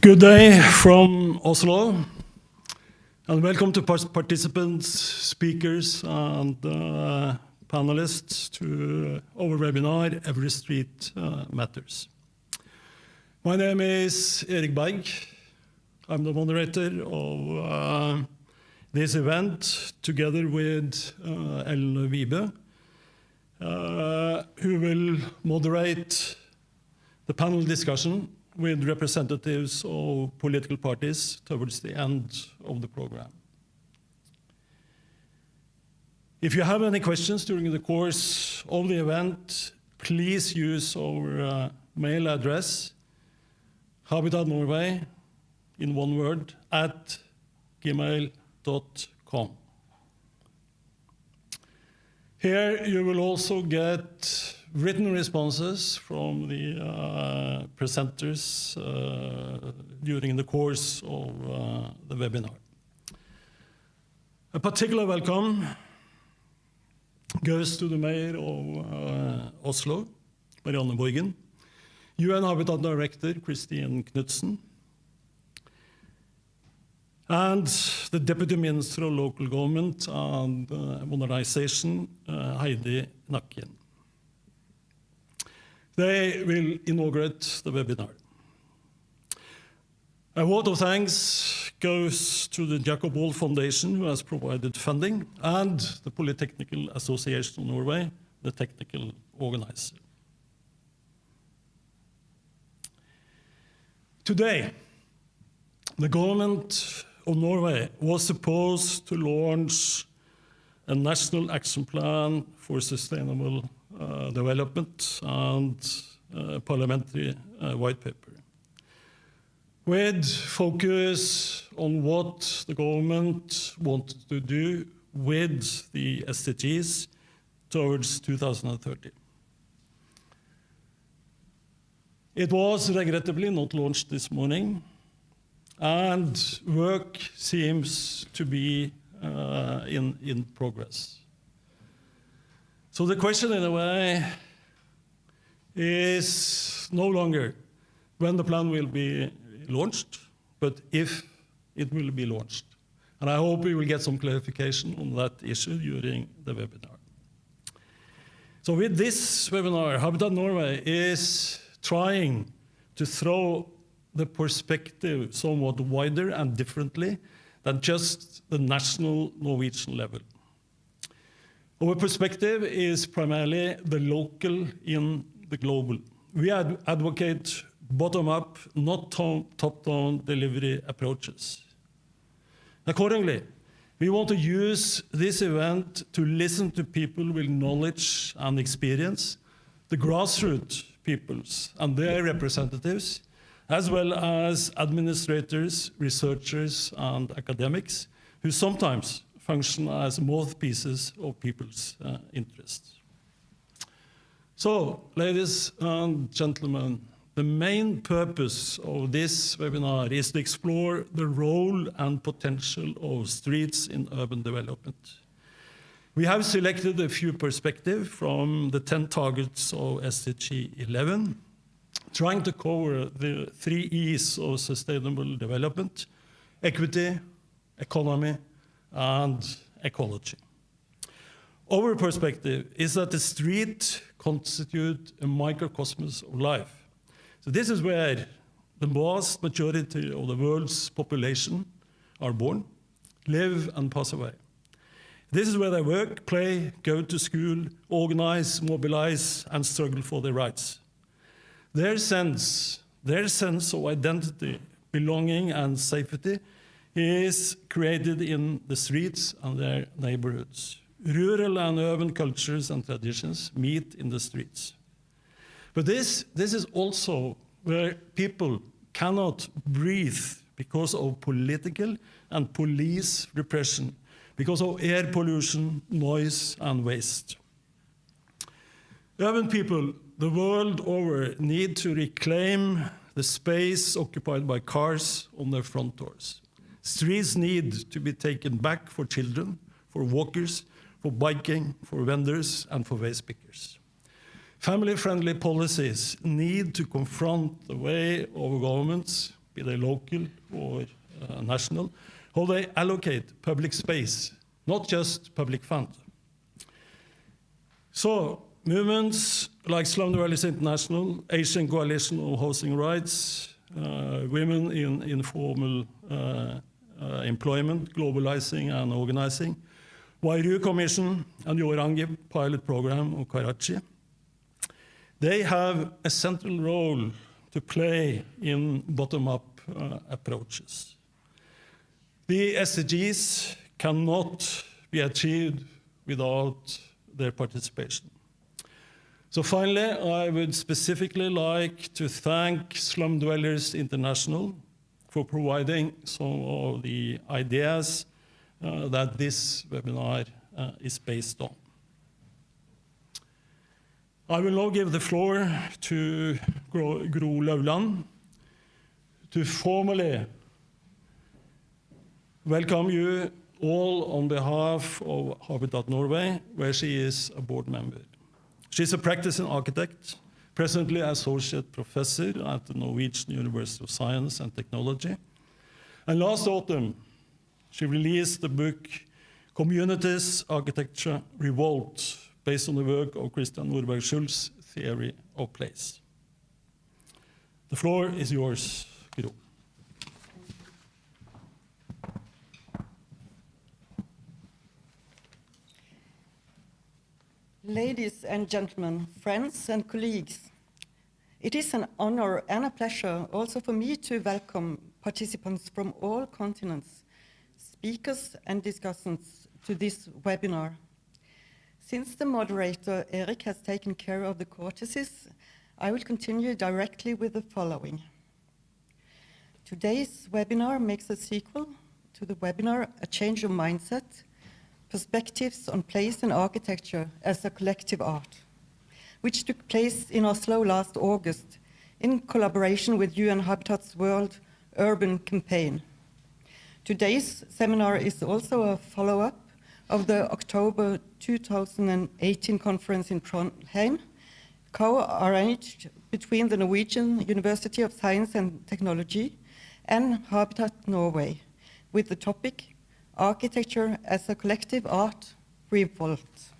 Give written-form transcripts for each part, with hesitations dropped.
Good day from Oslo, and welcome to participants, speakers, and panelists to our webinar, Every Street Matters. My name is Erik Berg. I'm the moderator of this event, together with Ellen Wibe, who will moderate the panel discussion with representatives of political parties towards the end of the program. If you have any questions during the course of the event, please use our mail address, habitatnorway, in one word, @gmail.com. Here you will also get written responses from the presenters during the course of the webinar. A particular welcome goes to the mayor of Oslo, Marianne Borgen, UN Habitat Director Christine Knudsen, and the Deputy Minister of Local Government and Modernization, Heidi, Nakken. They will inaugurate the webinar. A vote of thanks goes to the Jacob Wall Foundation, who has provided funding, and the Polytechnical Association of Norway, the technical organizer. Today, the government of Norway was supposed to launch a national action plan for sustainable development and parliamentary white paper, with focus on what the government wanted to do with the SDGs towards 2030. It was regrettably not launched this morning, and work seems to be in progress. So the question, in a way, is no longer when the plan will be launched, but if it will be launched. And I hope we will get some clarification on that issue during the webinar. So with this webinar, Habitat Norway is trying to throw the perspective somewhat wider and differently than just the national Norwegian level. Our perspective is primarily the local in the global. We advocate bottom-up, not top-down delivery approaches. Accordingly, we want to use this event to listen to people with knowledge and experience, the grassroots peoples and their representatives, as well as administrators, researchers, and academics, who sometimes function as mouthpieces of people's interests. So, ladies and gentlemen, the main purpose of this webinar is to explore the role and potential of streets in urban development. We have selected a few perspectives from the 10 targets of SDG 11, trying to cover the 3 E's of sustainable development: equity, economy, and ecology. Our perspective is that the street constitutes a microcosmos of life. So this is where the vast majority of the world's population are born, live, and pass away. This is where they work, play, go to school, organize, mobilize, and struggle for their rights. Their sense of identity, belonging, and safety is created in the streets and their neighborhoods. Rural and urban cultures and traditions meet in the streets. But this is also where people cannot breathe because of political and police repression, because of air pollution, noise, and waste. Urban people the world over need to reclaim the space occupied by cars on their front doors. Streets need to be taken back for children, for walkers, for biking, for vendors, and for waste pickers. Family-friendly policies need to confront the way our governments, be they local or national, how they allocate public space, not just public fund. So movements like Slum Dwellers International, Asian Coalition of Housing Rights, Women in Informal Employment, Globalizing and Organizing, WIEGO Commission and Orangi Pilot Program of Karachi, they have a central role to play in bottom-up approaches. The SDGs cannot be achieved without their participation. So finally, I would specifically like to thank Slum Dwellers International for providing some of the ideas that this webinar is based on. I will now give the floor to Gro Lauvland to formally welcome you all on behalf of Habitat Norway, where she is a board member. She's a practicing architect, presently associate professor at the Norwegian University of Science and Technology. And last autumn, she released the book, Communities, Architecture, Revolt, based on the work of Christian Norberg-Schultz's theory of place. The floor is yours, Gro. Ladies and gentlemen, friends and colleagues, it is an honor and a pleasure also for me to welcome participants from all continents, speakers and discussants to this webinar. Since the moderator, Erik, has taken care of the courtesies, I will continue directly with the following. Today's webinar makes a sequel to the webinar, A Change of Mindset, Perspectives on Place and Architecture as a Collective Art, which took place in Oslo last August in collaboration with UN Habitat's World Urban Campaign. Today's seminar is also a follow-up of the October 2018 conference in Trondheim, co-arranged between the Norwegian University of Science and Technology and Habitat Norway, with the topic, Architecture as a Collective Art, Revolt.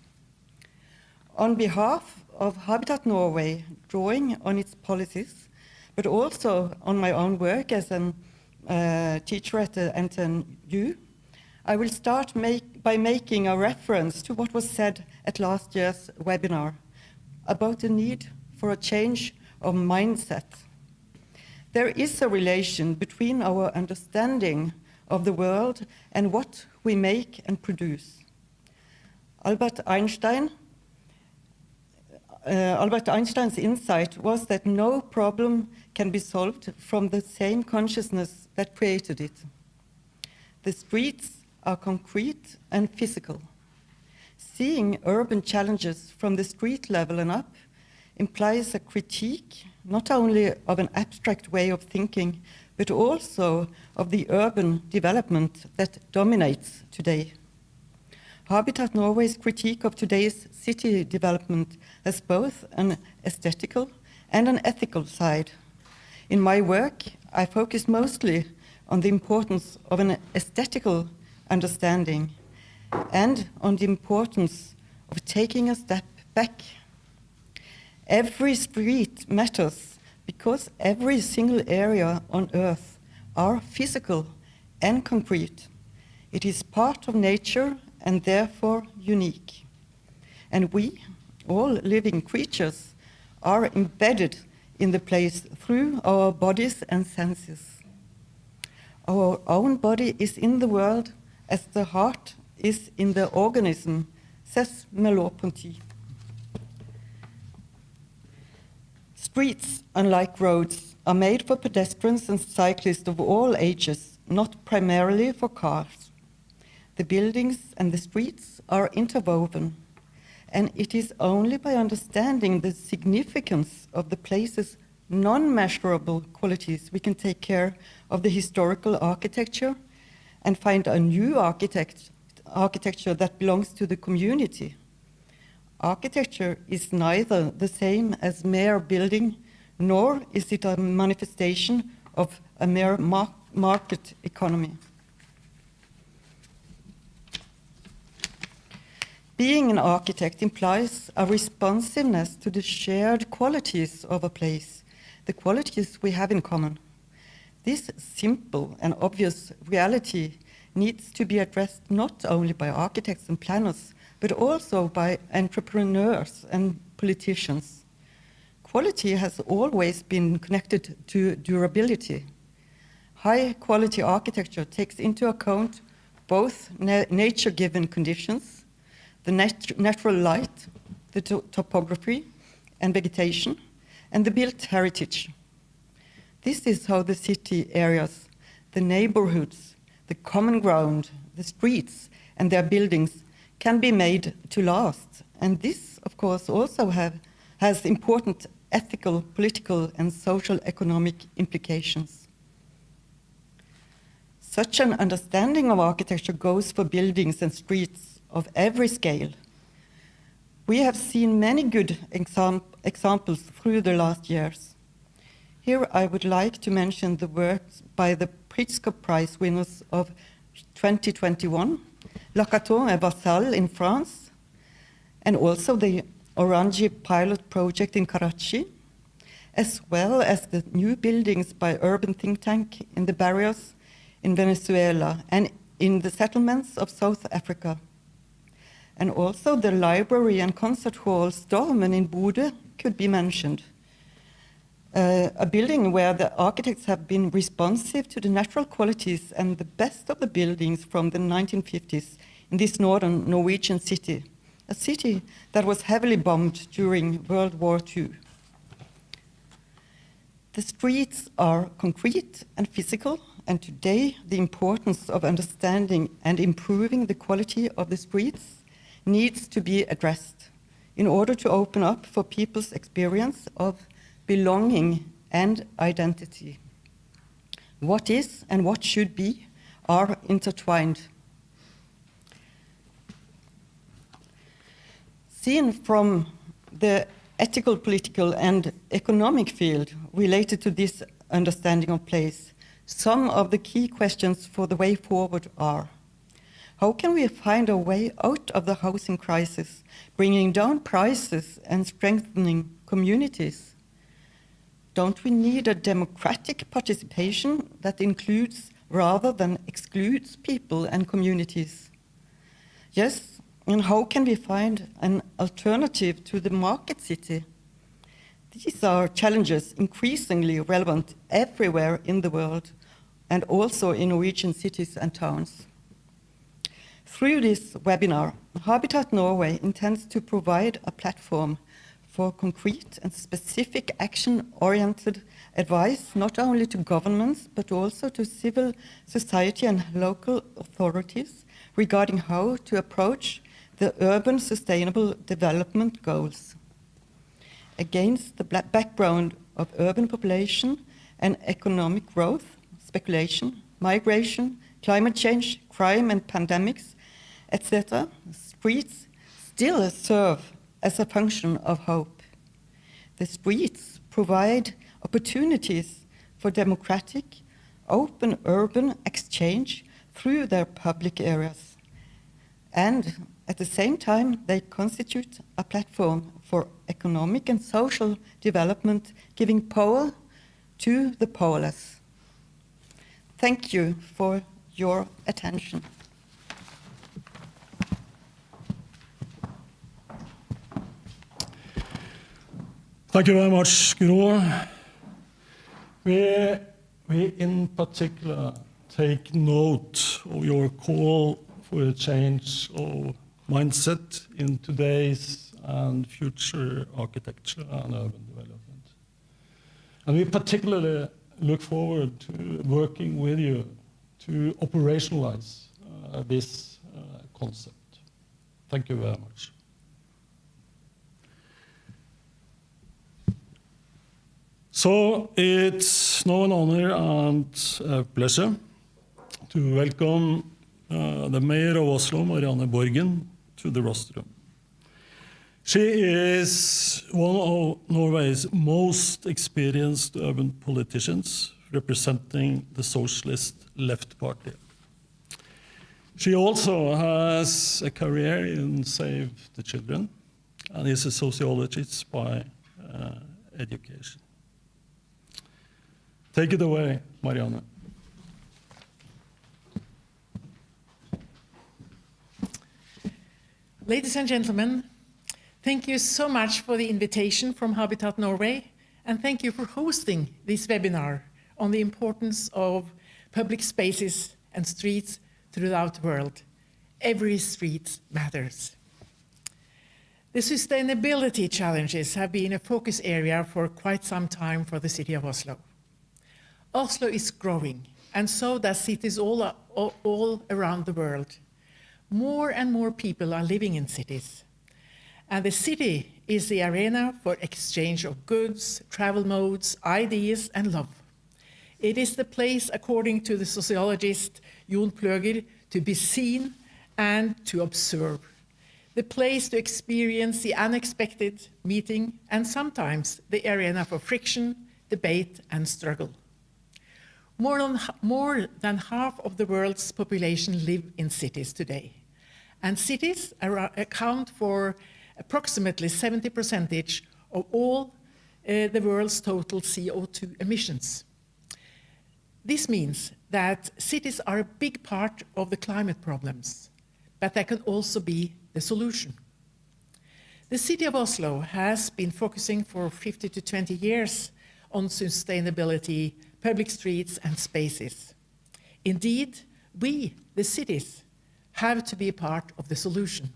On behalf of Habitat Norway, drawing on its policies, but also on my own work as a teacher at the NTNU, I will start by making a reference to what was said at last year's webinar about the need for a change of mindset. There is a relation between our understanding of the world and what we make and produce. Albert Einstein's insight was that no problem can be solved from the same consciousness that created it. The streets are concrete and physical. Seeing urban challenges from the street level and up implies a critique not only of an abstract way of thinking, but also of the urban development that dominates today. Habitat Norway's critique of today's city development has both an aesthetical and an ethical side. In my work, I focus mostly on the importance of an aesthetical understanding and on the importance of taking a step back. Every street matters because every single area on Earth are physical and concrete. It is part of nature and therefore unique. And we, all living creatures, are embedded in the place through our bodies and senses. Our own body is in the world as the heart is in the organism, says Merleau-Ponty. Streets, unlike roads, are made for pedestrians and cyclists of all ages, not primarily for cars. The buildings and the streets are interwoven, and it is only by understanding the significance of the place's non-measurable qualities we can take care of the historical architecture and find a new architecture that belongs to the community. Architecture is neither the same as mere building, nor is it a manifestation of a mere market economy. Being an architect implies a responsiveness to the shared qualities of a place, the qualities we have in common. This simple and obvious reality needs to be addressed not only by architects and planners, but also by entrepreneurs and politicians. Quality has always been connected to durability. High-quality architecture takes into account both nature-given conditions, the natural light, the topography and vegetation, and the built heritage. This is how the city areas, the neighborhoods, the common ground, the streets, and their buildings can be made to last. And this, of course, also has important ethical, political, and social economic implications. Such an understanding of architecture goes for buildings and streets of every scale. We have seen many good examples through the last years. Here I would like to mention the works by the Pritzker Prize winners of 2021, Lacaton and Vassal in France, and also the Orange pilot project in Karachi, as well as the new buildings by urban think tank in the barrios in Venezuela and in the settlements of South Africa. And also the library and concert hall Stormen in Bodø could be mentioned. A building where the architects have been responsive to the natural qualities and the best of the buildings from the 1950s in this northern Norwegian city, a city that was heavily bombed during World War II. The streets are concrete and physical, and today the importance of understanding and improving the quality of the streets needs to be addressed in order to open up for people's experience of belonging and identity. What is and what should be are intertwined. Seen from the ethical, political, and economic field related to this understanding of place, some of the key questions for the way forward are: how can we find a way out of the housing crisis, bringing down prices and strengthening communities? Don't we need a democratic participation that includes rather than excludes people and communities? Yes, and how can we find an alternative to the market city? These are challenges increasingly relevant everywhere in the world, and also in Norwegian cities and towns. Through this webinar, Habitat Norway intends to provide a platform for concrete and specific action-oriented advice, not only to governments, but also to civil society and local authorities regarding how to approach the urban sustainable development goals. Against the background of urban population and economic growth, speculation, migration, climate change, crime and pandemics, etc., streets still serve as a function of hope. The streets provide opportunities for democratic, open urban exchange through their public areas. And at the same time, they constitute a platform for economic and social development, giving power to the powerless. Thank you for your attention. Thank you very much, Gro. We in particular take note of your call for a change of mindset in today's and future architecture and urban development. And we particularly look forward to working with you to operationalize this concept. Thank you very much. So it's now an honor and a pleasure to welcome the Mayor of Oslo, Marianne Borgen, to the rostrum. She is one of Norway's most experienced urban politicians representing the Socialist Left Party. She also has a career in Save the Children and is a sociologist by education. Take it away, Marianne. Ladies and gentlemen, thank you so much for the invitation from Habitat Norway, and thank you for hosting this webinar on the importance of public spaces and streets throughout the world. Every street matters. The sustainability challenges have been a focus area for quite some time for the city of Oslo. Oslo is growing, and so does cities all around the world. More and more people are living in cities. And the city is the arena for exchange of goods, travel modes, ideas, and love. It is the place, according to the sociologist Jon Pløger, to be seen and to observe. The place to experience the unexpected, meeting, and sometimes the arena for friction, debate, and struggle. More than half of the world's population live in cities today. And cities account for approximately 70% of all the world's total CO2 emissions. This means that cities are a big part of the climate problems, but they can also be the solution. The city of Oslo has been focusing for 50 to 20 years on sustainability, public streets and spaces. Indeed, we, the cities, have to be a part of the solution.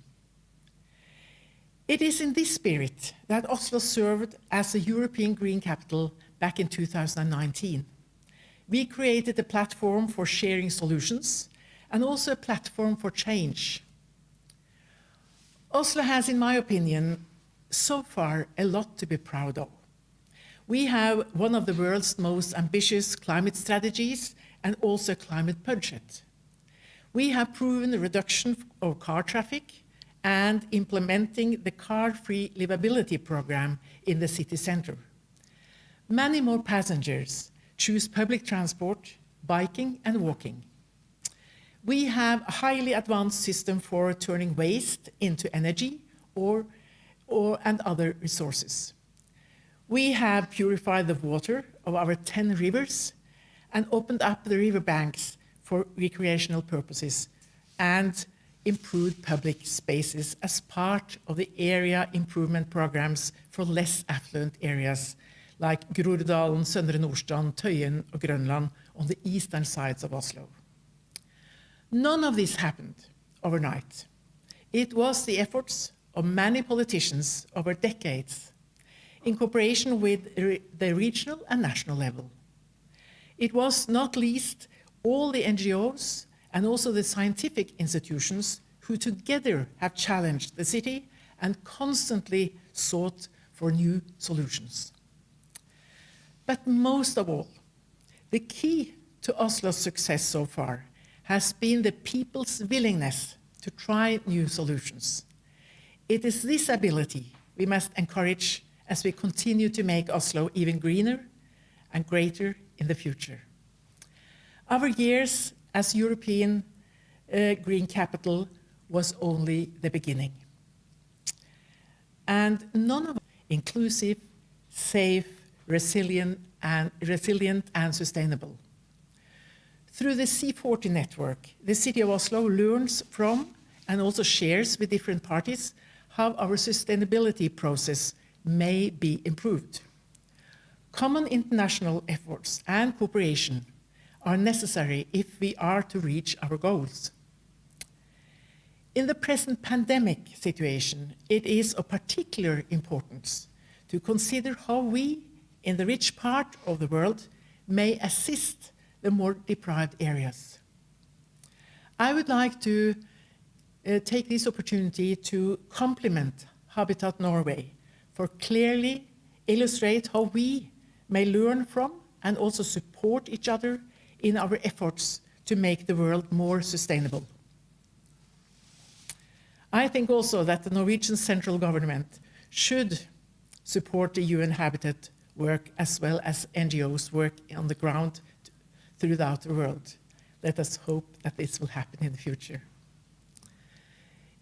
It is in this spirit that Oslo served as a European Green Capital back in 2019. We created a platform for sharing solutions and also a platform for change. Oslo has, in my opinion, so far a lot to be proud of. We have one of the world's most ambitious climate strategies and also a climate budget. We have proven the reduction of car traffic and implementing the car-free livability program in the city center. Many more passengers choose public transport, biking and walking. We have a highly advanced system for turning waste into energy and other resources. We have purified the water of our 10 rivers and opened up the riverbanks for recreational purposes and improved public spaces as part of the area improvement programs for less affluent areas like Groruddalen, Søndre Nordstrand, Tøyen and Grønland on the eastern sides of Oslo. None of this happened overnight. It was the efforts of many politicians over decades in cooperation with the regional and national level. It was not least all the NGOs and also the scientific institutions who together have challenged the city and constantly sought for new solutions. But most of all, the key to Oslo's success so far has been the people's willingness to try new solutions. It is this ability we must encourage as we continue to make Oslo even greener and greater in the future. Our years as European Green Capital was only the beginning. And none of inclusive, safe, resilient and sustainable. Through the C40 network, the City of Oslo learns from and also shares with different parties how our sustainability process may be improved. Common international efforts and cooperation are necessary if we are to reach our goals. In the present pandemic situation, it is of particular importance to consider how we, in the rich part of the world, may assist the more deprived areas. I would like to take this opportunity to compliment Habitat Norway for clearly illustrate how we may learn from and also support each other in our efforts to make the world more sustainable. I think also that the Norwegian central government should support the UN Habitat work as well as NGOs work on the ground throughout the world. Let us hope that this will happen in the future.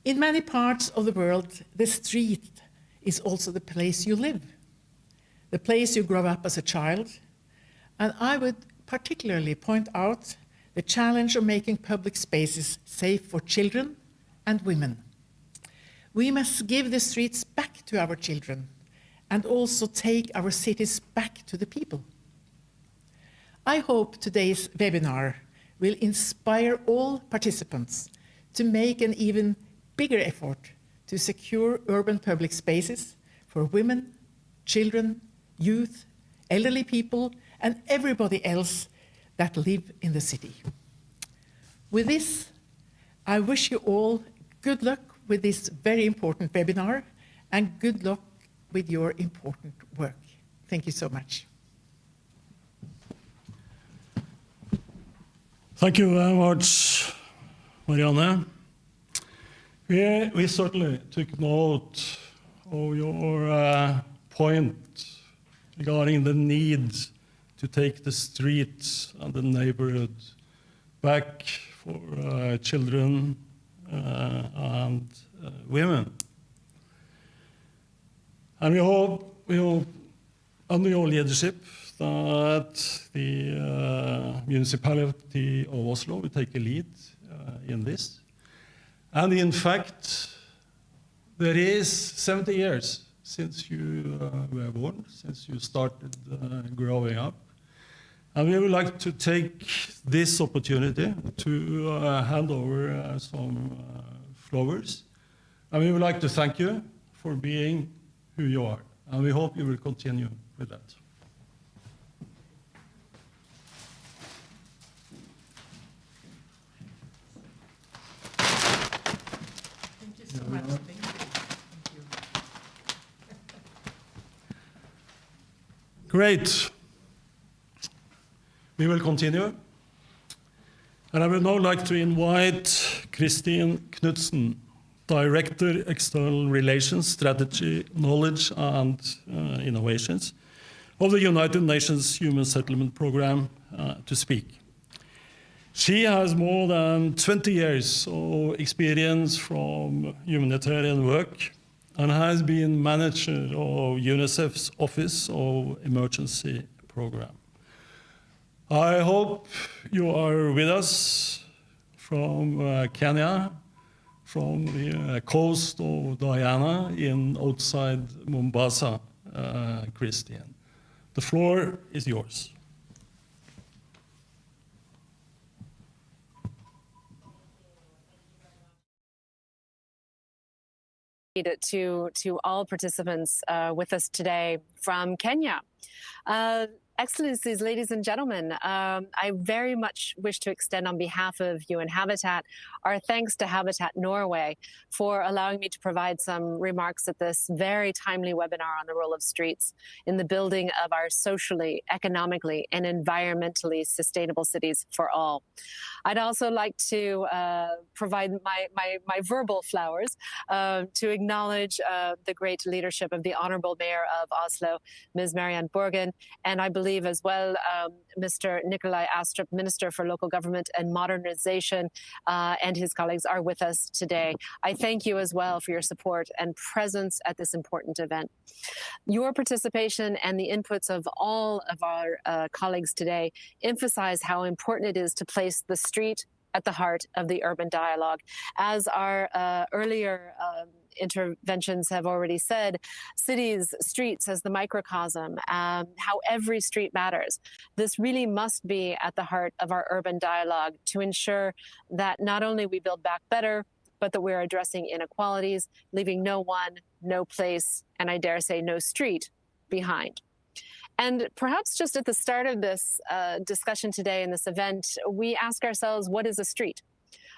In many parts of the world, the street is also the place you live, the place you grow up as a child. And I would particularly point out the challenge of making public spaces safe for children and women. We must give the streets back to our children and also take our cities back to the people. I hope today's webinar will inspire all participants to make an even bigger effort to secure urban public spaces for women, children, youth, elderly people, and everybody else that live in the city. With this, I wish you all good luck with this very important webinar and good luck with your important work. Thank you so much. Thank you very much, Marianne. We certainly took note of your point regarding the need to take the streets and the neighborhood back for children and women. And we hope under your leadership that the municipality of Oslo will take a lead in this. And in fact, there is 70 years since you were born, since you started growing up. And we would like to take this opportunity to hand over some flowers. And we would like to thank you for being who you are. And we hope you will continue with that. Thank you so much. Thank you. Great. We will continue. And I would now like to invite Christine Knudsen, Director, External Relations, Strategy, Knowledge and Innovations of the United Nations Human Settlement Program to speak. She has more than 20 years of experience from humanitarian work and has been manager of UNICEF's Office of Emergency Program. I hope you are with us from Kenya, from the coast of Diana in outside Mombasa, Christian. The floor is yours. To all participants with us today from Kenya. Excellencies, ladies and gentlemen, I very much wish to extend on behalf of UN Habitat our thanks to Habitat Norway for allowing me to provide some remarks at this very timely webinar on the role of streets in the building of our socially, economically, and environmentally sustainable cities for all. I'd also like to provide my verbal flowers to acknowledge the great leadership of the Honorable Mayor of Oslo, Ms. Marianne Borgen, and I believe as well Mr. Nikolai Astrup, Minister for Local Government and Modernization, and his colleagues are with us today. I thank you as well for your support and presence at this important event. Your participation and the inputs of all of our colleagues today emphasize how important it is to place the street at the heart of the urban dialogue. As our earlier interventions have already said, cities, streets as the microcosm, how every street matters. This really must be at the heart of our urban dialogue to ensure that not only we build back better, but that we're addressing inequalities, leaving no one, no place, and I dare say no street behind. And perhaps just at the start of this discussion today in this event, we ask ourselves, what is a street?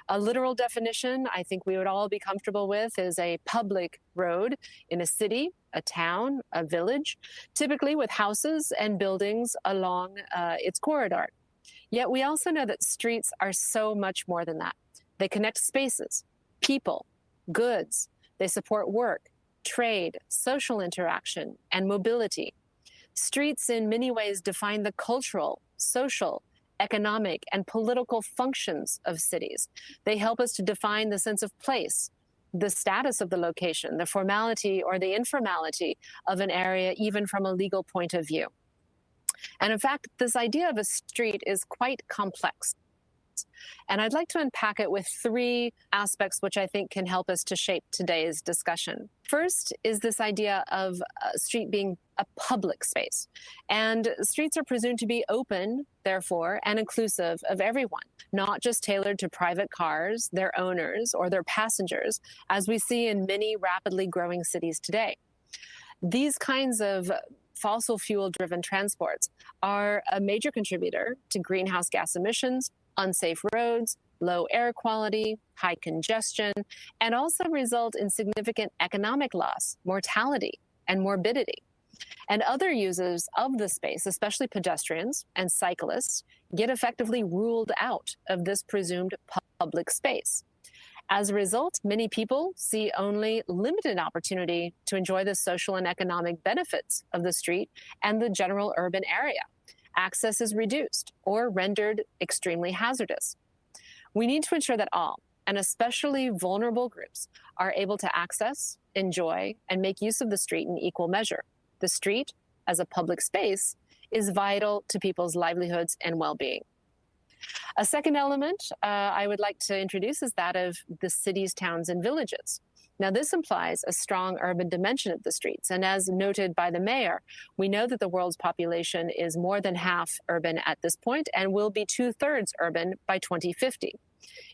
A literal definition I think we would all be comfortable with is a public road in a city, a town, a village, typically with houses and buildings along its corridor. Yet we also know that streets are so much more than that. They connect spaces, people, goods. They support work, trade, social interaction, and mobility. Streets in many ways define the cultural, social, economic, and political functions of cities. They help us to define the sense of place, the status of the location, the formality or the informality of an area, even from a legal point of view. And in fact, this idea of a street is quite complex. And I'd like to unpack it with three aspects which I think can help us to shape today's discussion. First is this idea of a street being a public space. And streets are presumed to be open, therefore, and inclusive of everyone, not just tailored to private cars, their owners, or their passengers, as we see in many rapidly growing cities today. These kinds of fossil fuel-driven transports are a major contributor to greenhouse gas emissions, unsafe roads, low air quality, high congestion, and also result in significant economic loss, mortality, and morbidity. And other users of the space, especially pedestrians and cyclists, get effectively ruled out of this presumed public space. As a result, many people see only limited opportunity to enjoy the social and economic benefits of the street and the general urban area. Access is reduced or rendered extremely hazardous. We need to ensure that all, and especially vulnerable groups, are able to access, enjoy, and make use of the street in equal measure. The street, as a public space, is vital to people's livelihoods and well-being. A second element I would like to introduce is that of the cities, towns, and villages. Now, this implies a strong urban dimension of the streets. And as noted by the mayor, we know that the world's population is more than half urban at this point and will be 2/3 urban by 2050.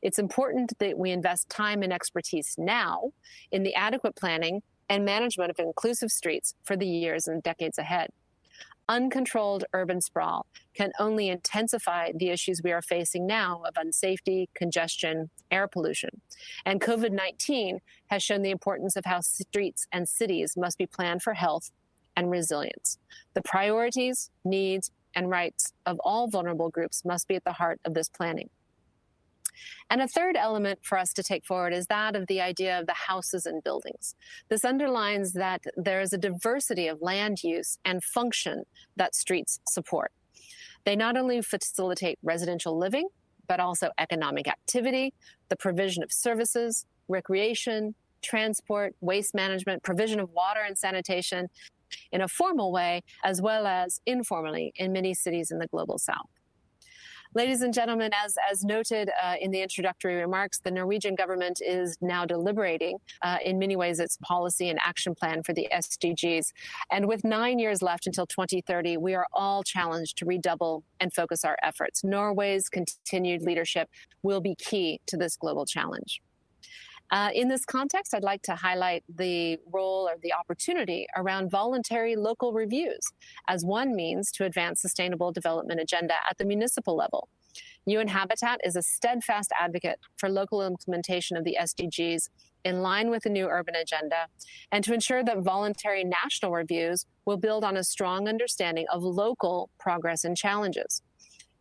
It's important that we invest time and expertise now in the adequate planning and management of inclusive streets for the years and decades ahead. Uncontrolled urban sprawl can only intensify the issues we are facing now of unsafety, congestion, air pollution. And COVID-19 has shown the importance of how streets and cities must be planned for health and resilience. The priorities, needs, and rights of all vulnerable groups must be at the heart of this planning. And a third element for us to take forward is that of the idea of the houses and buildings. This underlines that there is a diversity of land use and function that streets support. They not only facilitate residential living, but also economic activity, the provision of services, recreation, transport, waste management, provision of water and sanitation in a formal way, as well as informally in many cities in the global south. Ladies and gentlemen, as noted in the introductory remarks, the Norwegian government is now deliberating in many ways its policy and action plan for the SDGs. And with 9 years left until 2030, we are all challenged to redouble and focus our efforts. Norway's continued leadership will be key to this global challenge. In this context, I'd like to highlight the role or the opportunity around voluntary local reviews as one means to advance sustainable development agenda at the municipal level. UN Habitat is a steadfast advocate for local implementation of the SDGs in line with the new urban agenda, and to ensure that voluntary national reviews will build on a strong understanding of local progress and challenges.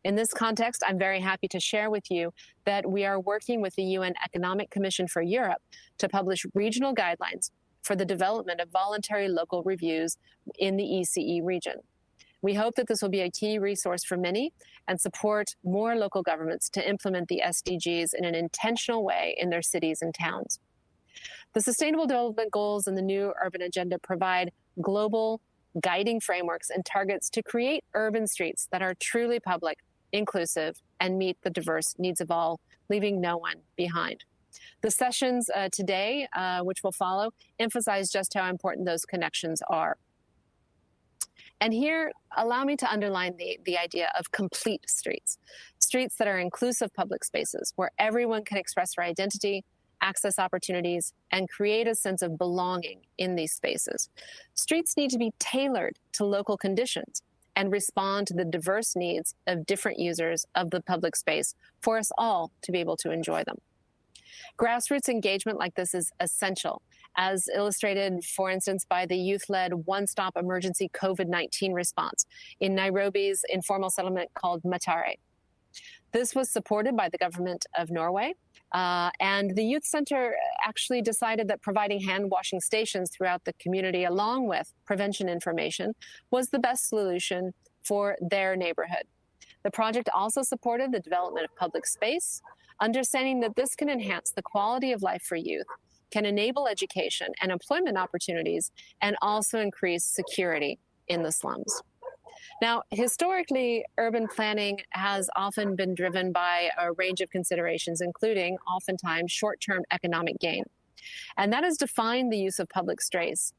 In this context, I'm very happy to share with you that we are working with the UN Economic Commission for Europe to publish regional guidelines for the development of voluntary local reviews in the ECE region. We hope that this will be a key resource for many and support more local governments to implement the SDGs in an intentional way in their cities and towns. The Sustainable Development Goals and the new urban agenda provide global guiding frameworks and targets to create urban streets that are truly public, inclusive, and meet the diverse needs of all, leaving no one behind. The sessions today, which will follow, emphasize just how important those connections are. And here, allow me to underline the idea of complete streets. Streets that are inclusive public spaces where everyone can express their identity, access opportunities, and create a sense of belonging in these spaces. Streets need to be tailored to local conditions and respond to the diverse needs of different users of the public space for us all to be able to enjoy them. Grassroots engagement like this is essential, as illustrated, for instance, by the youth-led one-stop emergency COVID-19 response in Nairobi's informal settlement called Moderator. This was supported by the government of Norway, and the youth center actually decided that providing hand-washing stations throughout the community, along with prevention information, was the best solution for their neighborhood. The project also supported the development of public space, understanding that this can enhance the quality of life for youth, can enable education and employment opportunities, and also increase security in the slums. Now, historically, urban planning has often been driven by a range of considerations, including oftentimes short-term economic gain. And that has defined the use of public space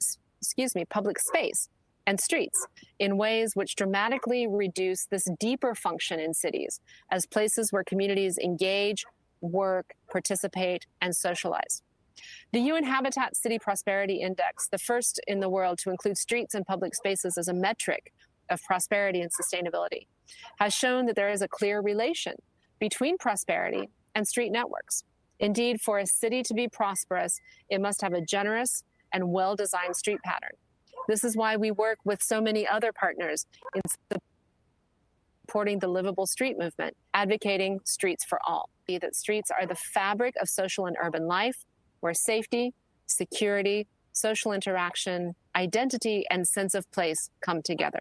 and streets in ways which dramatically reduce this deeper function in cities as places where communities engage, work, participate, and socialize. The UN Habitat City Prosperity Index, the first in the world to include streets and public spaces as a metric of prosperity and sustainability, has shown that there is a clear relation between prosperity and street networks. Indeed, for a city to be prosperous, it must have a generous and well-designed street pattern. This is why we work with so many other partners in supporting the livable street movement, advocating streets for all. That streets are the fabric of social and urban life, where safety, security, social interaction, identity, and sense of place come together.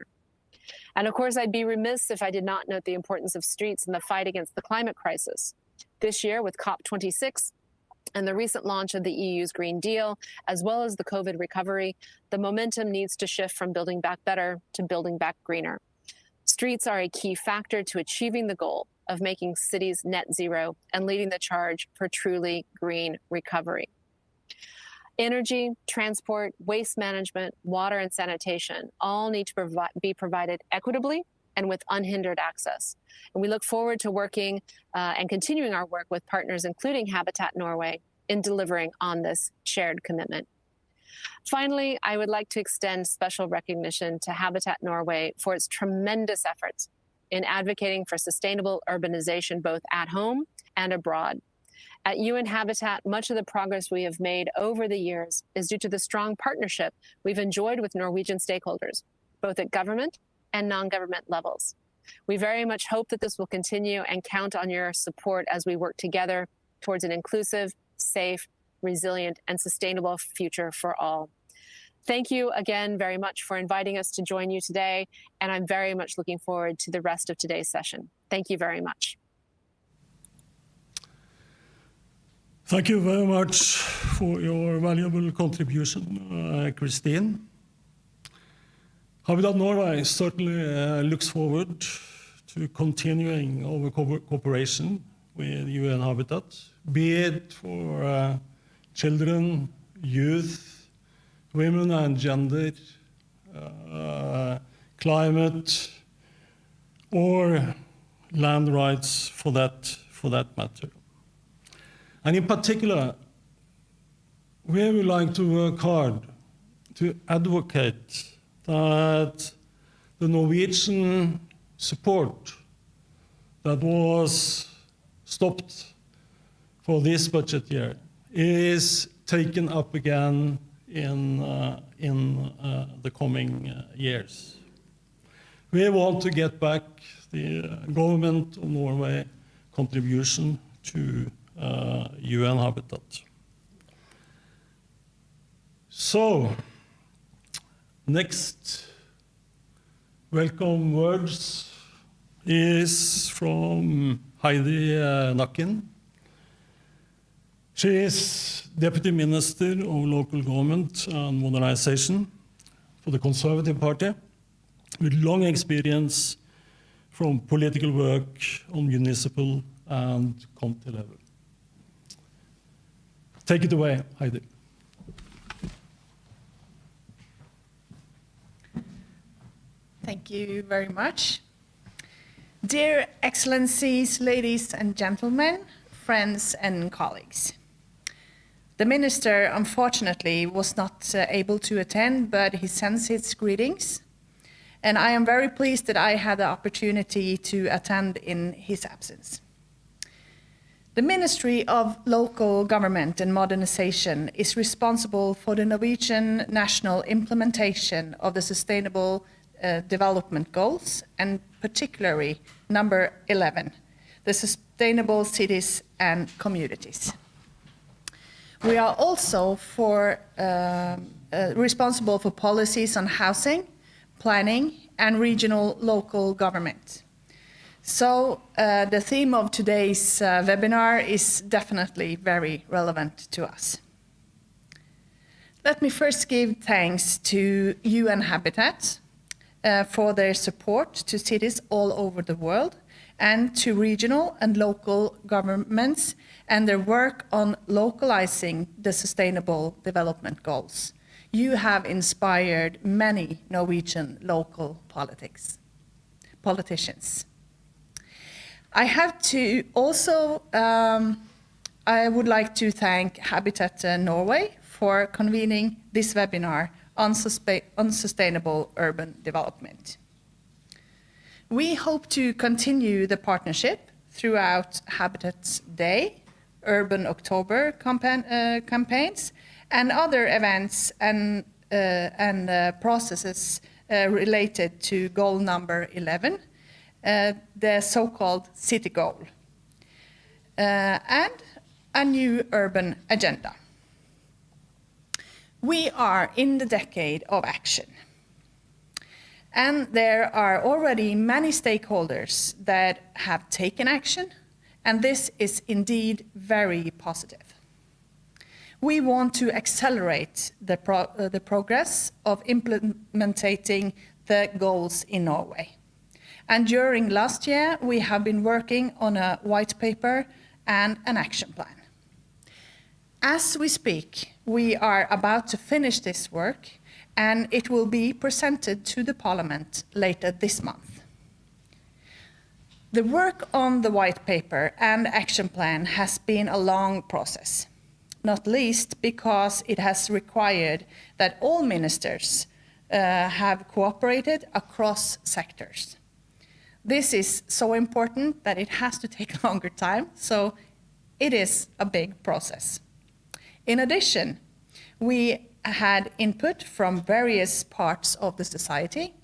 And of course, I'd be remiss if I did not note the importance of streets in the fight against the climate crisis. This year, with COP26 and the recent launch of the EU's Green Deal, as well as the COVID recovery, the momentum needs to shift from building back better to building back greener. Streets are a key factor to achieving the goal of making cities net zero and leading the charge for truly green recovery. Energy, transport, waste management, water, and sanitation all need to be provided equitably and with unhindered access. And we look forward to working and continuing our work with partners, including Habitat Norway, in delivering on this shared commitment. Finally, I would like to extend special recognition to Habitat Norway for its tremendous efforts in advocating for sustainable urbanization both at home and abroad. At UN Habitat, much of the progress we have made over the years is due to the strong partnership we've enjoyed with Norwegian stakeholders, both at government and non-government levels. We very much hope that this will continue and count on your support as we work together towards an inclusive, safe, resilient, and sustainable future for all. Thank you again very much for inviting us to join you today, and I'm very much looking forward to the rest of today's session. Thank you very much. Thank you very much for your valuable contribution, Christine. Habitat Norway certainly looks forward to continuing our cooperation with UN Habitat, be it for children, youth, women and gender, climate, or land rights for that matter. And in particular, we would like to work hard to advocate that the Norwegian support that was stopped for this budget year is taken up again in the coming years. We want to get back the government of Norway contribution to UN Habitat. So, next welcome words is from Heidi Nakken. She is Deputy Minister of Local Government and Modernization for the Conservative Party, with long experience from political work on municipal and county level. Take it away, Heidi. Thank you very much. Dear Excellencies, ladies and gentlemen, friends and colleagues. The Minister, unfortunately, was not able to attend, but he sends his greetings. And I am very pleased that I had the opportunity to attend in his absence. The Ministry of Local Government and Modernisation is responsible for the Norwegian national implementation of the Sustainable Development Goals, and particularly number 11, the Sustainable Cities and Communities. We are also responsible for policies on housing, planning, and regional local government. So the theme of today's webinar is definitely very relevant to us. Let me first give thanks to UN Habitat for their support to cities all over the world, and to regional and local governments and their work on localizing the Sustainable Development Goals. You have inspired many Norwegian local politicians. I have to also, I would like to thank Habitat Norway for convening this webinar on sustainable urban development. We hope to continue the partnership throughout Habitat's Day, Urban October campaigns, and other events and processes related to goal number 11, the so-called city goal, and a new urban agenda. We are in the decade of action, and there are already many stakeholders that have taken action, and this is indeed very positive. We want to accelerate the progress of implementing the goals in Norway. And during last year, we have been working on a white paper and an action plan. As we speak, we are about to finish this work, and it will be presented to the Parliament later this month. The work on the white paper and action plan has been a long process, not least because it has required that all ministers have cooperated across sectors. This is so important that it has to take longer time, so it is a big process. In addition, we had input from various parts of the society,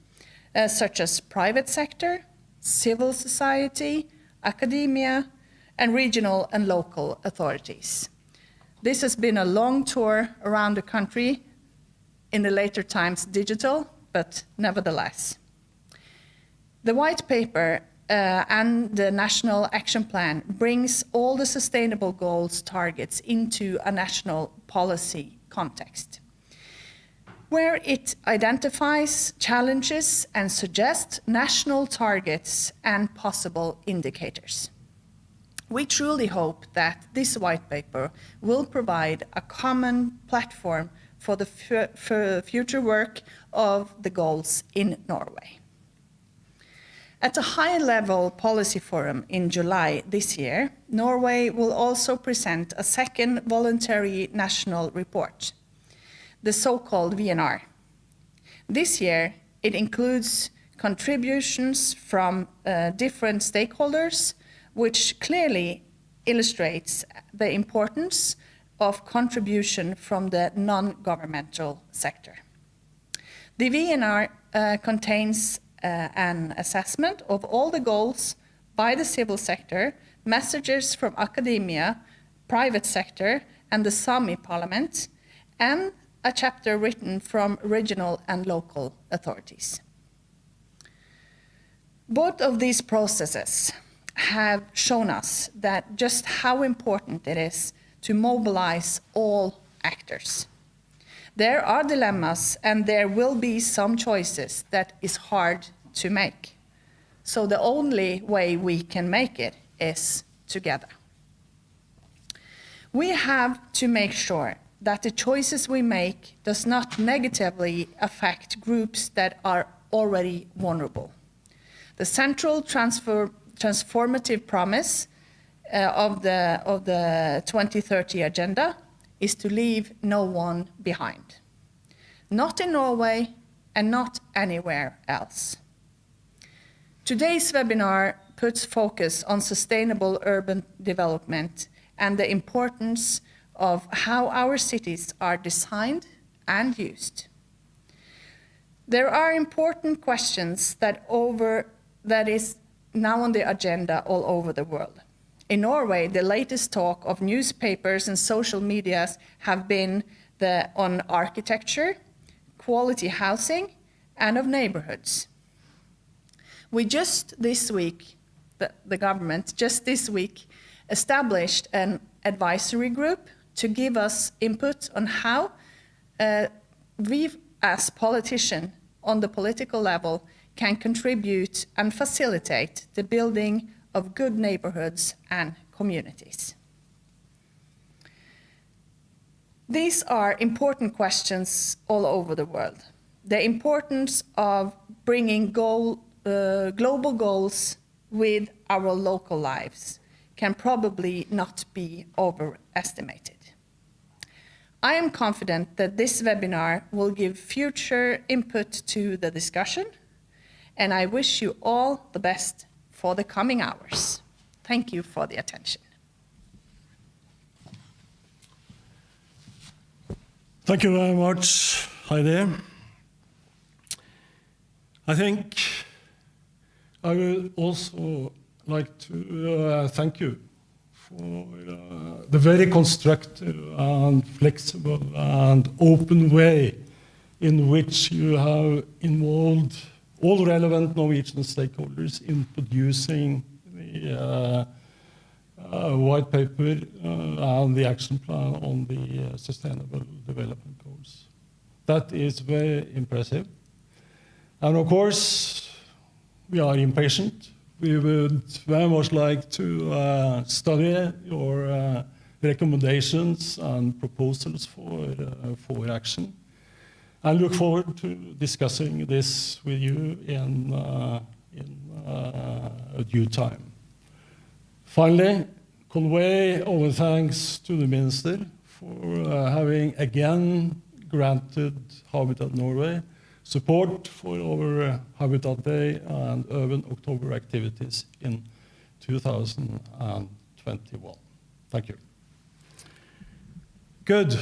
such as private sector, civil society, academia, and regional and local authorities. This has been a long tour around the country, in the later times digital, but nevertheless. The white paper and the national action plan brings all the sustainable goals targets into a national policy context, where it identifies challenges and suggests national targets and possible indicators. We truly hope that this white paper will provide a common platform for the future work of the goals in Norway. At a high-level policy forum in July this year, Norway will also present a second voluntary national report, the so-called VNR. This year, it includes contributions from different stakeholders, which clearly illustrates the importance of contribution from the non-governmental sector. The VNR contains an assessment of all the goals by the civil sector, messages from academia, private sector, and the Sami parliament, and a chapter written from regional and local authorities. Both of these processes have shown us that just how important it is to mobilize all actors. There are dilemmas, and there will be some choices that is hard to make. So the only way we can make it is together. We have to make sure that the choices we make does not negatively affect groups that are already vulnerable. The central transformative promise of the 2030 agenda is to leave no one behind. Not in Norway and not anywhere else. Today's webinar puts focus on sustainable urban development and the importance of how our cities are designed and used. There are important questions that is now on the agenda all over the world. In Norway, the latest talk of newspapers and social medias have been on architecture, quality housing, and of neighborhoods. We just this week the government, just this week established an advisory group to give us input on how we as politicians on the political level can contribute and facilitate the building of good neighborhoods and communities. These are important questions all over the world. The importance of bringing global goals with our local lives can probably not be overestimated. I am confident that this webinar will give future input to the discussion, and I wish you all the best for the coming hours. Thank you for the attention. Thank you very much, Heidi. I think I would also like to thank you for the very constructive and flexible and open way in which you have involved all relevant Norwegian stakeholders in producing the white paper and the action plan on the Sustainable Development Goals. That is very impressive. And of course, we are impatient. We would very much like to study your recommendations and proposals for action, and look forward to discussing this with you in due time. Finally, convey our thanks to the Minister for having again granted Habitat Norway support for our Habitat Day and Urban October activities in 2021. Thank you. Good.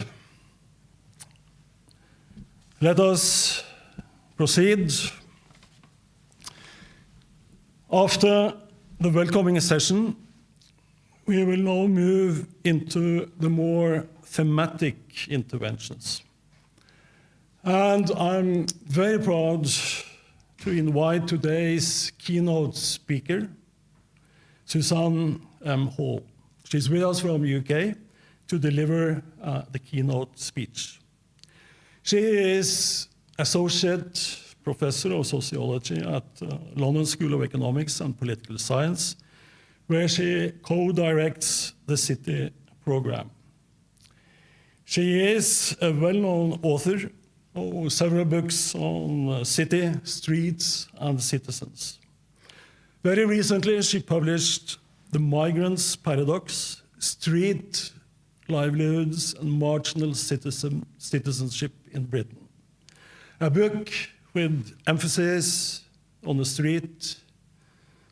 Let us proceed. After the welcoming session, we will now move into the more thematic interventions. And I'm very proud to invite today's keynote speaker, Suzanne M. She's with us from UK to deliver the keynote speech. She is Associate Professor of Sociology at London School of Economics and Political Science, where she co-directs the City program. She is a well-known author of several books on city, streets, and citizens. Very recently, she published The Migrants Paradox, Street Livelihoods and Marginal Citizenship in Britain, a book with emphasis on the street,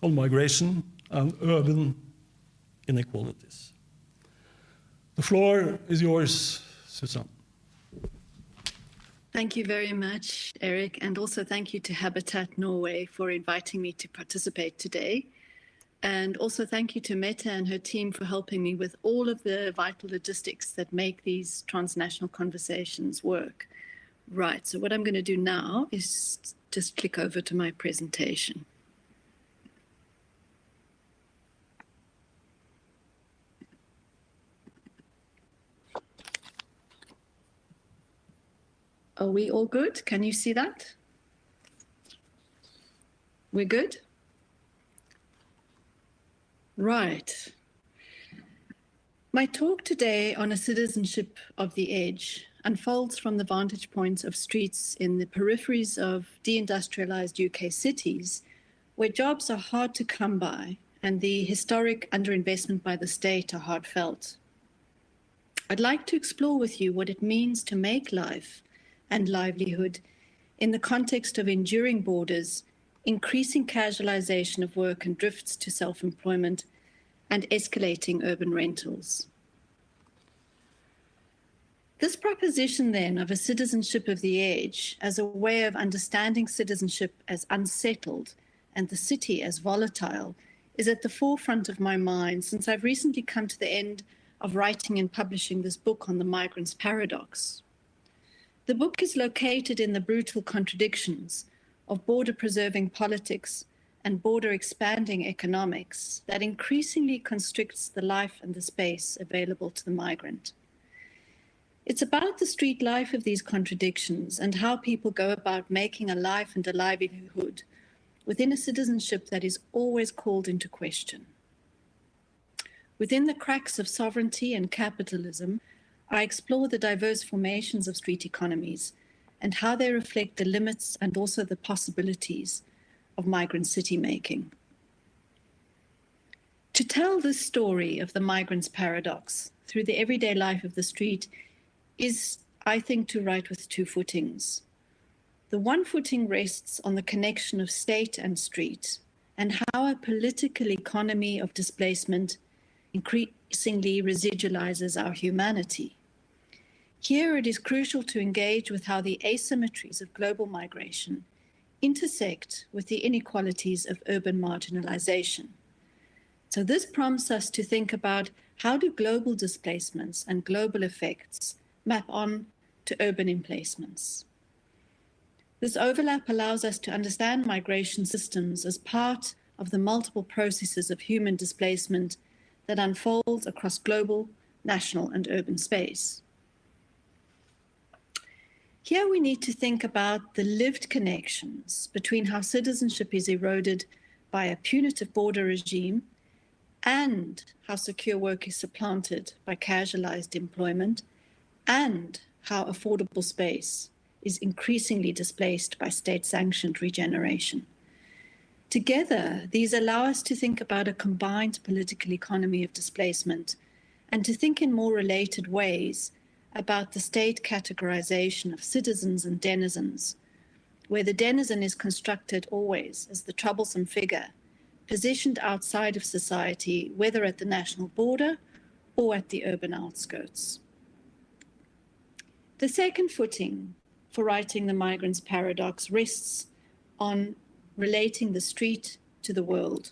on migration, and urban inequalities. The floor is yours, Suzanne. Thank you very much, Erik, and also thank you to Habitat Norway for inviting me to participate today. And also thank you to Meta and her team for helping me with all of the vital logistics that make these transnational conversations work. Right, so what I'm going to do now is just click over to my presentation. Are we all good? Can you see that? We're good? Right. My talk today on a citizenship of the edge unfolds from the vantage points of streets in the peripheries of deindustrialized UK cities, where jobs are hard to come by and the historic underinvestment by the state are hard felt. I'd like to explore with you what it means to make life and livelihood in the context of enduring borders, increasing casualization of work and drifts to self-employment, and escalating urban rentals. This proposition then of a citizenship of the age as a way of understanding citizenship as unsettled and the city as volatile is at the forefront of my mind since I've recently come to the end of writing and publishing this book on the Migrants Paradox. The book is located in the brutal contradictions of border-preserving politics and border expanding economics that increasingly constricts the life and the space available to the migrant. It's about the street life of these contradictions and how people go about making a life and a livelihood within a citizenship that is always called into question. Within the cracks of sovereignty and capitalism, I explore the diverse formations of street economies and how they reflect the limits and also the possibilities of migrant city making. To tell this story of the Migrants Paradox through the everyday life of the street is, I think, to write with two footings. The one footing rests on the connection of state and street and how a political economy of displacement increasingly residualizes our humanity. Here it is crucial to engage with how the asymmetries of global migration intersect with the inequalities of urban marginalization. So this prompts us to think about how do global displacements and global effects map on to urban emplacements. This overlap allows us to understand migration systems as part of the multiple processes of human displacement that unfold across global, national, and urban space. Here we need to think about the lived connections between how citizenship is eroded by a punitive border regime and how secure work is supplanted by casualized employment, and how affordable space is increasingly displaced by state-sanctioned regeneration. Together, these allow us to think about a combined political economy of displacement and to think in more related ways about the state categorization of citizens and denizens, where the denizen is constructed always as the troublesome figure, positioned outside of society, whether at the national border or at the urban outskirts. The second footing for writing the Migrants Paradox rests on relating the street to the world.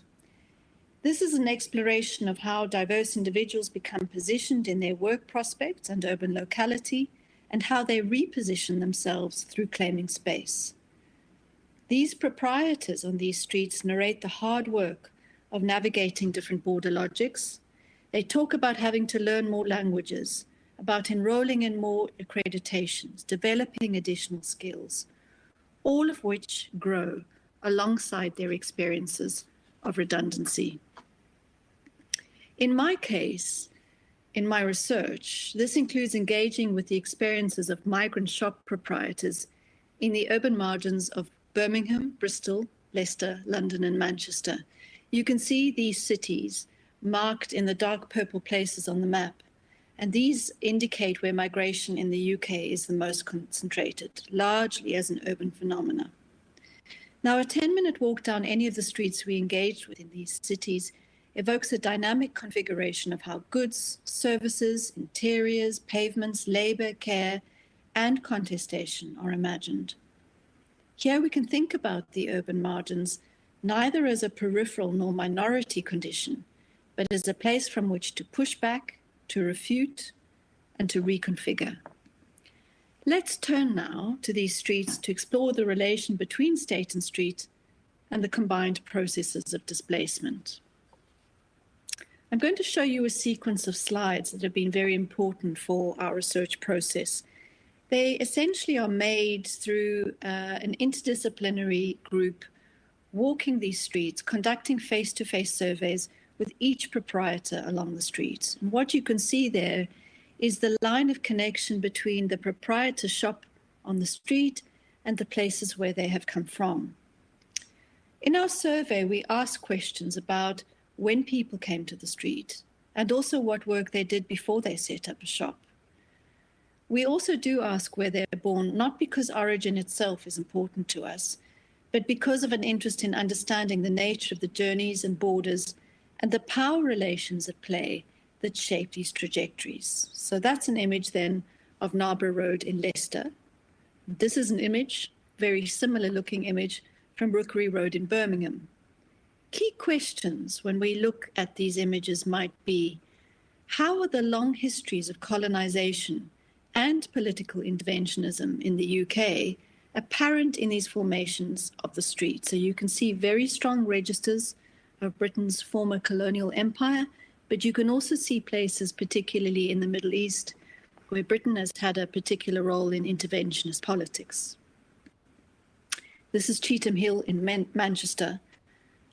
This is an exploration of how diverse individuals become positioned in their work prospects and urban locality, and how they reposition themselves through claiming space. These proprietors on these streets narrate the hard work of navigating different border logics. They talk about having to learn more languages, about enrolling in more accreditations, developing additional skills, all of which grow alongside their experiences of redundancy. In my case, in my research, this includes engaging with the experiences of migrant shop proprietors in the urban margins of Birmingham, Bristol, Leicester, London, and Manchester. You can see these cities marked in the dark purple places on the map, and these indicate where migration in the UK is the most concentrated, largely as an urban phenomenon. Now, a 10-minute walk down any of the streets we engaged with in these cities evokes a dynamic configuration of how goods, services, interiors, pavements, labor, care, and contestation are imagined. Here we can think about the urban margins neither as a peripheral nor minority condition, but as a place from which to push back, to refute, and to reconfigure. Let's turn now to these streets to explore the relation between state and street and the combined processes of displacement. I'm going to show you a sequence of slides that have been very important for our research process. They essentially are made through an interdisciplinary group walking these streets, conducting face-to-face surveys with each proprietor along the street. And what you can see there is the line of connection between the proprietor shop on the street and the places where they have come from. In our survey, we asked questions about when people came to the street and also what work they did before they set up a shop. We also do ask where they're born, not because origin itself is important to us, but because of an interest in understanding the nature of the journeys and borders and the power relations at play that shape these trajectories. So that's an image then of Narborough Road in Leicester. This is an image, very similar looking image, from Rookery Road in Birmingham. Key questions when we look at these images might be, how are the long histories of colonization and political interventionism in the UK apparent in these formations of the street. So you can see very strong registers of Britain's former colonial empire, but you can also see places, particularly in the Middle East, where Britain has had a particular role in interventionist politics. This is Cheetham Hill in Manchester.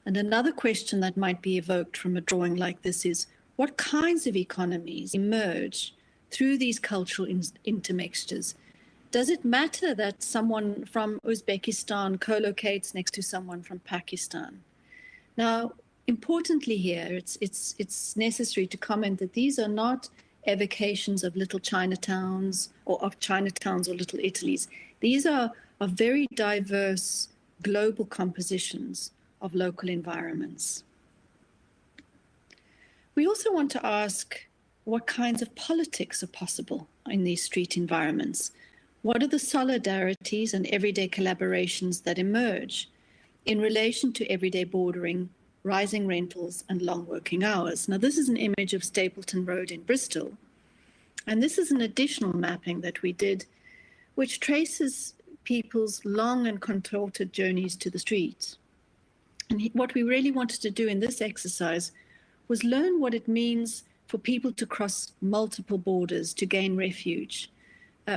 And another question that might be evoked from a drawing like this is, what kinds of economies emerge through these cultural intermixtures? Does it matter that someone from Uzbekistan co-locates next to someone from Pakistan? Now, importantly here, it's necessary to comment that these are not evocations of little Chinatowns or of Chinatowns or little Italies. These are very diverse global compositions of local environments. We also want to ask what kinds of politics are possible in these street environments. What are the solidarities and everyday collaborations that emerge in relation to everyday bordering, rising rentals, and long working hours? Now, this is an image of Stapleton Road in Bristol, and this is an additional mapping that we did, which traces people's long and contorted journeys to the streets. And what we really wanted to do in this exercise was learn what it means for people to cross multiple borders to gain refuge,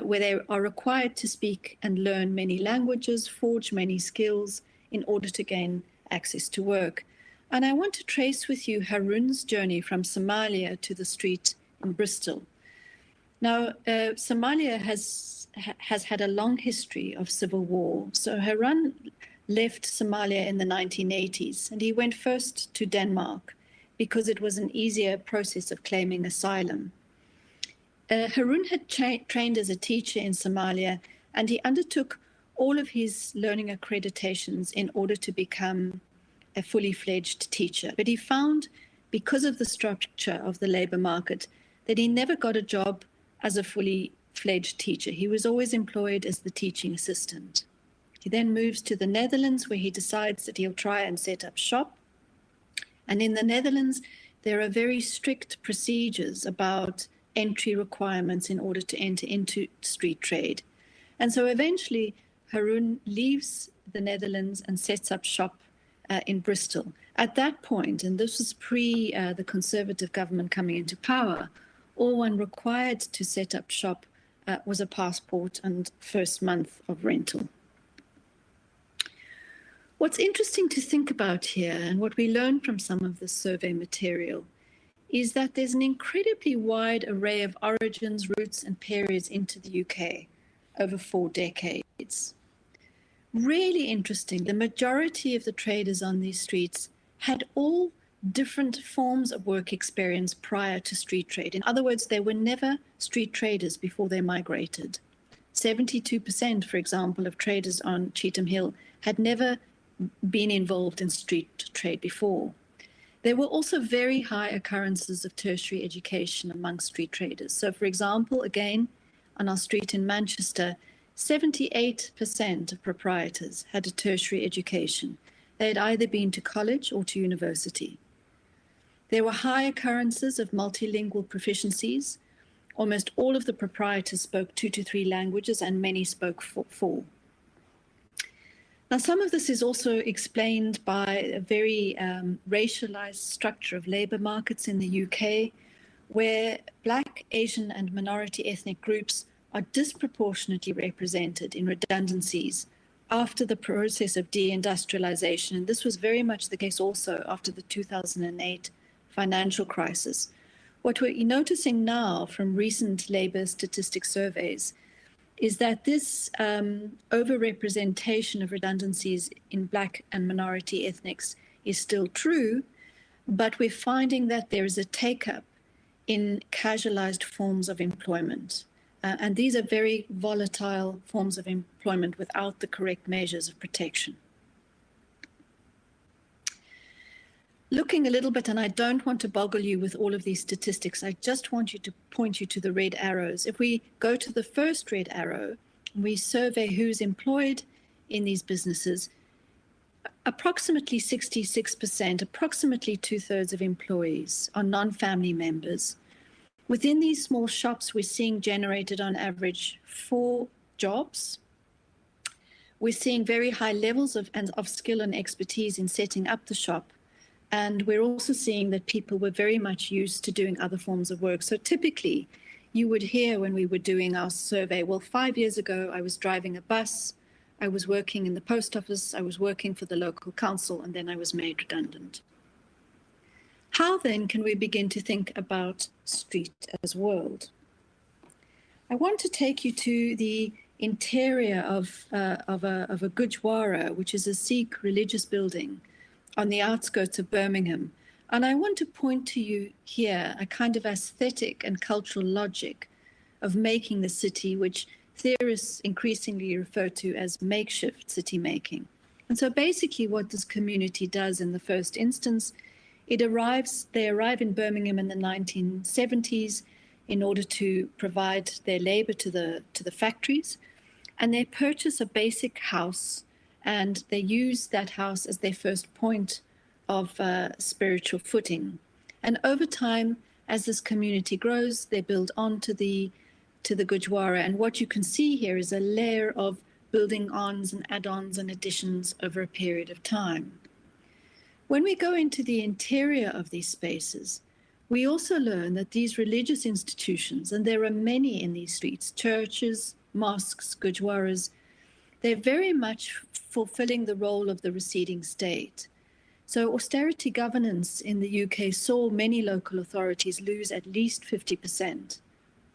where they are required to speak and learn many languages, forge many skills in order to gain access to work. And I want to trace with you Harun's journey from Somalia to the street in Bristol. Now, Somalia has had a long history of civil war. So Harun left Somalia in the 1980s, and he went first to Denmark because it was an easier process of claiming asylum. Harun had trained as a teacher in Somalia, and he undertook all of his learning accreditations in order to become a fully fledged teacher. But he found, because of the structure of the labor market, that he never got a job as a fully fledged teacher. He was always employed as the teaching assistant. He then moves to the Netherlands, where he decides that he'll try and set up shop. And in the Netherlands, there are very strict procedures about entry requirements in order to enter into street trade. And so eventually, Harun leaves the Netherlands and sets up shop in Bristol. At that point, and this was pre the Conservative government coming into power, all one required to set up shop was a passport and first month of rental. What's interesting to think about here, and what we learned from some of the survey material, is that there's an incredibly wide array of origins, roots, and periods into the UK over 4 decades. Really interesting, the majority of the traders on these streets had all different forms of work experience prior to street trade. In other words, they were never street traders before they migrated. 72%, for example, of traders on Cheetham Hill had never been involved in street trade before. There were also very high occurrences of tertiary education among street traders. So, for example, again, on our street in Manchester, 78% of proprietors had a tertiary education. They had either been to college or to university. There were high occurrences of multilingual proficiencies. Almost all of the proprietors spoke 2 to 3 languages, and many spoke 4. Now, some of this is also explained by a very racialized structure of labor markets in the UK, where Black, Asian, and minority ethnic groups are disproportionately represented in redundancies after the process of deindustrialization. And this was very much the case also after the 2008 financial crisis. What we're noticing now from recent labor statistics surveys is that this overrepresentation of redundancies in Black and minority ethnics is still true, but we're finding that there is a take-up in casualized forms of employment. And these are very volatile forms of employment without the correct measures of protection. Looking a little bit, and I don't want to boggle you with all of these statistics, I just want you to point you to the red arrows. If we go to the first red arrow, we survey who's employed in these businesses, approximately 66%, approximately 2/3 of employees are non-family members. Within these small shops, we're seeing generated on average 4 jobs. we're seeing very high levels of skill and expertise in setting up the shop. And we're also seeing that people were very much used to doing other forms of work. So typically, you would hear when we were doing our survey, well, 5 years ago, I was driving a bus, I was working in the post office, I was working for the local council, and then I was made redundant. How then can we begin to think about street as world? I want to take you to the interior of a Gurdwara, which is a Sikh religious building on the outskirts of Birmingham. And I want to point to you here a kind of aesthetic and cultural logic of making the city, which theorists increasingly refer to as makeshift city making. And so basically what this community does in the first instance, they arrive in Birmingham in the 1970s in order to provide their labor to the factories. And they purchase a basic house, and they use that house as their first point of spiritual footing. And over time, as this community grows, they build on to the Gurdwara. And what you can see here is a layer of building ons and add-ons and additions over a period of time. When we go into the interior of these spaces, we also learn that these religious institutions, and there are many in these streets, churches, mosques, Gurdwaras, they're very much fulfilling the role of the receding state. So austerity governance in the UK saw many local authorities lose at least 50%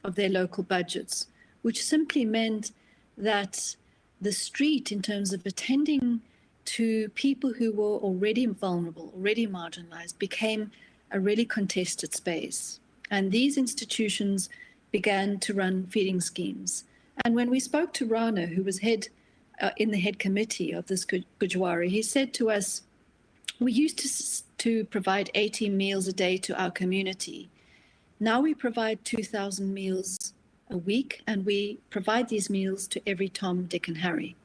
of their local budgets, which simply meant that the street, in terms of attending to people who were already vulnerable, already marginalized, became a really contested space. And these institutions began to run feeding schemes. And when we spoke to Rana, who was in the head committee of this Gurdwara, he said to us, we used to provide 80 meals a day to our community. Now we provide 2,000 meals a week, and we provide these meals to every Tom, Dick, and Harry.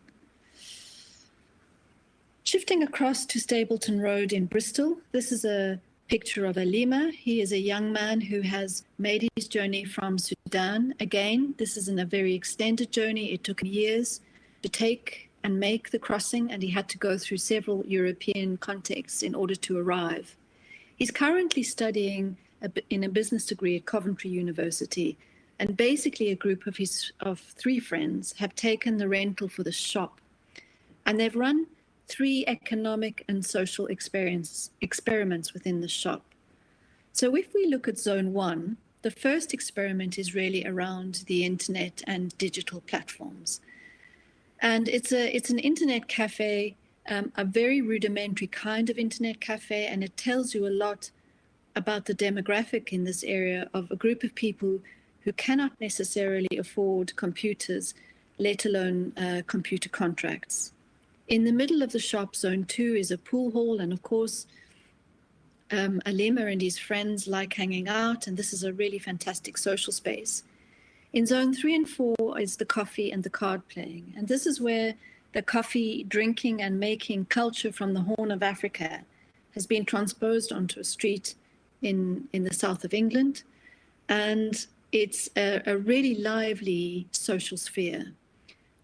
Shifting across to Stapleton Road in Bristol, this is a picture of Alima. He is a young man who has made his journey from Sudan. Again, this isn't a very extended journey. It took him years to take and make the crossing, and he had to go through several European contexts in order to arrive. He's currently studying in a business degree at Coventry University, and basically a group of 3 friends have taken the rental for the shop, and they've run 3 economic and social experiments within the shop. So if we look at zone 1, the first experiment is really around the internet and digital platforms. And it's an internet cafe, a very rudimentary kind of internet cafe, and it tells you a lot about the demographic in this area of a group of people who cannot necessarily afford computers, let alone computer contracts. In the middle of the shop, zone 2, is a pool hall, and of course, Alima and his friends like hanging out, and this is a really fantastic social space. In zone 3 and 4 is the coffee and the card playing, and this is where the coffee drinking and making culture from the Horn of Africa has been transposed onto a street in the south of England, and it's a really lively social sphere.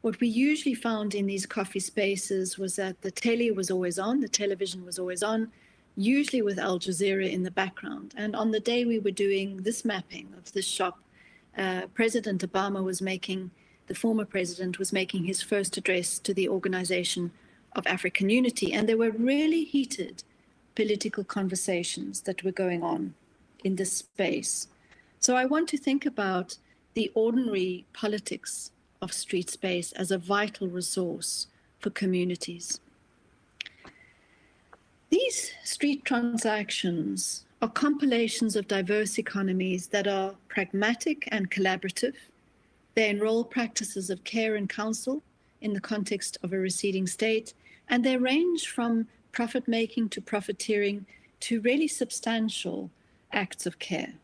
What we usually found in these coffee spaces was that the telly was always on, the television was always on, usually with Al Jazeera in the background. And on the day we were doing this mapping of this shop, President Obama was the former president was making his first address to the Organization of African Unity. And there were really heated political conversations that were going on in this space. So I want to think about the ordinary politics of street space as a vital resource for communities. These street transactions are compilations of diverse economies that are pragmatic and collaborative. They enroll practices of care and counsel in the context of a receding state, and they range from profit-making to profiteering to really substantial acts of care.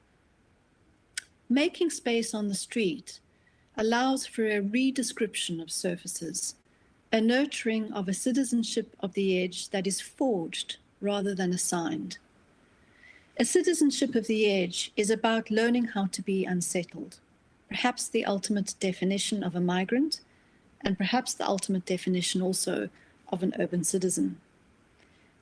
Making space on the street allows for a redescription of surfaces, a nurturing of a citizenship of the edge that is forged rather than assigned. A citizenship of the edge is about learning how to be unsettled, perhaps the ultimate definition of a migrant, and perhaps the ultimate definition also of an urban citizen.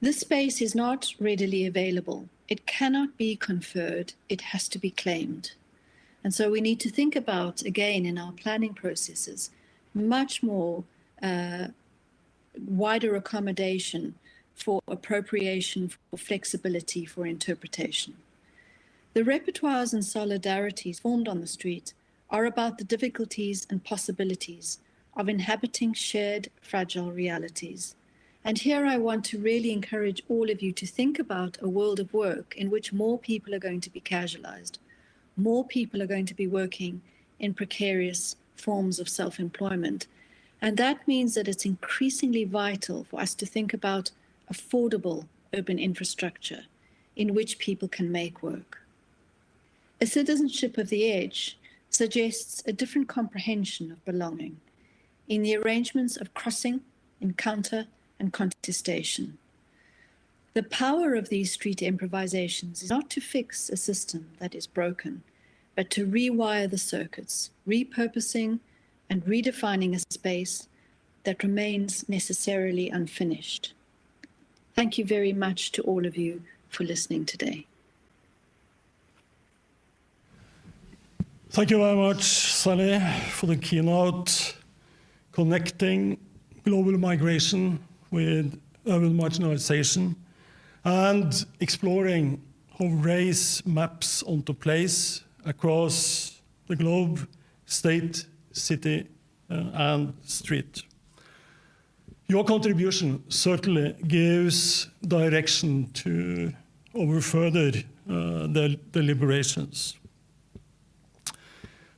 This space is not readily available. It cannot be conferred. It has to be claimed. And so we need to think about, again, in our planning processes, much more wider accommodation for appropriation, for flexibility, for interpretation. The repertoires and solidarities formed on the street are about the difficulties and possibilities of inhabiting shared fragile realities. And here I want to really encourage all of you to think about a world of work in which more people are going to be casualized, more people are going to be working in precarious forms of self-employment. And that means that it's increasingly vital for us to think about affordable urban infrastructure in which people can make work. A citizenship of the edge suggests a different comprehension of belonging in the arrangements of crossing, encounter, and contestation. The power of these street improvisations is not to fix a system that is broken, but to rewire the circuits, repurposing and redefining a space that remains necessarily unfinished. Thank you very much to all of you for listening today. Thank you very much, Sally, for the keynote connecting global migration with urban marginalization and exploring how race maps onto place across the globe, state, city, and street. Your contribution certainly gives direction to our further deliberations.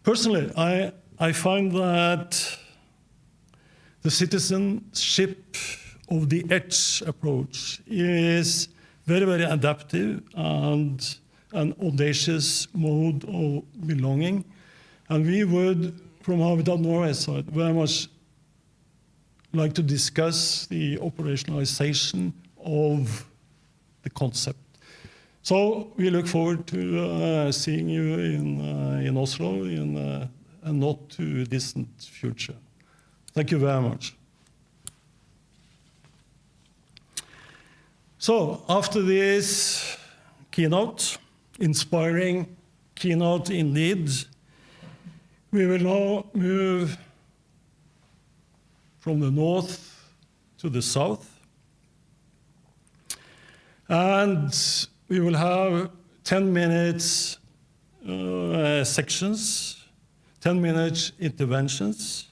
Personally, I find that the citizenship of the edge approach is very, very adaptive and an audacious mode of belonging. And we would, from Habitat Norway side, very much like to discuss the operationalization of the concept. So we look forward to seeing you in Oslo in a not too distant future. Thank you very much. So after this keynote, inspiring keynote indeed, we will now move from the north to the south. And we will have 10 minutes sections, 10-minute interventions.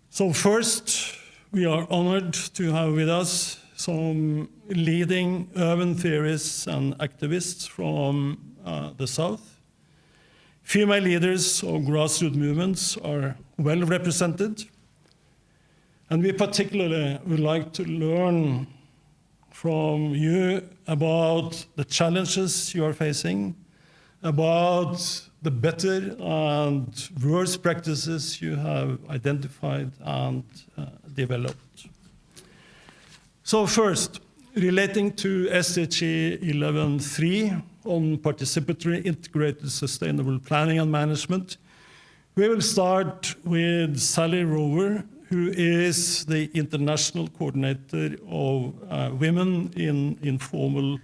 So first, we are honored to have with us some leading urban theorists and activists from the South. Female leaders of grassroots movements are well represented. And we particularly would like to learn from you about the challenges you are facing, about the better and worse practices you have identified and developed. So first, relating to SDG 11.3 on participatory integrated sustainable planning and management, we will start with Sally Roever, who is the international coordinator of women in informal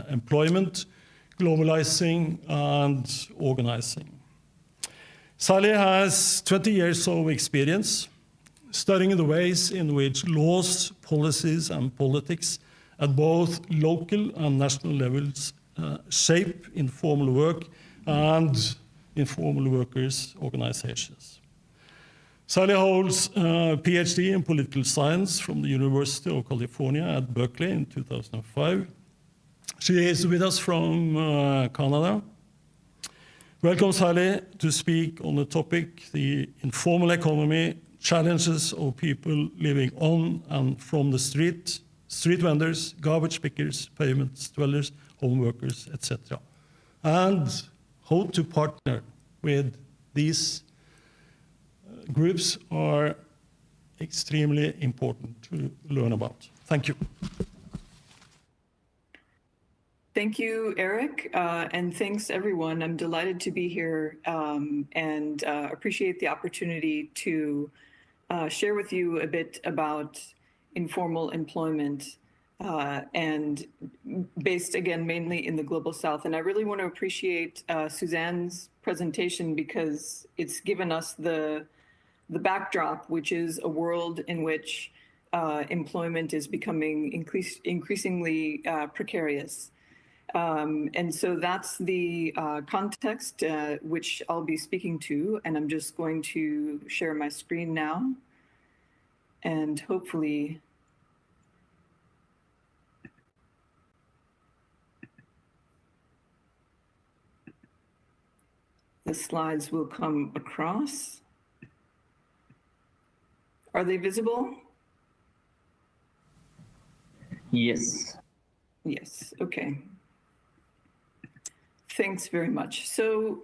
employment, globalizing and organizing. Sally has 20 years of experience studying the ways in which laws, policies, and politics at both local and national levels shape informal work and informal workers' organizations. Sally holds a PhD in political science from the University of California at Berkeley in 2005. She is with us from Canada. Welcome, Sally, to speak on the topic, the informal economy, challenges of people living on and from the street vendors, garbage pickers, pavement dwellers, home workers, etc. And how to partner with these groups are extremely important to learn about. Thank you. Thank you, Erik, and thanks everyone. I'm delighted to be here and appreciate the opportunity to share with you a bit about informal employment and based, again, mainly in the Global South. And I really want to appreciate Suzanne's presentation because it's given us the backdrop, which is a world in which employment is becoming increasingly precarious. And so that's the context which I'll be speaking to, and I'm just going to share my screen now, and hopefully the slides will come across. Are they visible? Yes. Yes, okay. Thanks very much. So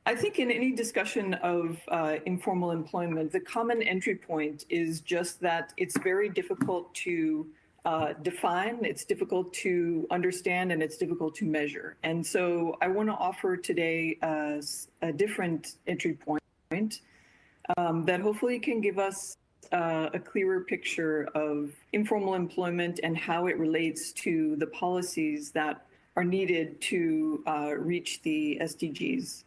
I think in any discussion of informal employment, the common entry point is just that it's very difficult to define, it's difficult to understand, and it's difficult to measure. And so I want to offer today a different entry point that hopefully can give us a clearer picture of informal employment and how it relates to the policies that are needed to reach the SDGs.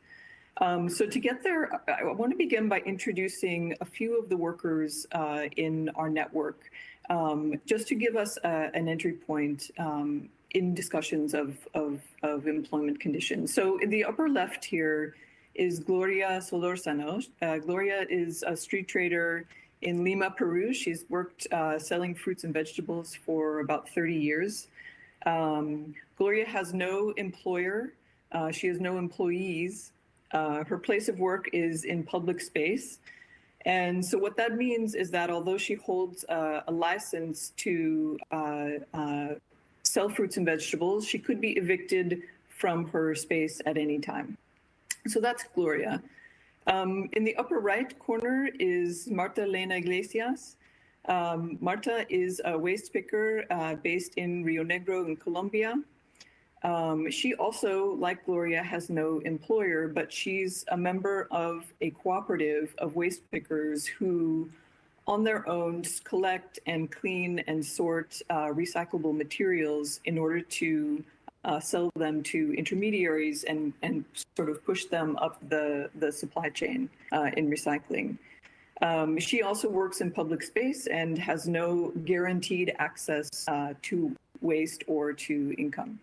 So to get there, I want to begin by introducing a few of the workers in our network, just to give us an entry point in discussions of employment conditions. So in the upper left here is Gloria Solorzano. Gloria is a street trader in Lima, Peru. She's worked selling fruits and vegetables for about 30 years. Gloria has no employer. She has no employees. Her place of work is in public space. And so what that means is that although she holds a license to sell fruits and vegetables, she could be evicted from her space at any time. So that's Gloria. In the upper right corner is Marta Elena Iglesias. Marta is a waste picker based in Rio Negro in Colombia. She also, like Gloria, has no employer, but she's a member of a cooperative of waste pickers who, on their own, collect and clean and sort recyclable materials in order to sell them to intermediaries and sort of push them up the supply chain in recycling. She also works in public space and has no guaranteed access to waste or to income.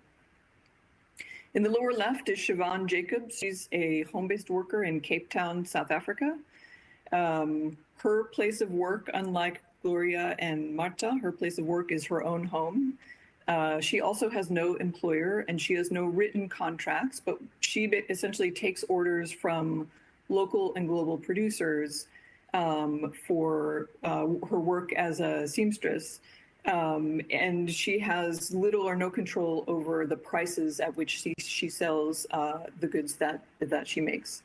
In the lower left is Siobhan Jacobs. She's a home-based worker in Cape Town, South Africa. Her place of work, unlike Gloria and Marta, her place of work is her own home. She also has no employer and she has no written contracts, but she essentially takes orders from local and global producers for her work as a seamstress. And she has little or no control over the prices at which she sells the goods that she makes.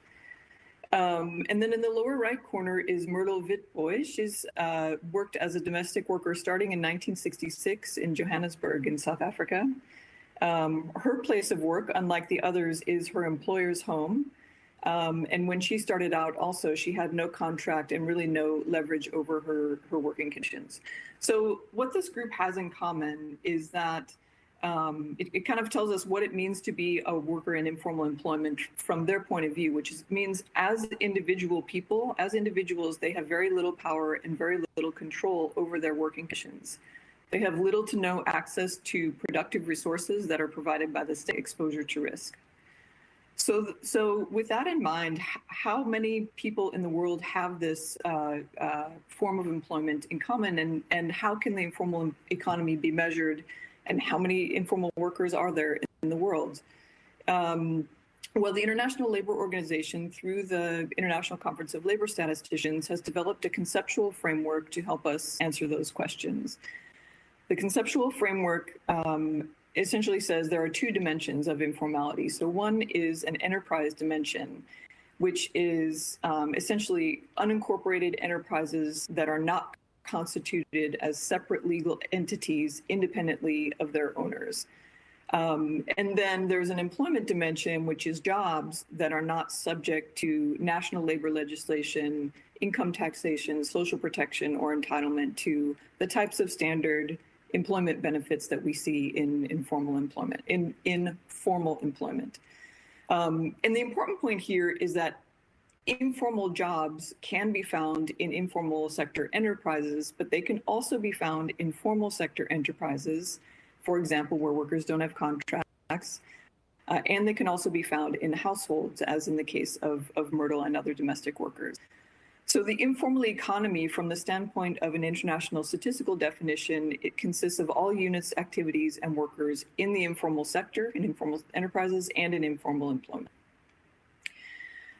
And then in the lower right corner is Myrtle Witbooi. She's worked as a domestic worker starting in 1966 in Johannesburg in South Africa. Her place of work, unlike the others, is her employer's home. And when she started out also, she had no contract and really no leverage over her working conditions. So what this group has in common is that it kind of tells us what it means to be a worker in informal employment from their point of view, which means as individual people, as individuals, they have very little power and very little control over their working conditions. They have little to no access to productive resources that are provided by the state, exposure to risk. So with that in mind, how many people in the world have this form of employment in common, and how can the informal economy be measured, and how many informal workers are there in the world? Well, the International Labor Organization, through the International Conference of Labor Statisticians, has developed a conceptual framework to help us answer those questions. The conceptual framework essentially says there are two dimensions of informality. So one is an enterprise dimension, which is essentially unincorporated enterprises that are not constituted as separate legal entities independently of their owners. And then there's an employment dimension, which is jobs that are not subject to national labor legislation, income taxation, social protection, or entitlement to the types of standard employment benefits that we see in informal employment, in formal employment. And the important point here is that informal jobs can be found in informal sector enterprises, but they can also be found in formal sector enterprises, for example, where workers don't have contracts, and they can also be found in households, as in the case of Myrtle and other domestic workers. So the informal economy, from the standpoint of an international statistical definition, it consists of all units, activities, and workers in the informal sector, in informal enterprises, and in informal employment.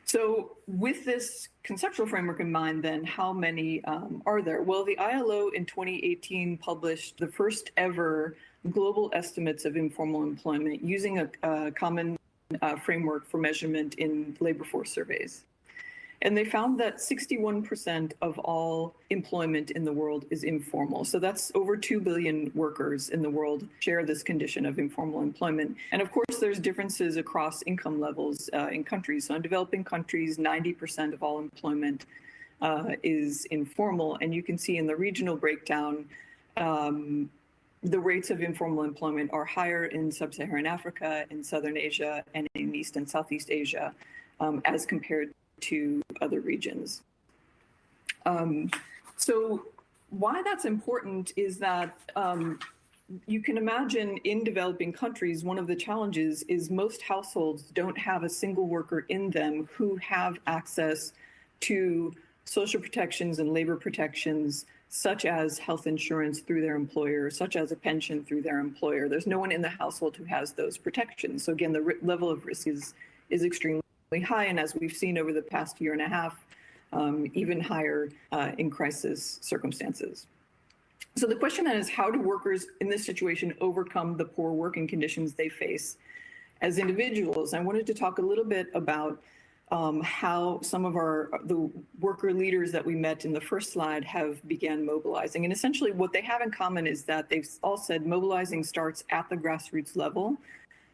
So with this conceptual framework in mind, then, how many are there? Well, the ILO in 2018 published the first ever global estimates of informal employment using a common framework for measurement in labor force surveys. And they found that 61% of all employment in the world is informal. So that's over 2 billion workers in the world share this condition of informal employment. And of course, there's differences across income levels in countries. So in developing countries, 90% of all employment is informal. And you can see in the regional breakdown, the rates of informal employment are higher in sub-Saharan Africa, in Southern Asia, and in East and Southeast Asia as compared to other regions. So why that's important is that you can imagine in developing countries, one of the challenges is most households don't have a single worker in them who have access to social protections and labor protections, such as health insurance through their employer, such as a pension through their employer. There's no one in the household who has those protections. So again, the level of risk is extremely high, and as we've seen over the past year and a half, even higher in crisis circumstances. So the question then is, how do workers in this situation overcome the poor working conditions they face as individuals? I wanted to talk a little bit about how some of the worker leaders that we met in the first slide have began mobilizing. And essentially what they have in common is that they've all said mobilizing starts at the grassroots level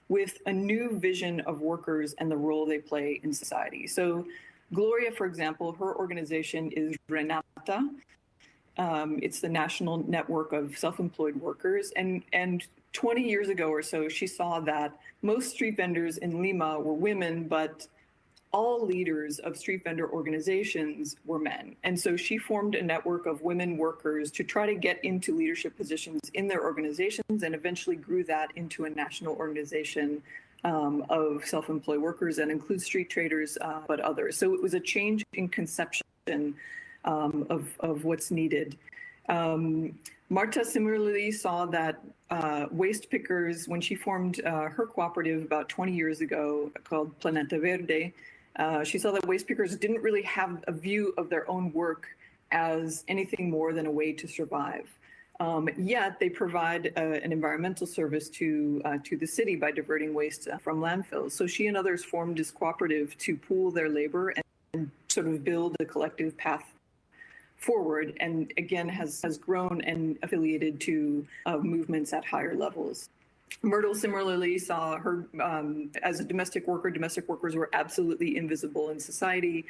with a new vision of workers and the role they play in society. So Gloria, for example, her organization is Renata. It's the national network of self-employed workers. And 20 years ago or so, she saw that most street vendors in Lima were women, but all leaders of street vendor organizations were men. And so she formed a network of women workers to try to get into leadership positions in their organizations, and eventually grew that into a national organization of self-employed workers that includes street traders, but others. So it was a change in conception of what's needed. Marta similarly saw that waste pickers, when she formed her cooperative about 20 years ago called Planeta Verde, she saw that waste pickers didn't really have a view of their own work as anything more than a way to survive. Yet they provide an environmental service to the city by diverting waste from landfills. So she and others formed this cooperative to pool their labor and sort of build a collective path forward, and again has grown and affiliated to movements at higher levels. Myrtle similarly saw her as a domestic worker. Domestic workers were absolutely invisible in society,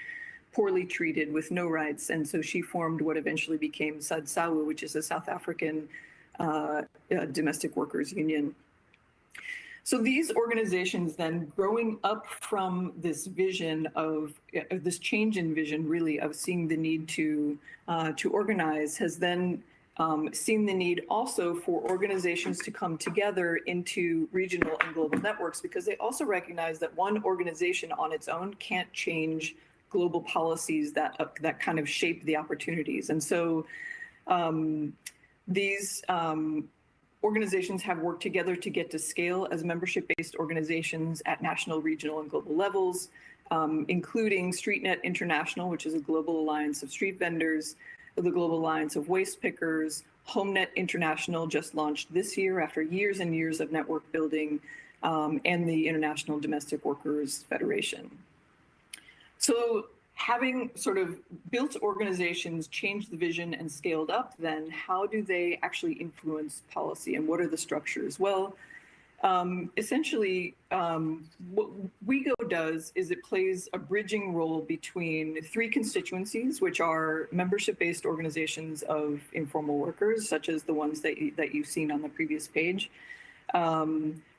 poorly treated with no rights. And so she formed what eventually became SADSAWU, which is a South African domestic workers union. So these organizations then, growing up from this vision of this change in vision, really, of seeing the need to organize, has then seen the need also for organizations to come together into regional and global networks, because they also recognize that one organization on its own can't change global policies that kind of shape the opportunities. And so these organizations have worked together to get to scale as membership-based organizations at national, regional, and global levels, including StreetNet International, which is a global alliance of street vendors, the Global Alliance of Waste Pickers, HomeNet International, just launched this year after years and years of network building, and the International Domestic Workers Federation. So having sort of built organizations, changed the vision, and scaled up, then how do they actually influence policy, and what are the structures? Well, Essentially, what WIEGO does is it plays a bridging role between three constituencies, which are membership-based organizations of informal workers, such as the ones that you've seen on the previous page,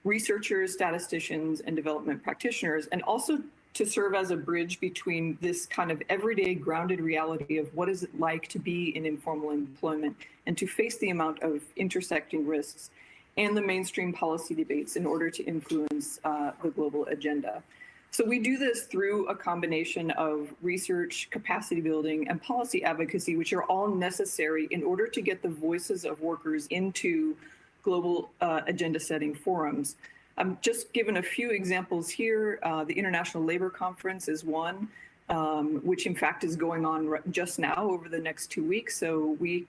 researchers, statisticians, and development practitioners, and also to serve as a bridge between this kind of everyday grounded reality of what is it like to be in informal employment and to face the amount of intersecting risks and the mainstream policy debates in order to influence the global agenda. So we do this through a combination of research, capacity building, and policy advocacy, which are all necessary in order to get the voices of workers into global agenda setting forums. I'm just given a few examples here. The International Labor Conference is one, which in fact is going on just now over the next 2 weeks. So we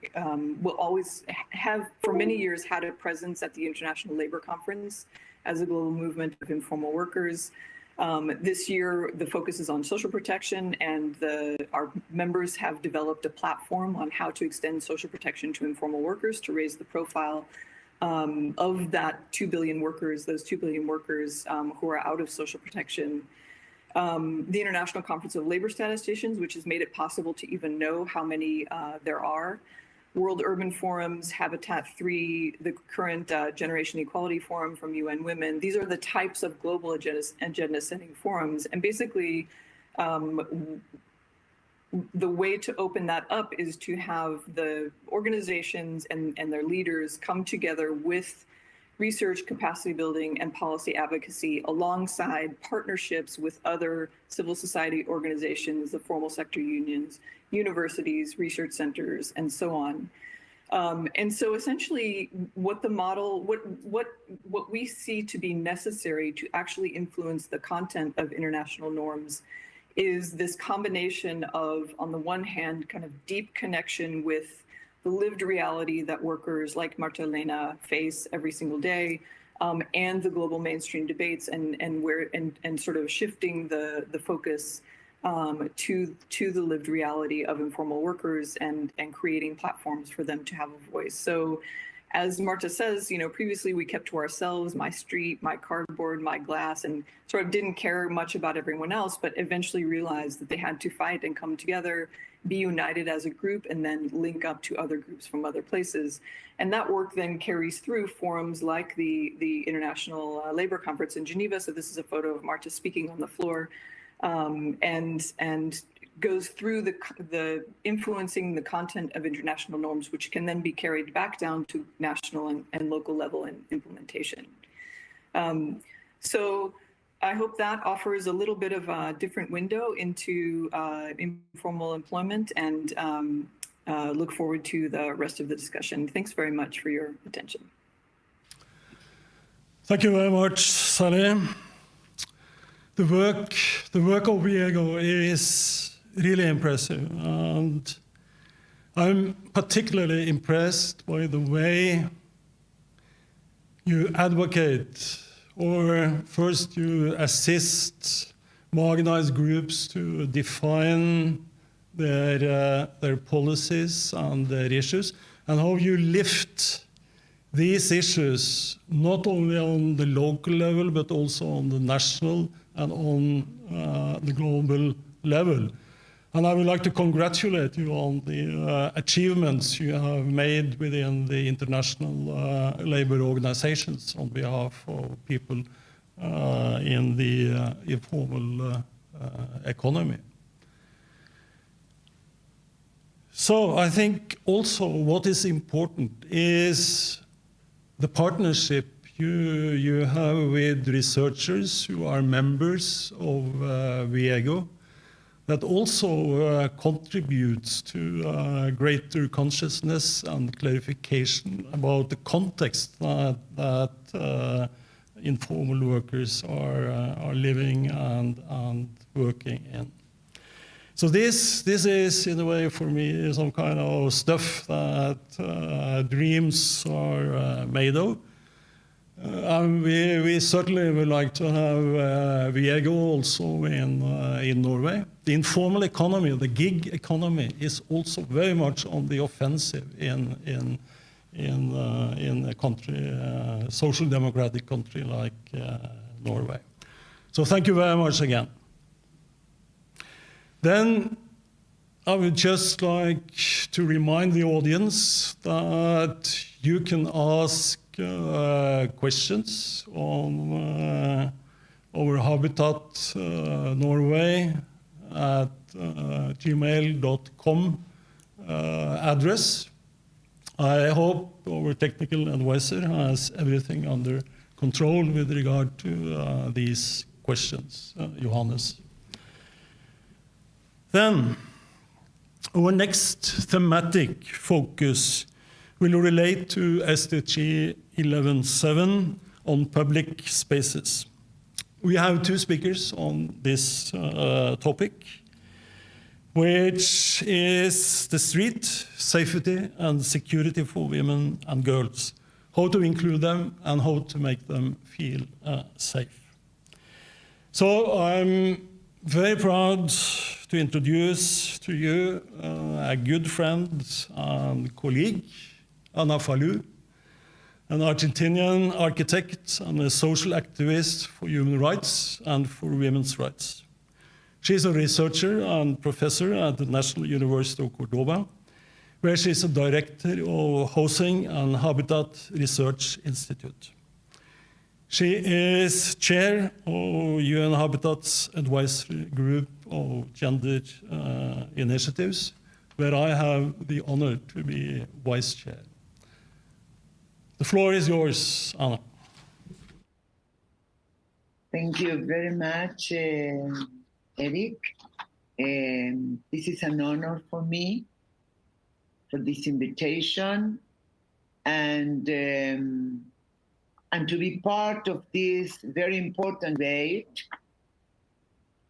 will always have, for many years, had a presence at the International Labor Conference as a global movement of informal workers. This year, the focus is on social protection, and our members have developed a platform on how to extend social protection to informal workers to raise the profile of that 2 billion workers, those 2 billion workers who are out of social protection. The International Conference of Labor Statisticians, which has made it possible to even know how many there are. World Urban Forums, Habitat 3, the current Generation Equality Forum from UN Women. These are the types of global agenda setting forums. And basically, the way to open that up is to have the organizations and their leaders come together with research, capacity building, and policy advocacy alongside partnerships with other civil society organizations, the formal sector unions, universities, research centers, and so on. And so essentially what the model, what we see to be necessary to actually influence the content of international norms is this combination of, on the one hand, kind of deep connection with the lived reality that workers like Marta Elena face every single day, and the global mainstream debates, and sort of shifting the focus to the lived reality of informal workers and creating platforms for them to have a voice. So, as Marta says, previously we kept to ourselves, my street, my cardboard, my glass, and sort of didn't care much about everyone else, but eventually realized that they had to fight and come together, be united as a group, and then link up to other groups from other places. And that work then carries through forums like the International Labor Conference in Geneva. So this is a photo of Marta speaking on the floor, and goes through the influencing the content of international norms, which can then be carried back down to national and local level and implementation. So I hope that offers a little bit of a different window into informal employment, and look forward to the rest of the discussion. Thanks very much for your attention. Thank you very much, Sally. The work of WIEGO is really impressive, and I'm particularly impressed by the way you advocate, or first you assist marginalized groups to define their policies and their issues, and how you lift these issues not only on the local level but also on the national and on the global level. And I would like to congratulate you on the achievements you have made within the international labor organizations on behalf of people in the informal economy. So I think also what is important is the partnership you have with researchers who are members of WIEGO, that also contributes to greater consciousness and clarification about the context that informal workers are living and working in. So this is, in a way, for me, some kind of stuff that dreams are made of. We certainly would like to have WIEGO also in Norway. The informal economy, the gig economy, is also very much on the offensive in in a country, social democratic country like Norway. So thank you very much again. Then I would just like to remind the audience that you can ask questions on our Habitat Norway at gmail.com address. I hope our technical advisor has everything under control with regard to these questions, Johannes. Then, our next thematic focus will relate to SDG 11.7 on public spaces. We have two speakers on this topic, which is the street, safety and security for women and girls, how to include them and how to make them feel safe. So I'm very proud to introduce to you a good friend and colleague, Anna Falu, an Argentinian architect and a social activist for human rights and for women's rights. She's a researcher and professor at the National University of Cordoba, where she's a director of Housing and Habitat Research Institute. She is chair of UN Habitat's advisory group of gender initiatives, where I have the honor to be vice chair. The floor is yours, Anna. Thank you very much, Erik. This is an honor for me, for this invitation, and to be part of this very important debate.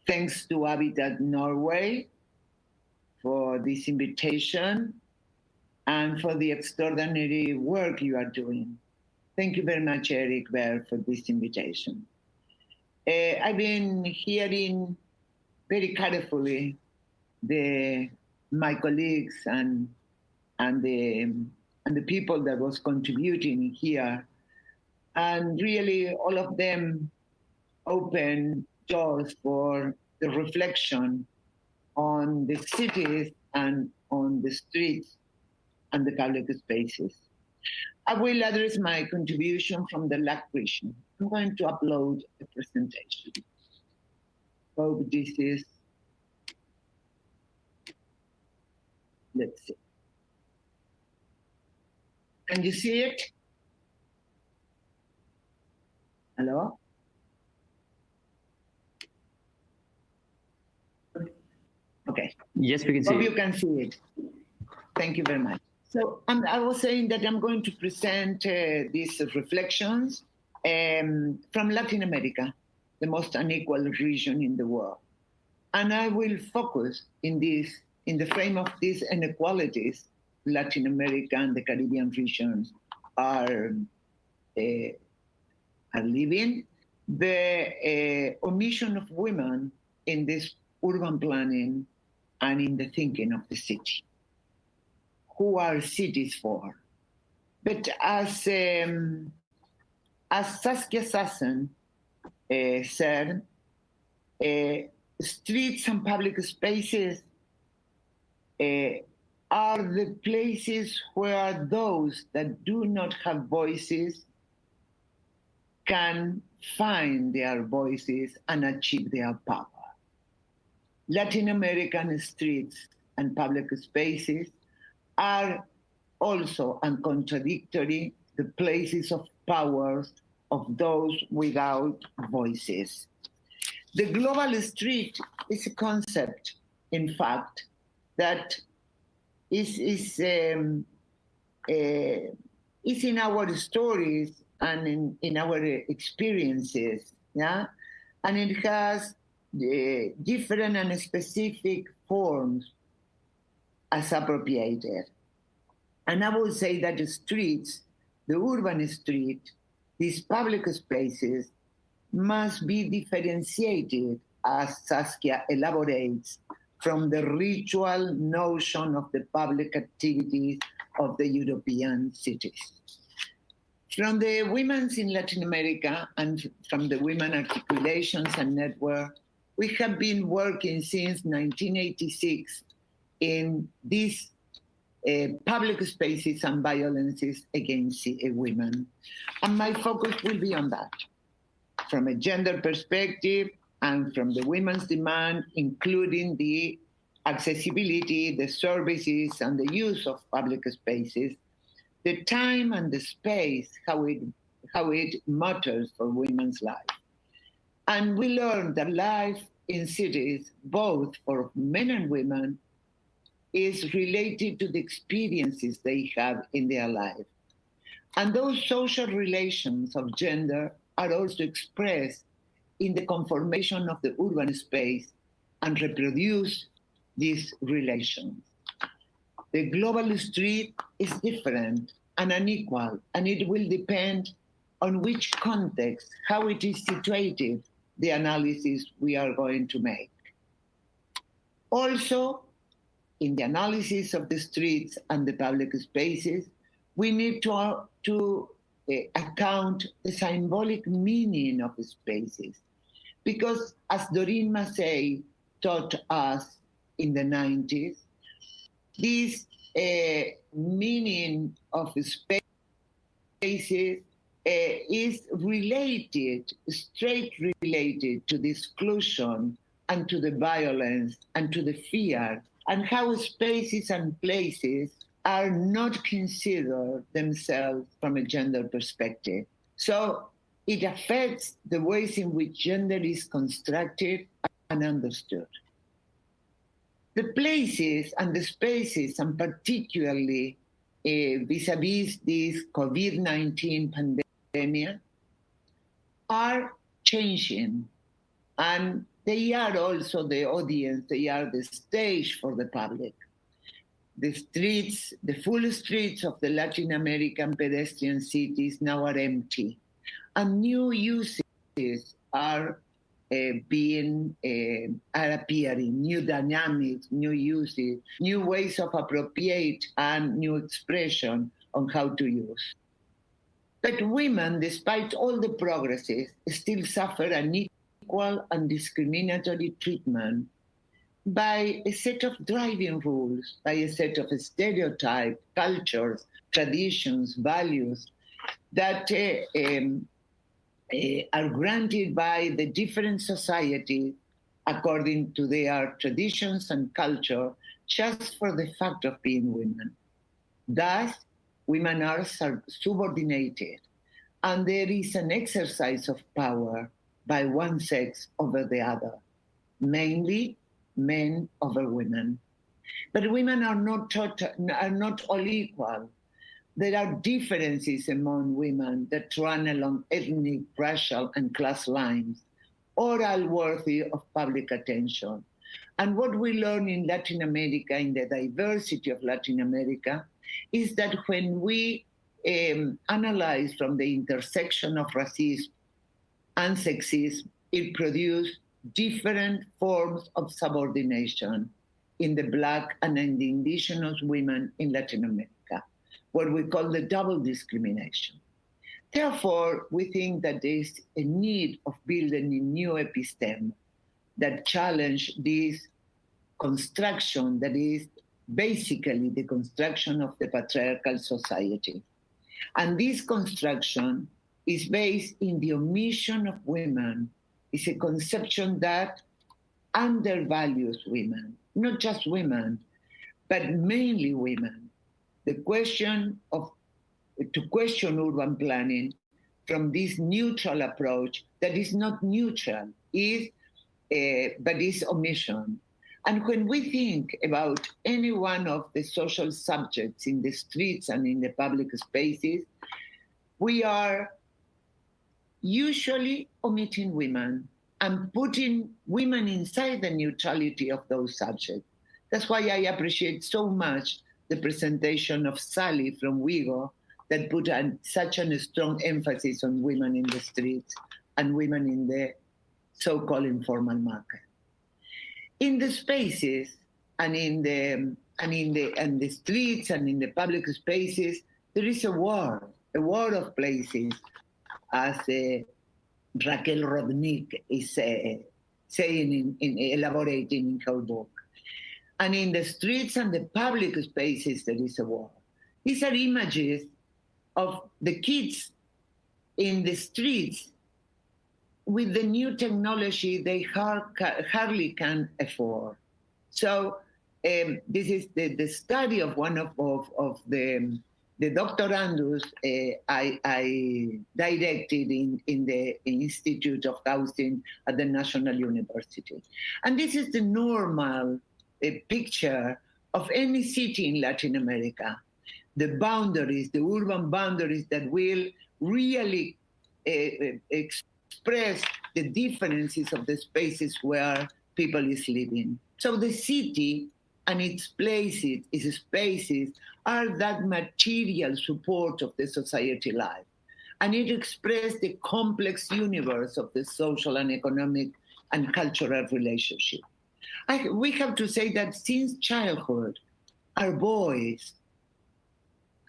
Thanks to Habitat Norway for this invitation and for the extraordinary work you are doing. Thank you very much, Erik, for this invitation. I've been hearing very carefully my colleagues and the people that was contributing here, and really all of them open doors for the reflection on the cities and on the streets and the public spaces. I will address my contribution from the LAC region. I'm going to upload a presentation. Hope this is, let's see. Can you see it? Hello? Okay. Yes, we can see Hope it. you can see it. Thank you very much. So I was saying that I'm going to present these reflections from Latin America, the most unequal region in the world. And I will focus in the frame of these inequalities Latin America and the Caribbean regions are living, the omission of women in this urban planning and in the thinking of the city. Who are cities for? But as CISCSA said, streets and public spaces are the places where those that do not have voices can find their voices and achieve their power. Latin American streets and public spaces are also uncontradictory the places of power of those without voices. The global street is a concept, in fact, that is in our stories and in our experiences, yeah? And it has different and specific forms as appropriated. And I would say that the streets, the urban street, these public spaces must be differentiated, as Saskia elaborates, from the ritual notion of the public activities of the European cities. From the Women's in Latin America and from the Women Articulations and Network, we have been working since 1986 in these public spaces and violences against women. And my focus will be on that, from a gender perspective and from the women's demand, including the accessibility, the services, and the use of public spaces, the time and the space, how it matters for women's life. And we learned that life in cities, both for men and women, is related to the experiences they have in their life. And those social relations of gender are also expressed in the conformation of the urban space and reproduce these relations. The global street is different and unequal, and it will depend on which context, how it is situated, the analysis we are going to make. Also, in the analysis of the streets and the public spaces, we need to account the symbolic meaning of the spaces. Because as Doreen Massey taught us in the 90s, this meaning of spaces is related, straight related to the exclusion and to the violence and to the fear, and how spaces and places are not considered themselves from a gender perspective. So it affects the ways in which gender is constructed and understood. The places and the spaces, and particularly vis-a-vis this COVID-19 pandemic, are changing, and they are also the audience, they are the stage for the public. The streets, the full streets of the Latin American pedestrian cities now are empty, and new uses are appearing, new dynamics, new uses, new ways of appropriate, and new expression on how to use. But women, despite all the progresses, still suffer unequal and discriminatory treatment by a set of driving rules, by a set of stereotypes, cultures, traditions, values that are granted by the different societies according to their traditions and culture, just for the fact of being women. Thus, women are subordinated, and there is an exercise of power by one sex over the other, mainly men over women. But women are not all equal. There are differences among women that run along ethnic, racial, and class lines, all worthy of public attention. And what we learn in Latin America, in the diversity of Latin America, is that when we analyze from the intersection of racism and sexism, it produced different forms of subordination in the Black and in the indigenous women in Latin America, what we call the double discrimination. Therefore, we think that there is a need of building a new episteme that challenge this construction that is basically the construction of the patriarchal society. And this construction is based in the omission of women. It's a conception that undervalues women, not just women, but mainly women. The question to question urban planning from this neutral approach that is not neutral, but is omission. And when we think about any one of the social subjects in the streets and in the public spaces, we are usually omitting women and putting women inside the neutrality of those subjects. That's why I appreciate so much the presentation of Sally from WIEGO that put such a strong emphasis on women in the streets and women in the so-called informal market. In the spaces and in the in the streets and in the public spaces, there is a war of places, as Raquel Rodnik is saying, elaborating in her book. And in the streets and the public spaces, there is a war. These are images of the kids in the streets with the new technology they hardly can afford. So this is the study of one of the doctorandus I directed in the Institute of Housing at the National University. And this is the normal picture of any city in Latin America. The boundaries, the urban boundaries that will really express the differences of the spaces where people is living. So the city and its places, its spaces, are that material support of the society life. And it expresses the complex universe of the social and economic and cultural relationship. We have to say that since childhood, our boys,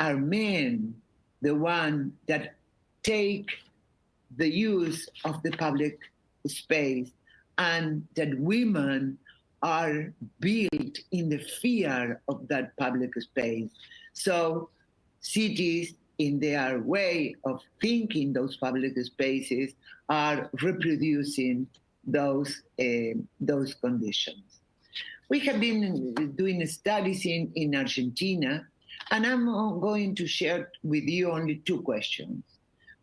our men, the one that take the use of the public space, and that women are built in the fear of that public space. So cities, in their way of thinking those public spaces, are reproducing those conditions. We have been doing studies in Argentina, and I'm going to share with you only two questions.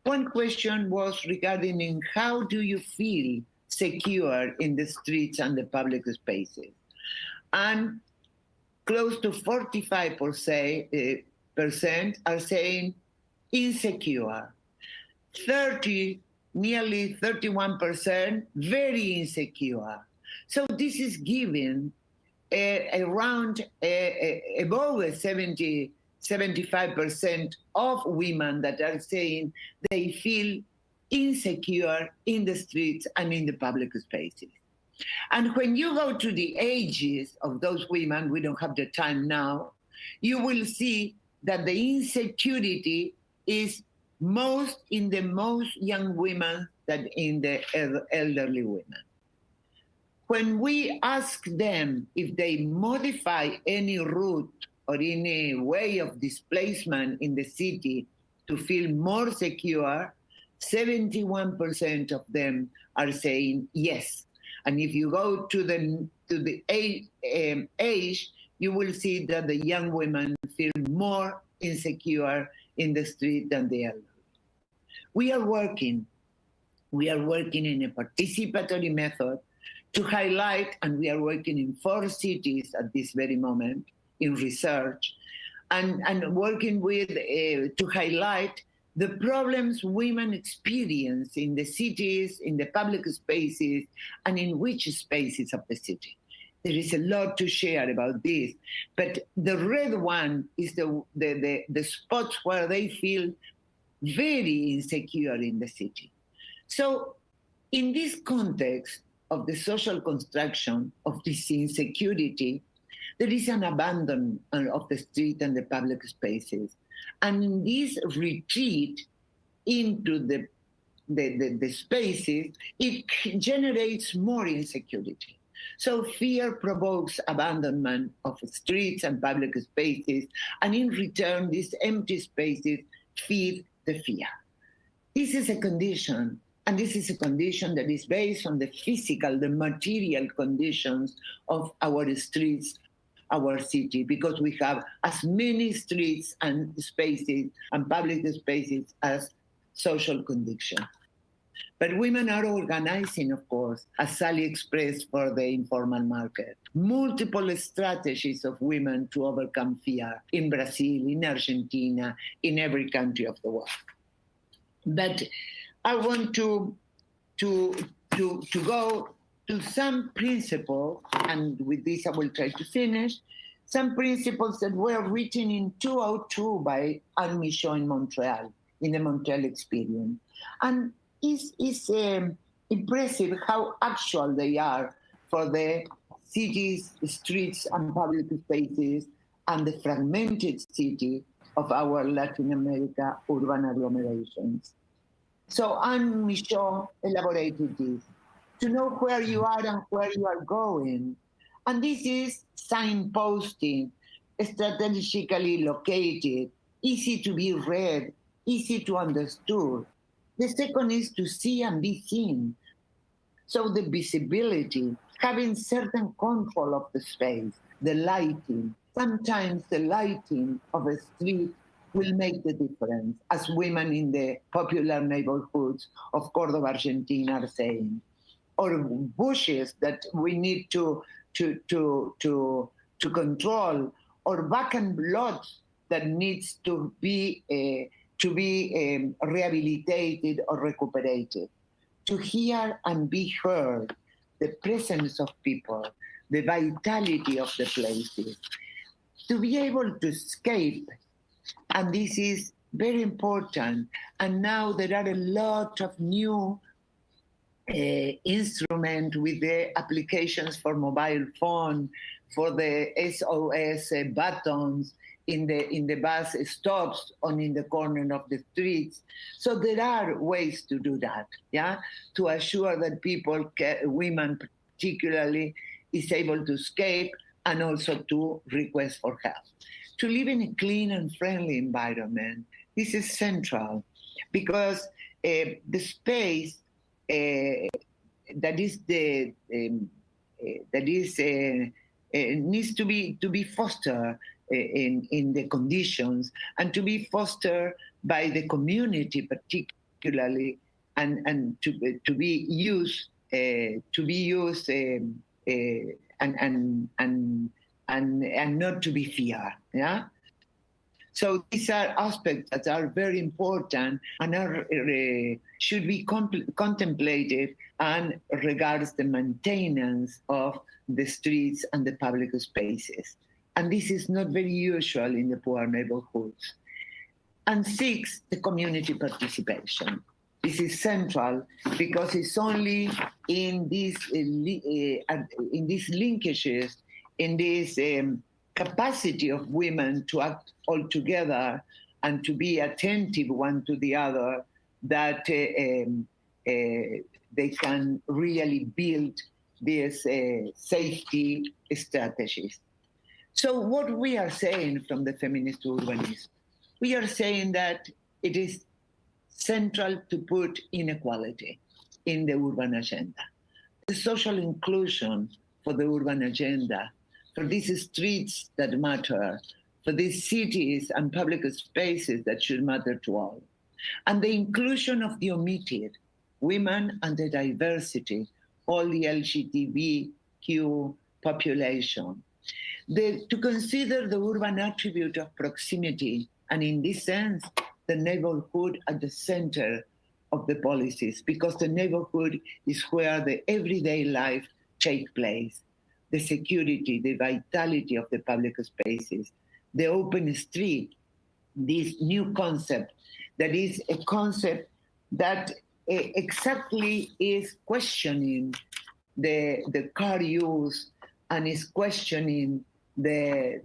One question was regarding how do you feel secure in the streets and the public spaces? And close to 45% are saying insecure. Nearly 31% very insecure. So this is giving around above 75% of women that are saying they feel insecure in the streets and in the public spaces. And when you go to the ages of those women, we don't have the time now, you will see that the insecurity is most in the most young women than in the elderly women. When we ask them if they modify any route or any way of displacement in the city to feel more secure, 71% of them are saying yes. And if you go to the age, you will see that the young women feel more insecure in the street than the elderly. We are working in a participatory method to highlight, and we are working in 4 cities at this very moment in research, and working with to highlight the problems women experience in the cities, in the public spaces, and in which spaces of the city. There is a lot to share about this, but the red one is the spots where they feel very insecure in the city. So in this context of the social construction of this insecurity, there is an abandonment of the street and the public spaces. And in this retreat into the spaces, it generates more insecurity. So fear provokes abandonment of streets and public spaces, and in return, these empty spaces feed the fear. This is a condition, and this is a condition that is based on the physical, the material conditions of our streets, our city, because we have as many streets and spaces and public spaces as social conditions. But women are organizing, of course, as Sally expressed, for the informal market. Multiple strategies of women to overcome fear in Brazil, in Argentina, in every country of the world. But I want to go to some principles, and with this I will try to finish, some principles that were written in 2002 by Anne Michaud in Montreal, in the Montreal experience. And it's impressive how actual they are for the cities, streets, and public spaces and the fragmented city of our Latin America urban agglomerations. So Anne Michaud elaborated this, to know where you are and where you are going. And this is signposting, strategically located, easy to be read, easy to understood. The second is to see and be seen. So the visibility, having certain control of the space, the lighting. Sometimes the lighting of a street will make the difference, as women in the popular neighborhoods of Cordoba, Argentina are saying. Or bushes that we need to control, or vacant lots that needs to be rehabilitated or recuperated. To hear and be heard, the presence of people, the vitality of the places, to be able to escape. And this is very important. And now there are a lot of new instruments with the applications for mobile phone, for the SOS buttons in the bus stops or in the corner of the streets. So there are ways to do that, yeah, to assure that people, women particularly, is able to escape and also to request for help. To live in a clean and friendly environment, this is central, because the space needs to be fostered in the conditions, and to be fostered by the community particularly, and to be used and not to be feared. Yeah. So these are aspects that are very important and should be contemplated and regards the maintenance of the streets and the public spaces. And this is not very usual in the poor neighborhoods. And 6, the community participation. This is central because it's only in these linkages, in this capacity of women to act all together and to be attentive one to the other, that they can really build these safety strategies. So what we are saying from the feminist urbanism, we are saying that it is central to put inequality in the urban agenda. The social inclusion for the urban agenda, for these streets that matter, for these cities and public spaces that should matter to all. And the inclusion of the omitted, women and the diversity, all the LGBTQ population. To consider the urban attribute of proximity, and in this sense, the neighborhood at the center of the policies, because the neighborhood is where the everyday life takes place. The security, the vitality of the public spaces, the open street, this new concept that is a concept that exactly is questioning the car use and is questioning the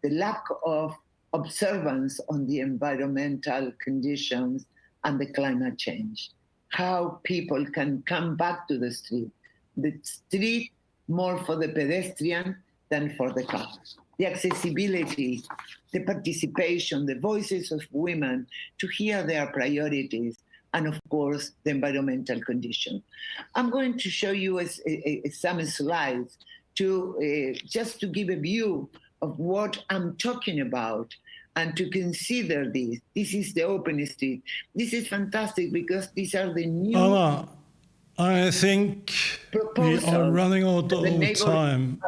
lack of observance on the environmental conditions and the climate change. How people can come back to the street more for the pedestrian than for the car. The accessibility, the participation, the voices of women to hear their priorities, and of course, the environmental condition. I'm going to show you some slides just to give a view of what I'm talking about and to consider this. This is the open street. This is fantastic because these are the new... Anna, I think we are running out of time.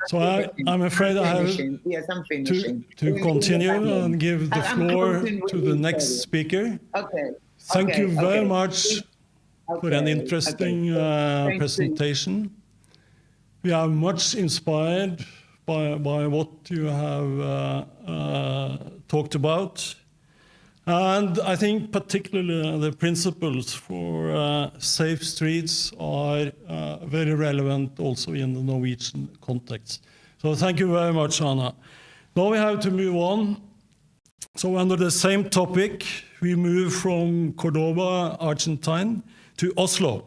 So I'm afraid I have to continue and give the floor to the next speaker. Thank you very much for an interesting presentation. We are much inspired by what you have talked about. And I think particularly the principles for safe streets are very relevant also in the Norwegian context. So thank you very much, Anna. Now we have to move on. So under the same topic, we move from Cordoba, Argentine, to Oslo,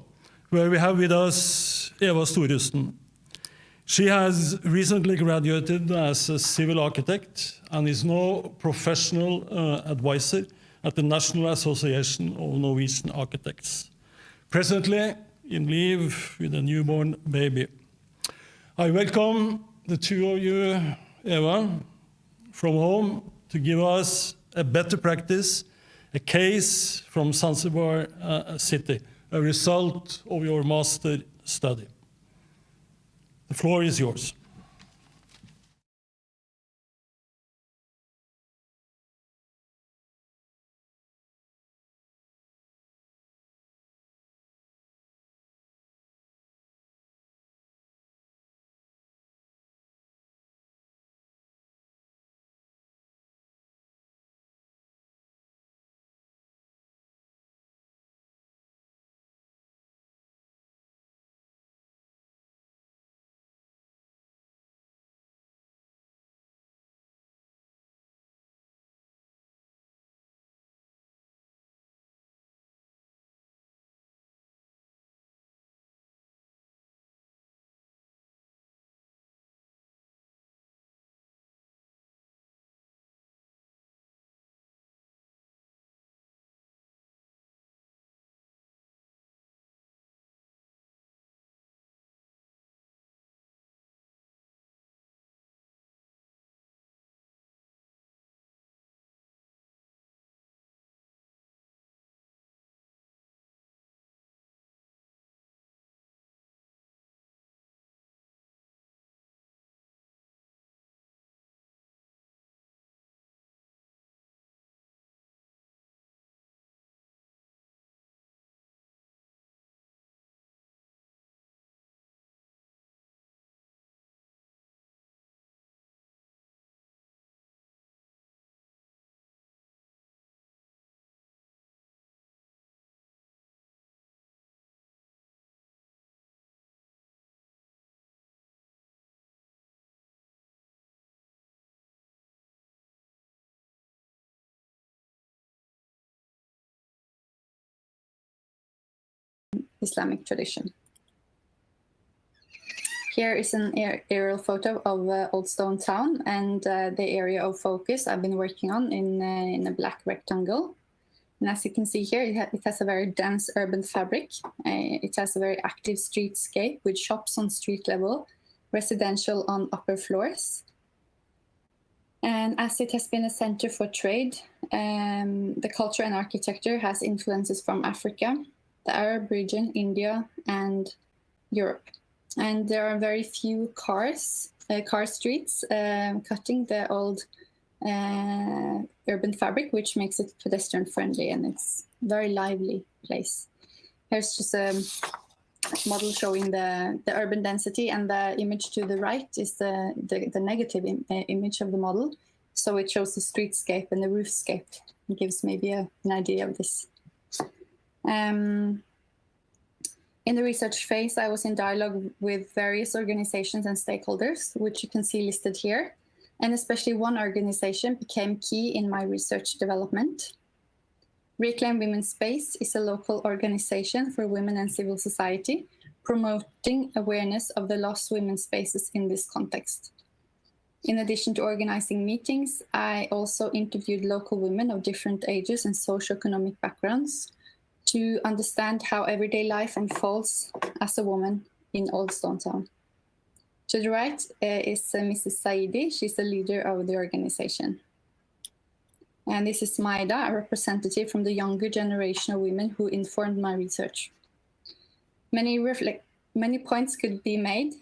where we have with us Eva Storhusten. She has recently graduated as a civil architect and is now professional advisor at the National Association of Norwegian Architects. Presently in leave with a newborn baby. I welcome the two of you, Eva, from home to give us a better practice, a case from Zanzibar city, a result of your master study. The floor is yours. Islamic tradition. Here is an aerial photo of Old Stone Town and the area of focus I've been working on in a black rectangle. And as you can see here, it has a very dense urban fabric. It has a very active streetscape with shops on street level, residential on upper floors. And as it has been a center for trade, the culture and architecture has influences from Africa, the Arab region, India, and Europe. And there are very few car streets cutting the old urban fabric, which makes it pedestrian friendly, and it's a very lively place. Here's just a model showing the urban density, and the image to the right is the negative image of the model. So it shows the streetscape and the roofscape. It gives maybe an idea of this. In the research phase, I was in dialogue with various organizations and stakeholders, which you can see listed here. And especially one organization became key in my research development. Reclaim Women's Space is a local organization for women and civil society, promoting awareness of the lost women's spaces in this context. In addition to organizing meetings, I also interviewed local women of different ages and socioeconomic backgrounds to understand how everyday life unfolds as a woman in Old Stone Town. To the right is Mrs. Saidi. She's the leader of the organization. And this is Maida, a representative from the younger generation of women who informed my research. Many points could be made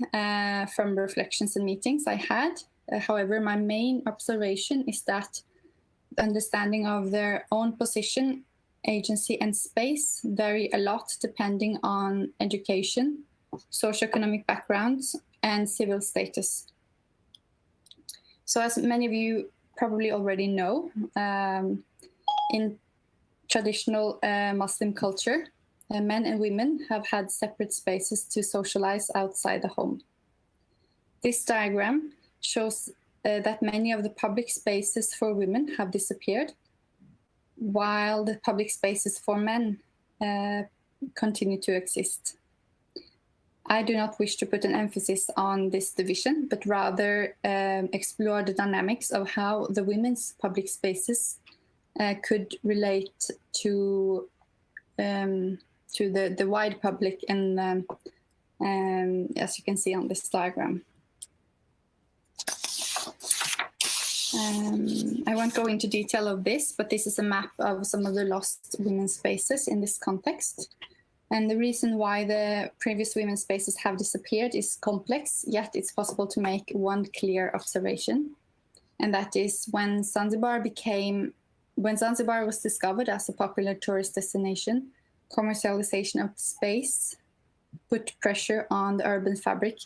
from reflections and meetings I had. However, my main observation is that the understanding of their own position, agency, and space vary a lot depending on education, socioeconomic backgrounds, and civil status. So as many of you probably already know, in traditional Muslim culture, men and women have had separate spaces to socialize outside the home. This diagram shows that many of the public spaces for women have disappeared, while the public spaces for men continue to exist. I do not wish to put an emphasis on this division, but rather explore the dynamics of how the women's public spaces could relate to the wide public, and as you can see on this diagram. I won't go into detail of this, but this is a map of some of the lost women's spaces in this context. And the reason why the previous women's spaces have disappeared is complex, yet it's possible to make one clear observation. And that is when Zanzibar was discovered as a popular tourist destination, commercialization of space put pressure on the urban fabric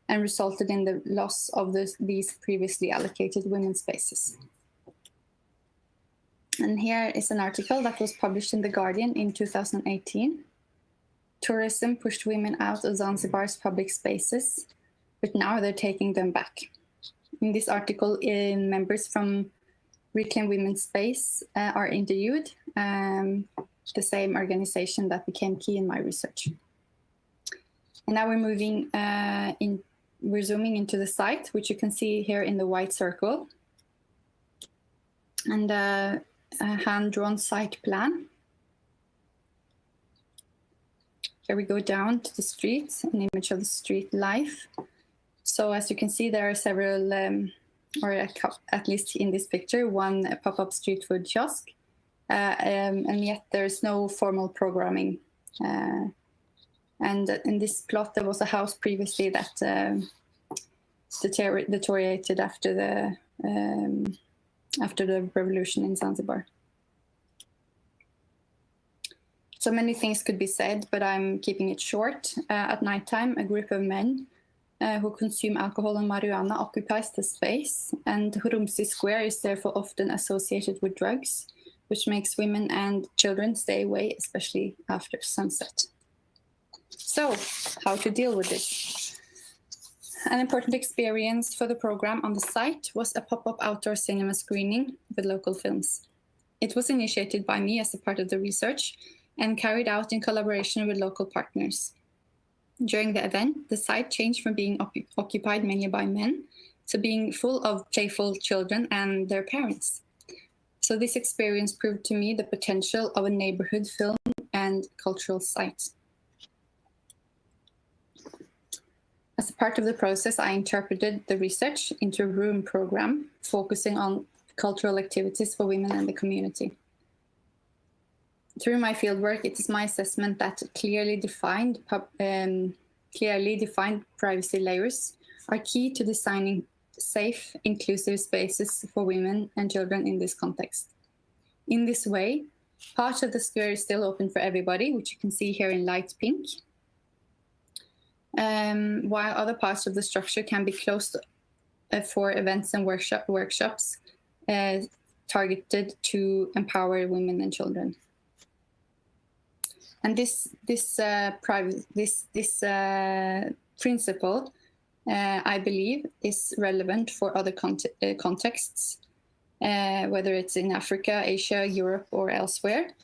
and resulted in the loss of these previously allocated women's spaces. And here is an article that was published in The Guardian in 2018. Tourism pushed women out of Zanzibar's public spaces, but now they're taking them back. In this article, members from Reclaim Women's Space are interviewed, the same organization that became key in my research. And now we're zooming into the site, which you can see here in the white circle, and a hand-drawn site plan. Here we go down to the streets, an image of the street life. So as you can see, there are several, or at least in this picture, one pop-up street food kiosk, and yet there's no formal programming. And in this plot, there was a house previously that deteriorated after the revolution in Zanzibar. So many things could be said, but I'm keeping it short. At nighttime, a group of men who consume alcohol and marijuana occupies the space, and Horumsi Square is therefore often associated with drugs, which makes women and children stay away, especially after sunset. So, how to deal with this? An important experience for the program on the site was a pop-up outdoor cinema screening with local films. It was initiated by me as a part of the research and carried out in collaboration with local partners. During the event, the site changed from being occupied mainly by men to being full of playful children and their parents. So this experience proved to me the potential of a neighborhood film and cultural site. As a part of the process, I interpreted the research into a room program focusing on cultural activities for women and the community. Through my fieldwork, it is my assessment that clearly defined privacy layers are key to designing safe, inclusive spaces for women and children in this context. In this way, part of the square is still open for everybody, which you can see here in light pink, while other parts of the structure can be closed for events and workshops targeted to empower women and children. And this principle, I believe, is relevant for other contexts, whether it's in Africa, Asia, Europe, or elsewhere,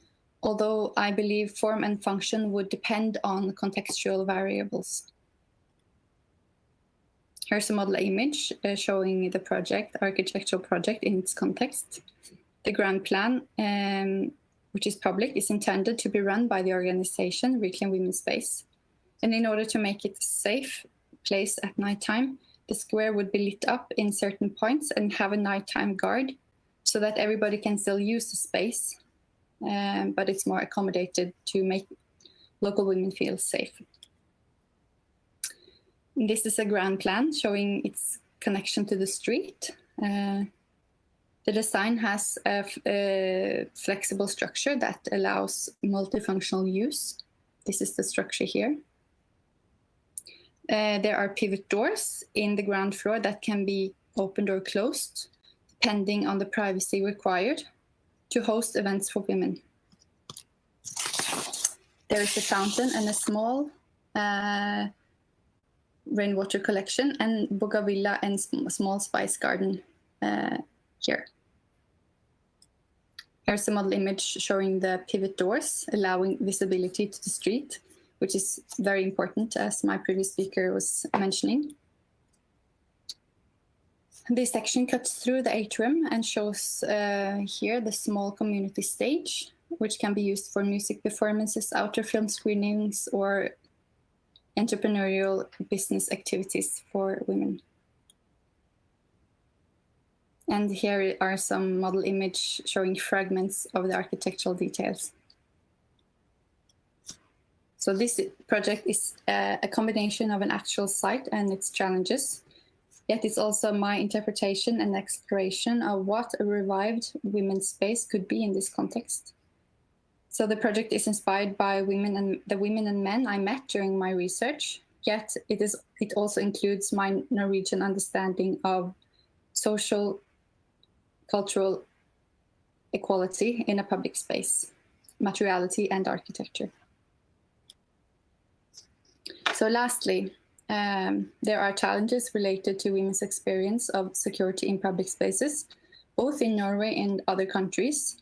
although I believe form and function would depend on contextual variables. Here's a model image showing the architectural project in its context. The grand plan, which is public, is intended to be run by the organization Reclaim Women's Space. And in order to make it a safe place at nighttime, the square would be lit up in certain points and have a nighttime guard so that everybody can still use the space, but it's more accommodated to make local women feel safe. This is a grand plan showing its connection to the street. The design has a flexible structure that allows multifunctional use. This is the structure here. There are pivot doors in the ground floor that can be opened or closed, depending on the privacy required to host events for women. There is a fountain and a small rainwater collection, and bougainvillea and small spice garden here. Here's a model image showing the pivot doors, allowing visibility to the street, which is very important, as my previous speaker was mentioning. This section cuts through the atrium and shows here the small community stage, which can be used for music performances, outdoor film screenings, or entrepreneurial business activities for women. And here are some model images showing fragments of the architectural details. So this project is a combination of an actual site and its challenges, yet it's also my interpretation and exploration of what a revived women's space could be in this context. So the project is inspired by the women and men I met during my research, yet it also includes my Norwegian understanding of social, cultural equality in a public space, materiality and architecture. So lastly, there are challenges related to women's experience of security in public spaces, both in Norway and other countries.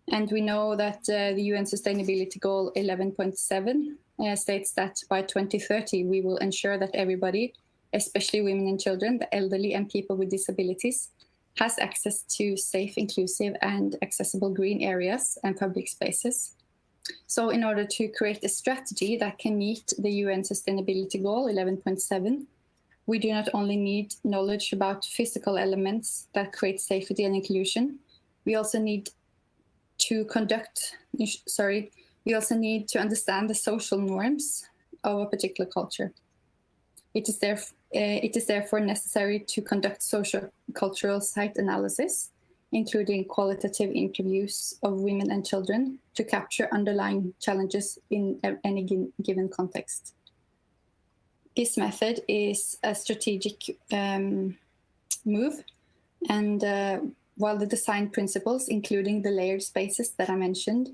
And we know that the UN Sustainability Goal 11.7 states that by 2030, we will ensure that everybody, especially women and children, the elderly and people with disabilities, has access to safe, inclusive and accessible green areas and public spaces. So in order to create a strategy that can meet the UN Sustainability Goal 11.7, we do not only need knowledge about physical elements that create safety and inclusion, we also need to understand the social norms of a particular culture. It is therefore necessary to conduct socio-cultural site analysis, including qualitative interviews of women and children to capture underlying challenges in any given context. This method is a strategic move, and while the design principles, including the layered spaces that I mentioned,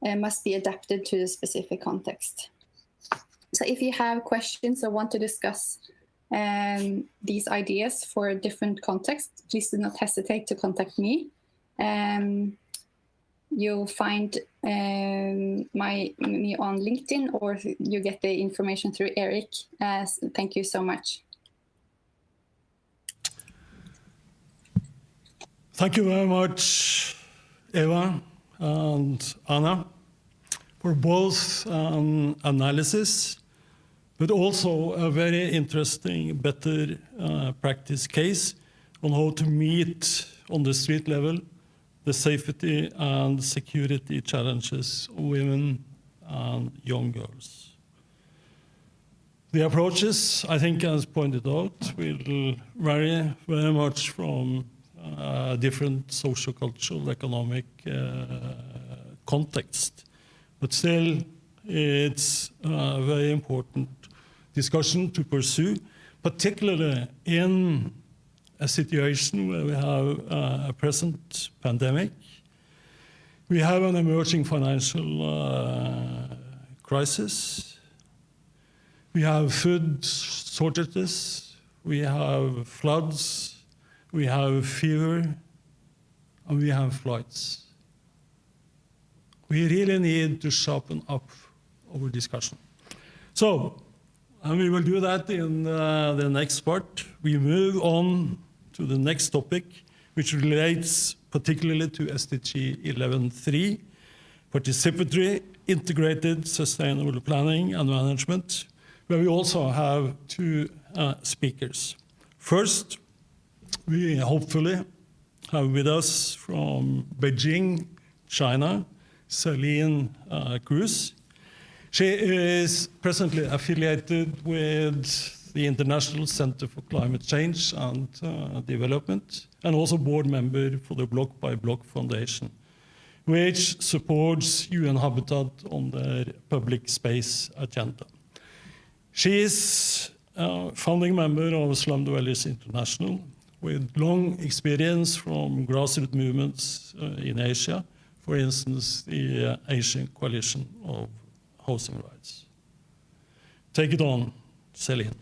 must be adapted to the specific context. So if you have questions or want to discuss these ideas for different contexts, please do not hesitate to contact me. You'll find me on LinkedIn, or you get the information through Erik. Thank you so much. Thank you very much, Eva and Anna, for both analysis, but also a very interesting better practice case on how to meet on the street level the safety and security challenges of women and young girls. The approaches, I think, as pointed out, will vary very much from different social, cultural, economic context. But still, it's a very important discussion to pursue, particularly in a situation where we have a present pandemic. We have an emerging financial crisis. We have food shortages. We have floods. We have fever, and we have flights. We really need to sharpen up our discussion. So, and we will do that in the next part. We move on to the next topic, which relates particularly to SDG 11.3, participatory, integrated, sustainable planning and management, where we also have two speakers. First, we hopefully have with us from Beijing, China, Celine Cruz. She is presently affiliated with the International Center for Climate Change and Development, and also board member for the Block by Block Foundation, which supports UN Habitat on their public space agenda. She is a founding member of Slum Dwellers International, with long experience from grassroots movements in Asia, for instance, the Asian Coalition of Housing Rights. Take it on, Celine.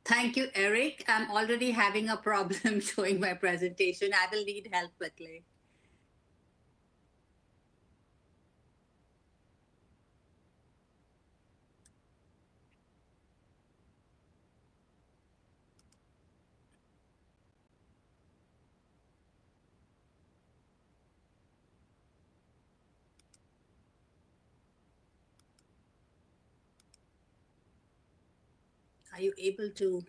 Thank you, Erik. I'm already having a problem showing my presentation. I will need help quickly. Are you able to?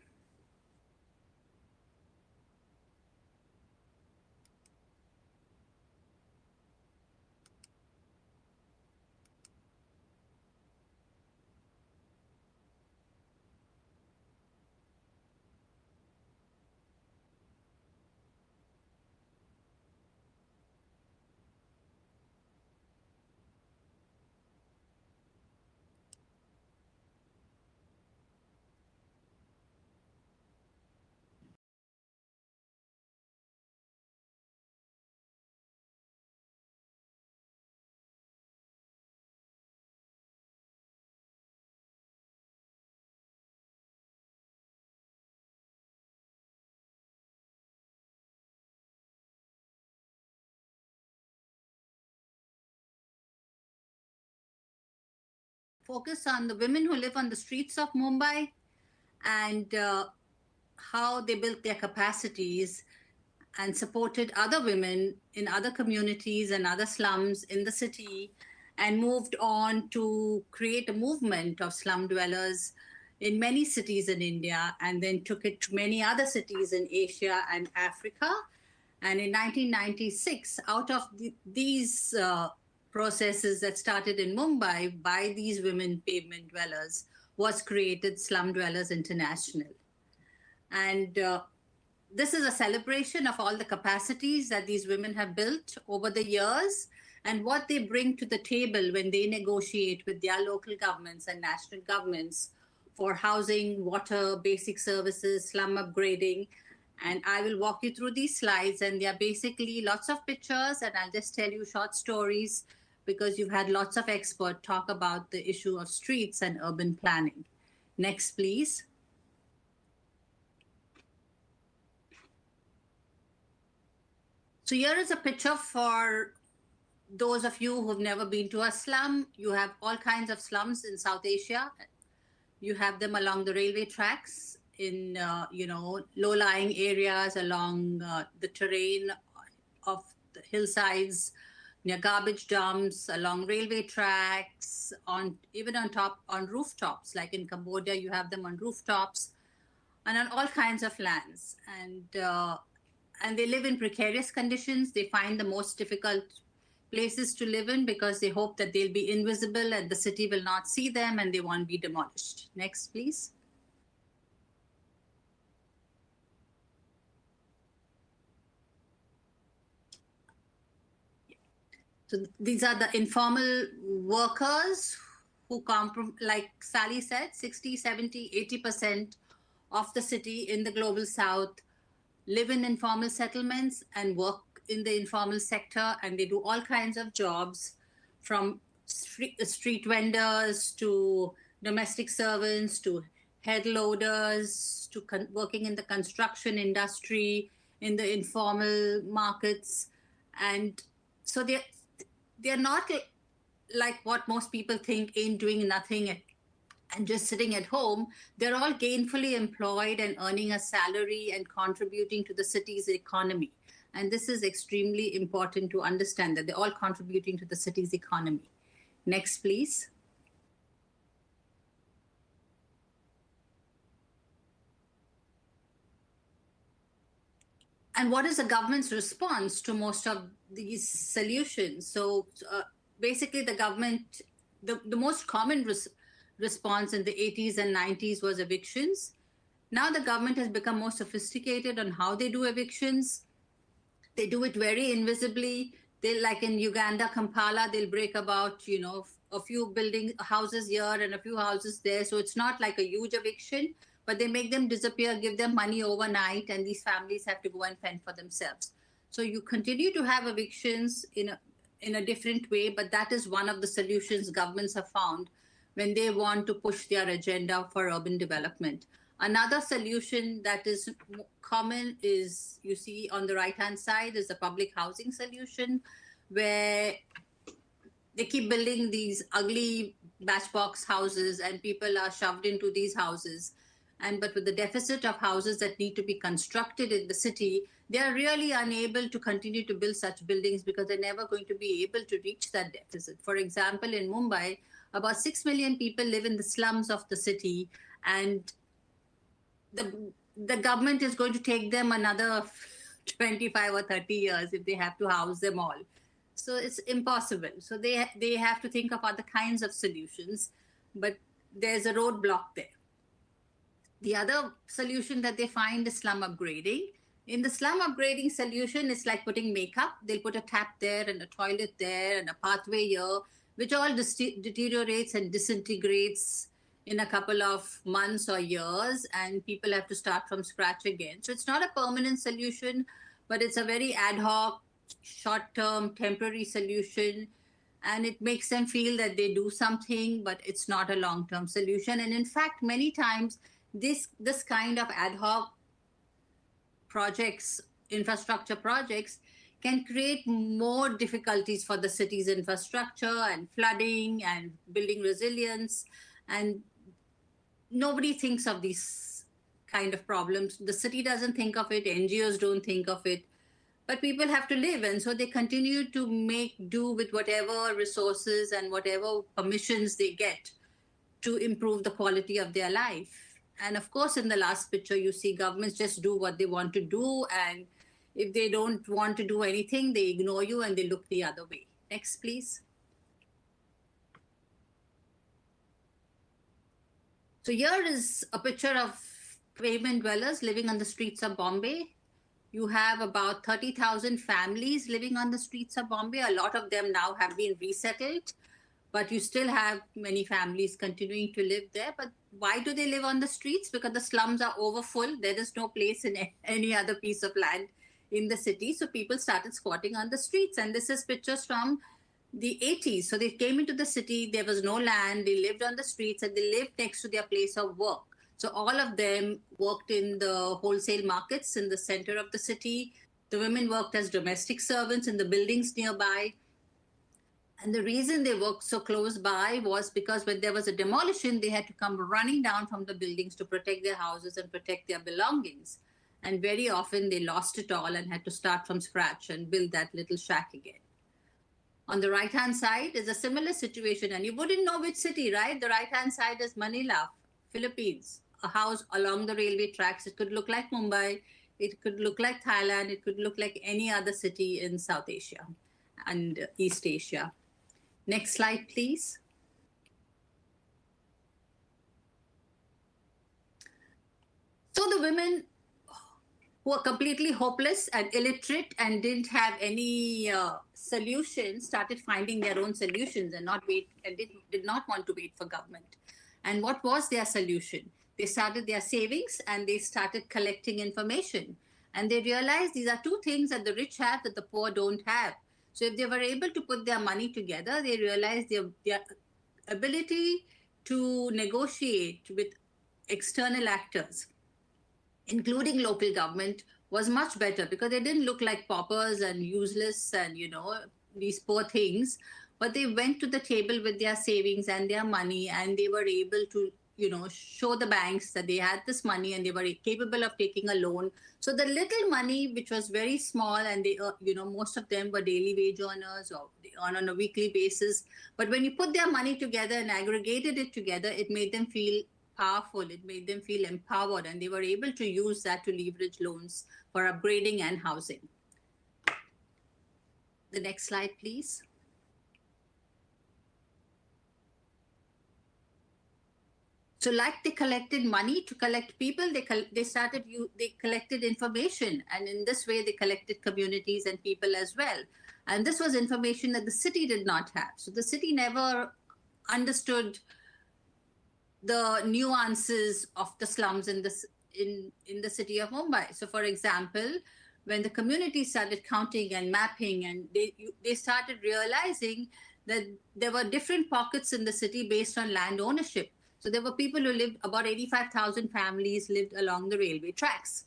Focus on the women who live on the streets of Mumbai and how they built their capacities and supported other women in other communities and other slums in the city, and moved on to create a movement of slum dwellers in many cities in India, and then took it to many other cities in Asia and Africa. And in 1996, out of these processes that started in Mumbai by these women pavement dwellers, was created Slum Dwellers International. And this is a celebration of all the capacities that these women have built over the years and what they bring to the table when they negotiate with their local governments and national governments for housing, water, basic services, slum upgrading. And I will walk you through these slides, and they are basically lots of pictures, and I'll just tell you short stories because you've had lots of experts talk about the issue of streets and urban planning. Next, please. So here is a picture for those of you who've never been to a slum. You have all kinds of slums in South Asia. You have them along the railway tracks, in low-lying areas along the terrain of the hillsides, near garbage dumps, along railway tracks, even on rooftops. Like in Cambodia, you have them on rooftops, and on all kinds of lands. And they live in precarious conditions. They find the most difficult places to live in because they hope that they'll be invisible and the city will not see them and they won't be demolished. Next, please. So these are the informal workers who like Sally said, 60, 70, 80% of the city in the global south live in informal settlements and work in the informal sector, and they do all kinds of jobs, from street vendors to domestic servants to head loaders to working in the construction industry, in the informal markets. And so they're not like what most people think, in doing nothing and just sitting at home. They're all gainfully employed and earning a salary and contributing to the city's economy. And this is extremely important to understand, that they're all contributing to the city's economy. Next, please. And what is the government's response to most of these solutions? So basically the government, the most common response in the 80s and 90s was evictions. Now the government has become more sophisticated on how they do evictions. They do it very invisibly. They, like in Uganda, Kampala, they'll break about, a few houses here and a few houses there. So it's not like a huge eviction, but they make them disappear, give them money overnight, and these families have to go and fend for themselves. So you continue to have evictions in a different way, but that is one of the solutions governments have found when they want to push their agenda for urban development. Another solution that is common is, you see on the right-hand side, is the public housing solution, where they keep building these ugly matchbox houses and people are shoved into these houses. But with the deficit of houses that need to be constructed in the city, they are really unable to continue to build such buildings because they're never going to be able to reach that deficit. For example, in Mumbai, about 6 million people live in the slums of the city, and the government is going to take them another 25 or 30 years if they have to house them all. So it's impossible. So they have to think of other kinds of solutions, but there's a roadblock there. The other solution that they find is slum upgrading. In the slum upgrading solution, it's like putting makeup. They'll put a tap there and a toilet there and a pathway here, which all deteriorates and disintegrates in a couple of months or years, and people have to start from scratch again. So it's not a permanent solution, but it's a very ad hoc, short-term, temporary solution, and it makes them feel that they do something, but it's not a long-term solution. And in fact, many times, this kind of ad hoc projects, infrastructure projects, can create more difficulties for the city's infrastructure and flooding and building resilience. And nobody thinks of these kind of problems. The city doesn't think of it, NGOs don't think of it, but people have to live. And so they continue to make do with whatever resources and whatever permissions they get to improve the quality of their life. And of course, in the last picture, you see governments just do what they want to do. And if they don't want to do anything, they ignore you and they look the other way. Next, please. So here is a picture of pavement dwellers living on the streets of Bombay. You have about 30,000 families living on the streets of Bombay. A lot of them now have been resettled, but you still have many families continuing to live there. But why do they live on the streets? Because the slums are overfull. There is no place in any other piece of land in the city. So people started squatting on the streets. And this is pictures from the 80s. So they came into the city, there was no land, they lived on the streets, and they lived next to their place of work. So all of them worked in the wholesale markets in the center of the city. The women worked as domestic servants in the buildings nearby. And the reason they worked so close by was because when there was a demolition, they had to come running down from the buildings to protect their houses and protect their belongings. And very often they lost it all and had to start from scratch and build that little shack again. On the right-hand side is a similar situation, and you wouldn't know which city, right? The right-hand side is Manila, Philippines, a house along the railway tracks. It could look like Mumbai, it could look like Thailand, it could look like any other city in South Asia and East Asia. Next slide, please. So the women who are completely hopeless and illiterate and didn't have any solutions started finding their own solutions and did not want to wait for government. And what was their solution? They started their savings and they started collecting information. And they realized these are two things that the rich have that the poor don't have. So if they were able to put their money together, they realized their ability to negotiate with external actors, including local government, was much better because they didn't look like paupers and useless and, these poor things, but they went to the table with their savings and their money, and they were able to, show the banks that they had this money and they were capable of taking a loan. So the little money, which was very small, and they, most of them were daily wage earners or they earn on a weekly basis. But when you put their money together and aggregated it together, it made them feel powerful, it made them feel empowered, and they were able to use that to leverage loans for upgrading and housing. The next slide, please. So like they collected money to collect people, they collected information, and in this way they collected communities and people as well. And this was information that the city did not have. So the city never understood the nuances of the slums in the city of Mumbai. So for example, when the community started counting and mapping, and they started realizing that there were different pockets in the city based on land ownership. So there were people who lived, about 85,000 families lived along the railway tracks.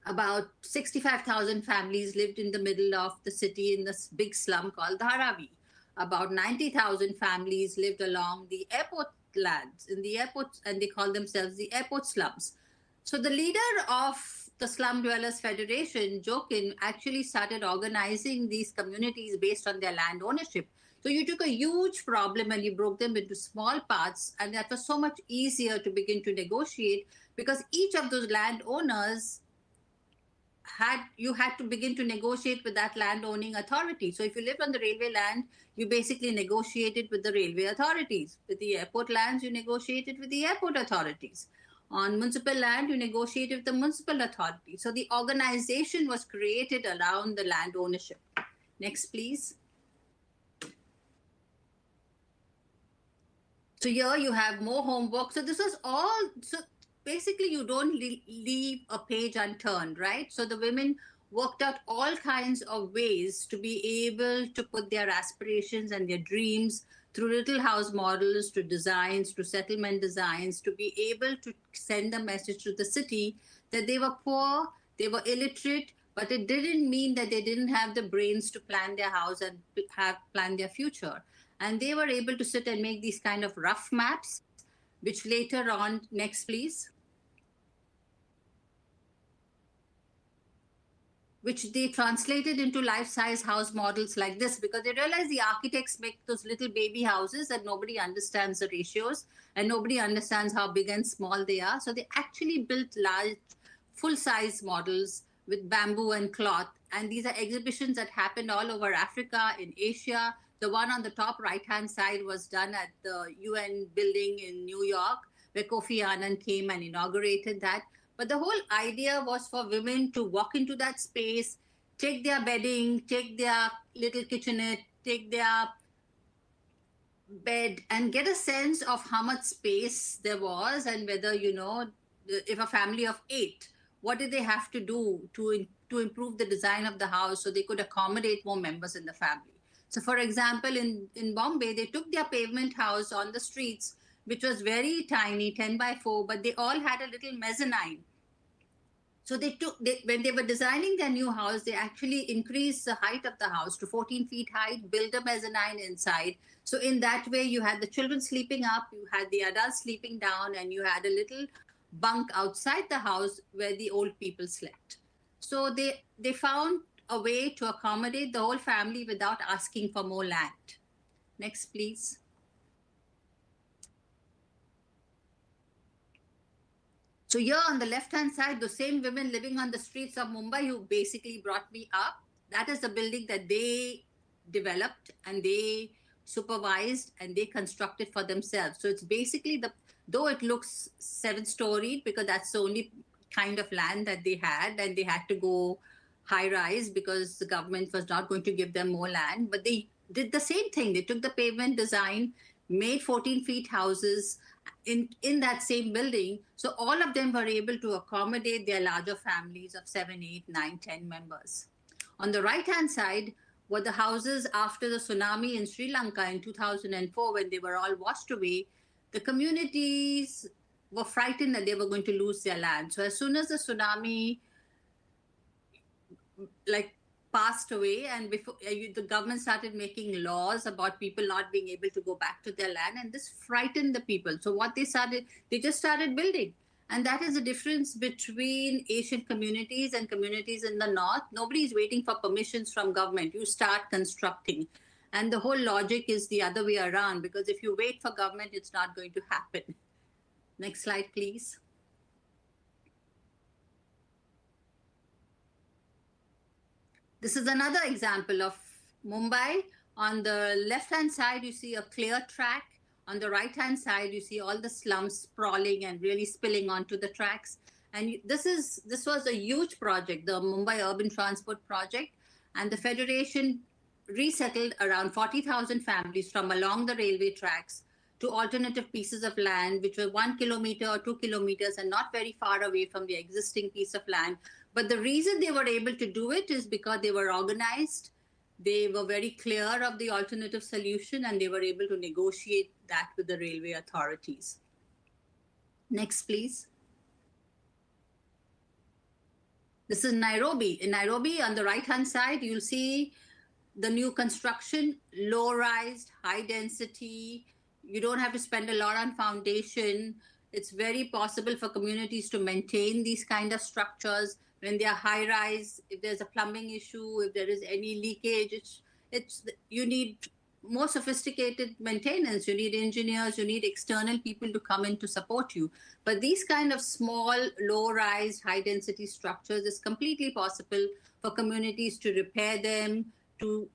About 65,000 families lived in the middle of the city in this big slum called Dharavi. About 90,000 families lived along the airport lands, in the airports, and they call themselves the airport slums. So the leader of the Slum Dwellers Federation, Jokin, actually started organizing these communities based on their land ownership. So you took a huge problem and you broke them into small parts, and that was so much easier to begin to negotiate because each of those landowners you had to begin to negotiate with that land-owning authority. So if you lived on the railway land, you basically negotiated with the railway authorities. With the airport lands, you negotiated with the airport authorities. On municipal land, you negotiated with the municipal authority. So the organization was created around the land ownership. Next, please. So here you have more homework. So this was all, so basically you don't leave a page unturned, right? So the women worked out all kinds of ways to be able to put their aspirations and their dreams through little house models, to designs, to settlement designs, to be able to send a message to the city that they were poor, they were illiterate, but it didn't mean that they didn't have the brains to plan their house and plan their future. And they were able to sit and make these kind of rough maps, which later on, next please, which they translated into life-size house models like this, because they realized the architects make those little baby houses and nobody understands the ratios and nobody understands how big and small they are. So they actually built large, full-size models with bamboo and cloth. And these are exhibitions that happened all over Africa, in Asia. The one on the top right-hand side was done at the UN building in New York, where Kofi Annan came and inaugurated that. But the whole idea was for women to walk into that space, take their bedding, take their little kitchenette, take their bed, and get a sense of how much space there was and whether, you know, if a family of 8, what did they have to do to improve the design of the house so they could accommodate more members in the family. So for example, in Bombay, they took their pavement house on the streets, which was very tiny, 10 by 4, but they all had a little mezzanine. So when they were designing their new house, they actually increased the height of the house to 14 feet height, built a mezzanine inside. So in that way, you had the children sleeping up, you had the adults sleeping down, and you had a little bunk outside the house where the old people slept. So they found a way to accommodate the whole family without asking for more land. Next, please. So here on the left-hand side, the same women living on the streets of Mumbai who basically brought me up, that is the building that they developed and they supervised and they constructed for themselves. So it's basically, though it looks 7-storied because that's the only kind of land that they had, and they had to go high-rise because the government was not going to give them more land, but they did the same thing. They took the pavement design, made 14-feet houses in that same building. So all of them were able to accommodate their larger families of 7, 8, 9, 10 members. On the right-hand side were the houses after the tsunami in Sri Lanka in 2004, when they were all washed away. The communities were frightened that they were going to lose their land. So as soon as the tsunami passed away, and before the government started making laws about people not being able to go back to their land, and this frightened the people. So what they just started building. And that is the difference between Asian communities and communities in the north. Nobody is waiting for permissions from government. You start constructing. And the whole logic is the other way around, because if you wait for government, it's not going to happen. Next slide, please. This is another example of Mumbai. On the left-hand side, you see a clear track. On the right-hand side, you see all the slums sprawling and really spilling onto the tracks. And this was a huge project, the Mumbai Urban Transport Project. And the Federation resettled around 40,000 families from along the railway tracks to alternative pieces of land, which were 1 kilometer or 2 kilometers and not very far away from the existing piece of land. But the reason they were able to do it is because they were organized, They were very clear of the alternative solution and they were able to negotiate that with the railway authorities. Next, please. This is Nairobi. In Nairobi, on the right-hand side, you'll see the new construction, low-rise, high density. You don't have to spend a lot on foundation. It's very possible for communities to maintain these kind of structures when they are high-rise. If there's a plumbing issue, if there is any leakage, you need more sophisticated maintenance. You need engineers, you need external people to come in to support you. But these kind of small, low-rise, high-density structures is completely possible for communities to repair them, to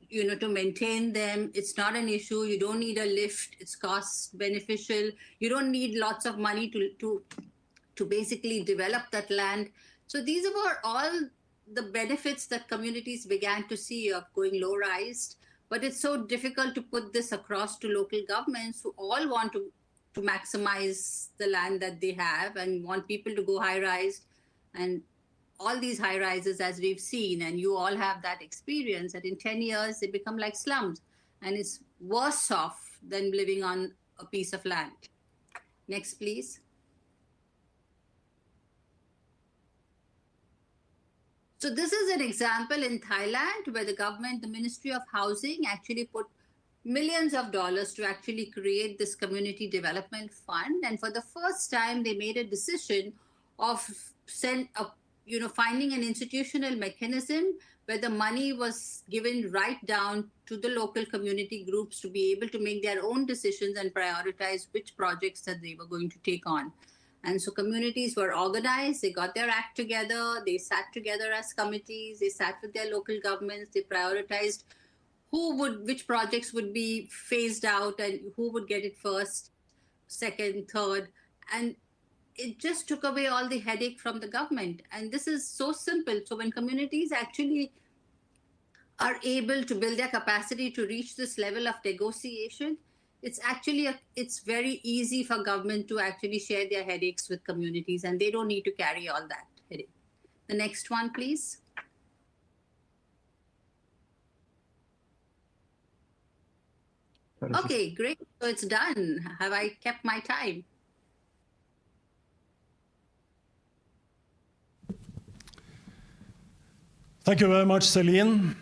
maintain them. It's not an issue. You don't need a lift. It's cost beneficial. You don't need lots of money to basically develop that land. So these were all the benefits that communities began to see of going low-rise. But it's so difficult to put this across to local governments who all want to maximize the land that they have and want people to go high-rise. And all these high-rises, as we've seen, and you all have that experience, that in 10 years, they become like slums. And it's worse off than living on a piece of land. Next, please. So this is an example in Thailand where the government, the Ministry of Housing, actually put millions of dollars to actually create this community development fund. And for the first time, they made a decision of finding an institutional mechanism where the money was given right down to the local community groups to be able to make their own decisions and prioritize which projects that they were going to take on. And so communities were organized, they got their act together, they sat together as committees, they sat with their local governments, they prioritized which projects would be phased out and who would get it first, second, third. And it just took away all the headache from the government. And this is so simple. So when communities actually are able to build their capacity to reach this level of negotiation, it's very easy for government to actually share their headaches with communities, and they don't need to carry all that headache. The next one, please. Okay, great. So it's done. Have I kept my time? Thank you very much, Celine.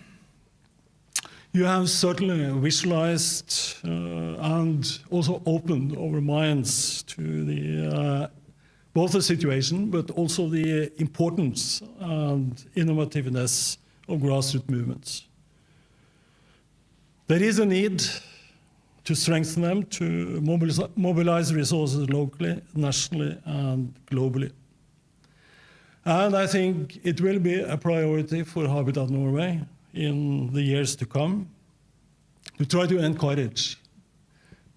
You have certainly visualized and also opened our minds to both the situation, but also the importance and innovativeness of grassroots movements. There is a need to strengthen them, to mobilize resources locally, nationally, and globally. And I think it will be a priority for Habitat Norway in the years to come to try to encourage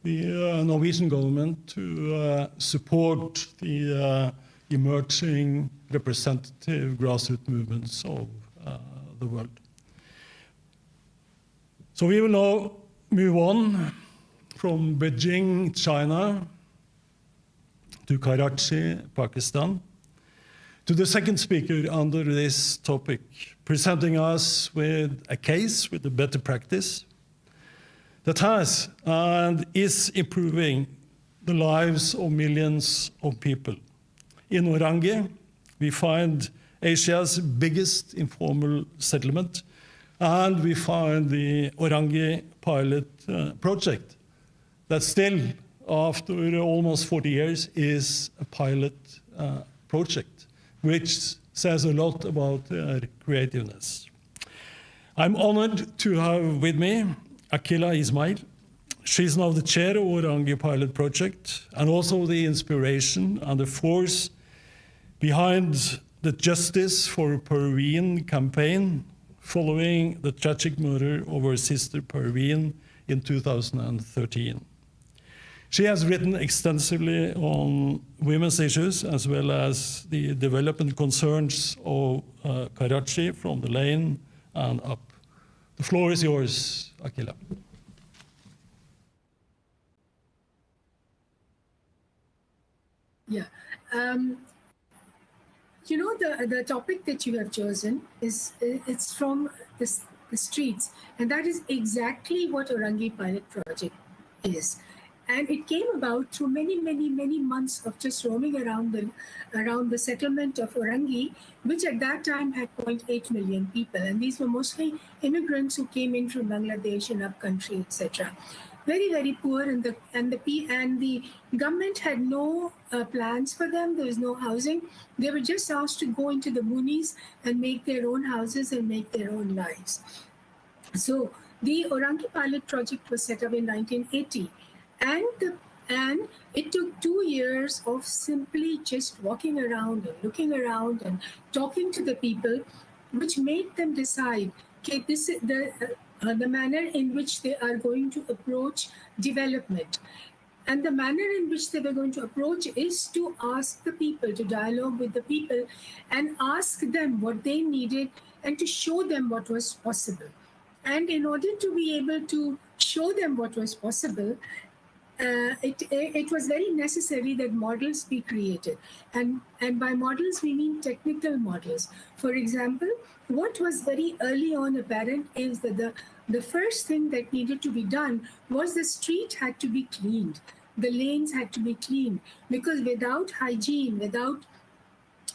the Norwegian government to support the emerging representative grassroots movements of the world. So we will now move on from Beijing, China, to Karachi, Pakistan, to the second speaker under this topic, presenting us with a case with a better practice that has and is improving the lives of millions of people. In Orange, we find Asia's biggest informal settlement, and we find the Orange pilot project that still, after almost 40 years, is a pilot project, which says a lot about their creativeness. I'm honored to have with me Akilah Ismail. She's now the chair of Orange Pilot Project and also the inspiration and the force behind the Justice for Perveen campaign following the tragic murder of her sister Perveen in 2013. She has written extensively on women's issues as well as the development concerns of Karachi from the lane and up. The floor is yours, Akilah. Yeah. You know, the topic that you have chosen it's from the the streets. And that is exactly what Orangi Pilot Project is. And it came about through many, many, many months of just roaming around the settlement of Orangi, which at that time had 0.8 million people. And these were mostly immigrants who came in from Bangladesh and upcountry, etc. Very, very poor, and the government had no plans for them. There was no housing. They were just asked to go into the boonies and make their own houses and make their own lives. So the Orangi Pilot Project was set up in 1980. And it took 2 years of simply just walking around and looking around and talking to the people, which made them decide, okay, this is the manner in which they are going to approach development. And the manner in which they were going to approach is to ask the people, to dialogue with the people and ask them what they needed and to show them what was possible. And in order to be able to show them what was possible, it was very necessary that models be created. And by models, we mean technical models. For example, what was very early on apparent is that the first thing that needed to be done was the street had to be cleaned. The lanes had to be cleaned, because without hygiene, without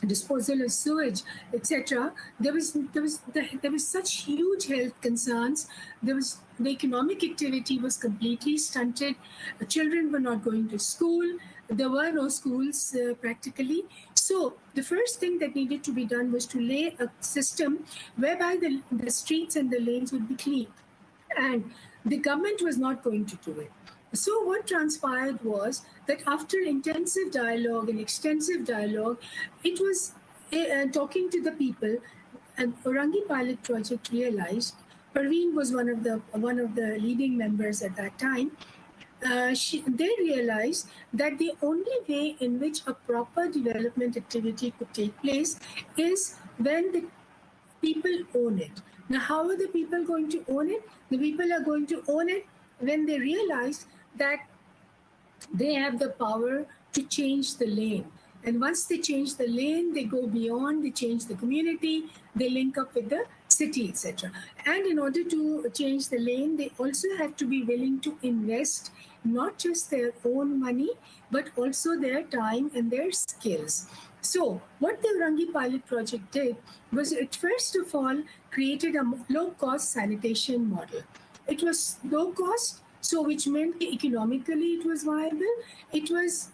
disposal of sewage, etc., there was such huge health concerns. The economic activity was completely stunted. The children were not going to school. There were no schools practically. So the first thing that needed to be done was to lay a system whereby the streets and the lanes would be clean. And the government was not going to do it. So what transpired was that after intensive dialogue and extensive dialogue, it was talking to the people, and Orangi Pilot Project realized, Parveen was one of the leading members at that time, they realized that the only way in which a proper development activity could take place is when the people own it. Now, how are the people going to own it? The people are going to own it when they realize that they have the power to change the lane. And once they change the lane, they go beyond, they change the community, they link up with the city, etc. And in order to change the lane, they also have to be willing to invest not just their own money, but also their time and their skills. So what the Orangi Pilot Project did was it first of all created a low-cost sanitation model. It was low cost, so which meant economically it was viable. It was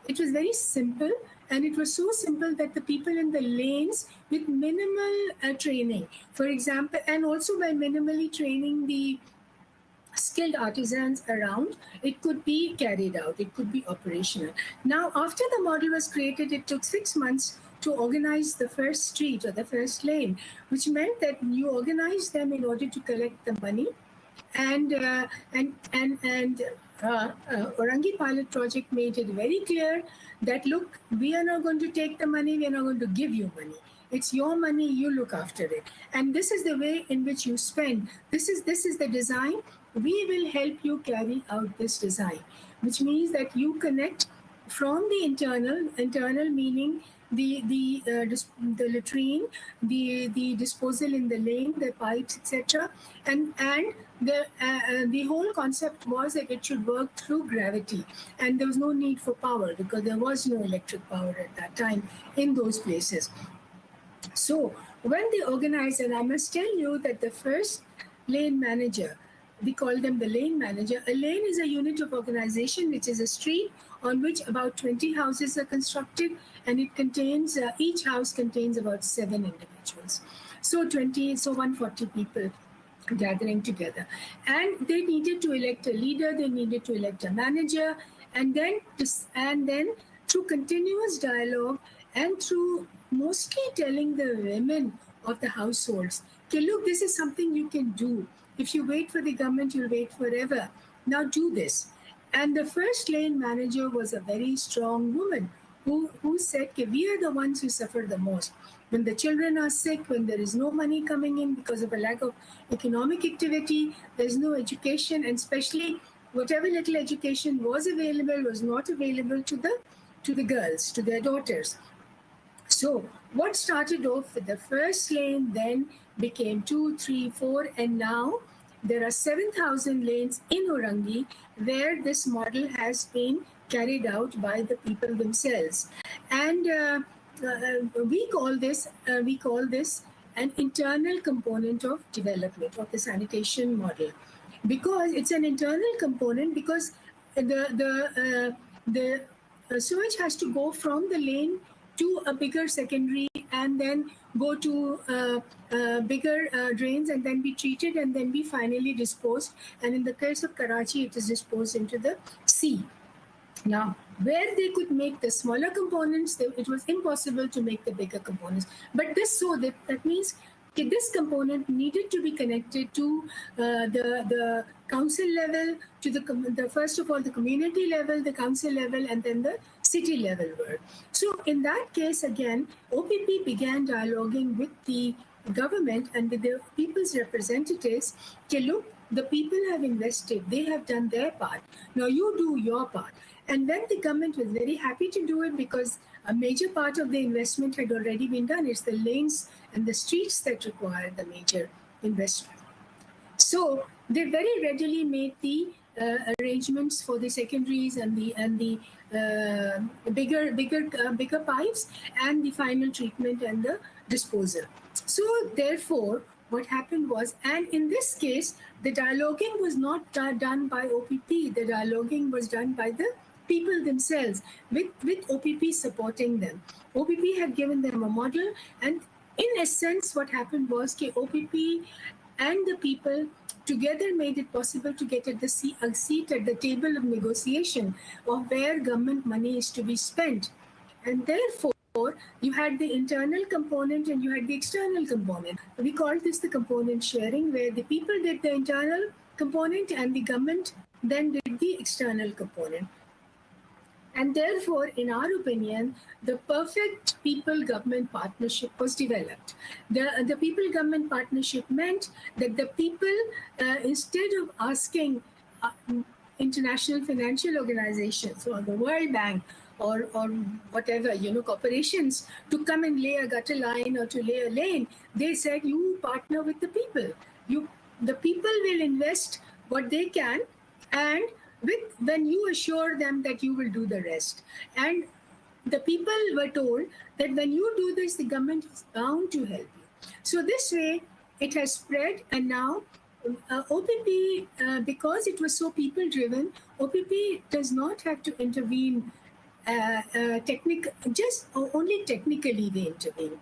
very simple, and it was so simple that the people in the lanes with minimal training, for example, and also by minimally training the skilled artisans around, it could be carried out, it could be operational. Now, after the model was created, it took 6 months to organize the first street or the first lane, which meant that you organize them in order to collect the money. And Orangi Pilot Project made it very clear that, look, we are not going to take the money, we are not going to give you money. It's your money, you look after it. And this is the way in which you spend. This is the design. We will help you carry out this design, which means that you connect from the internal meaning the latrine, the disposal in the lane, the pipes, etc. And the whole concept was that it should work through gravity, and there was no need for power because there was no electric power at that time in those places. So when they organized, and I must tell you that the first lane manager, we call them the lane manager. A lane is a unit of organization, which is a street on which about 20 houses are constructed, and it contains, each house contains about 7 individuals. So 140 people gathering together. And they needed to elect a leader, they needed to elect a manager, and then through continuous dialogue and through mostly telling the women of the households, okay, look, this is something you can do. If you wait for the government, you'll wait forever. Now do this. And the first lane manager was a very strong woman who said, okay, we are the ones who suffer the most. When the children are sick, when there is no money coming in because of a lack of economic activity, there's no education, and especially whatever little education was available was not available to the girls, to their daughters. So what started off with the first lane then became 2, 3, 4, and now there are 7,000 lanes in Orangi where this model has been carried out by the people themselves. And we call this an internal component of development of the sanitation model, because it's an internal component, because the sewage has to go from the lane to a bigger secondary and then go to bigger drains and then be treated and then be finally disposed. And in the case of Karachi, it is disposed into the sea. Now, where they could make the smaller components, it was impossible to make the bigger components. But that means this component needed to be connected to the council level, to the first of all the community level, the council level, and then the city level work. So in that case, again, OPP began dialoguing with the government and with the people's representatives. Okay, look, the people have invested, they have done their part. Now you do your part. And then the government was very happy to do it, because a major part of the investment had already been done. It's the lanes and the streets that require the major investment. So they very readily made the arrangements for the secondaries and the bigger pipes and the final treatment and the disposal. So therefore, what happened was, and in this case, the dialoguing was not done by OPP. The dialoguing was done by the people themselves, with OPP supporting them. OPP had given them a model, and in essence, what happened was that OPP and the people together made it possible to get a seat at the table of negotiation of where government money is to be spent. And therefore, you had the internal component and you had the external component. We called this the component sharing, where the people did the internal component and the government then did the external component. And therefore, in our opinion, the perfect people-government partnership was developed. The people-government partnership meant that the people, instead of asking international financial organizations or the World Bank or whatever, corporations to come and lay a gutter line or to lay a lane, they said, you partner with the people. The people will invest what they can, and when you assure them that you will do the rest. And the people were told that when you do this, the government is bound to help you. So this way, it has spread, and now OPP, because it was so people-driven, OPP does not have to intervene only technically they intervene.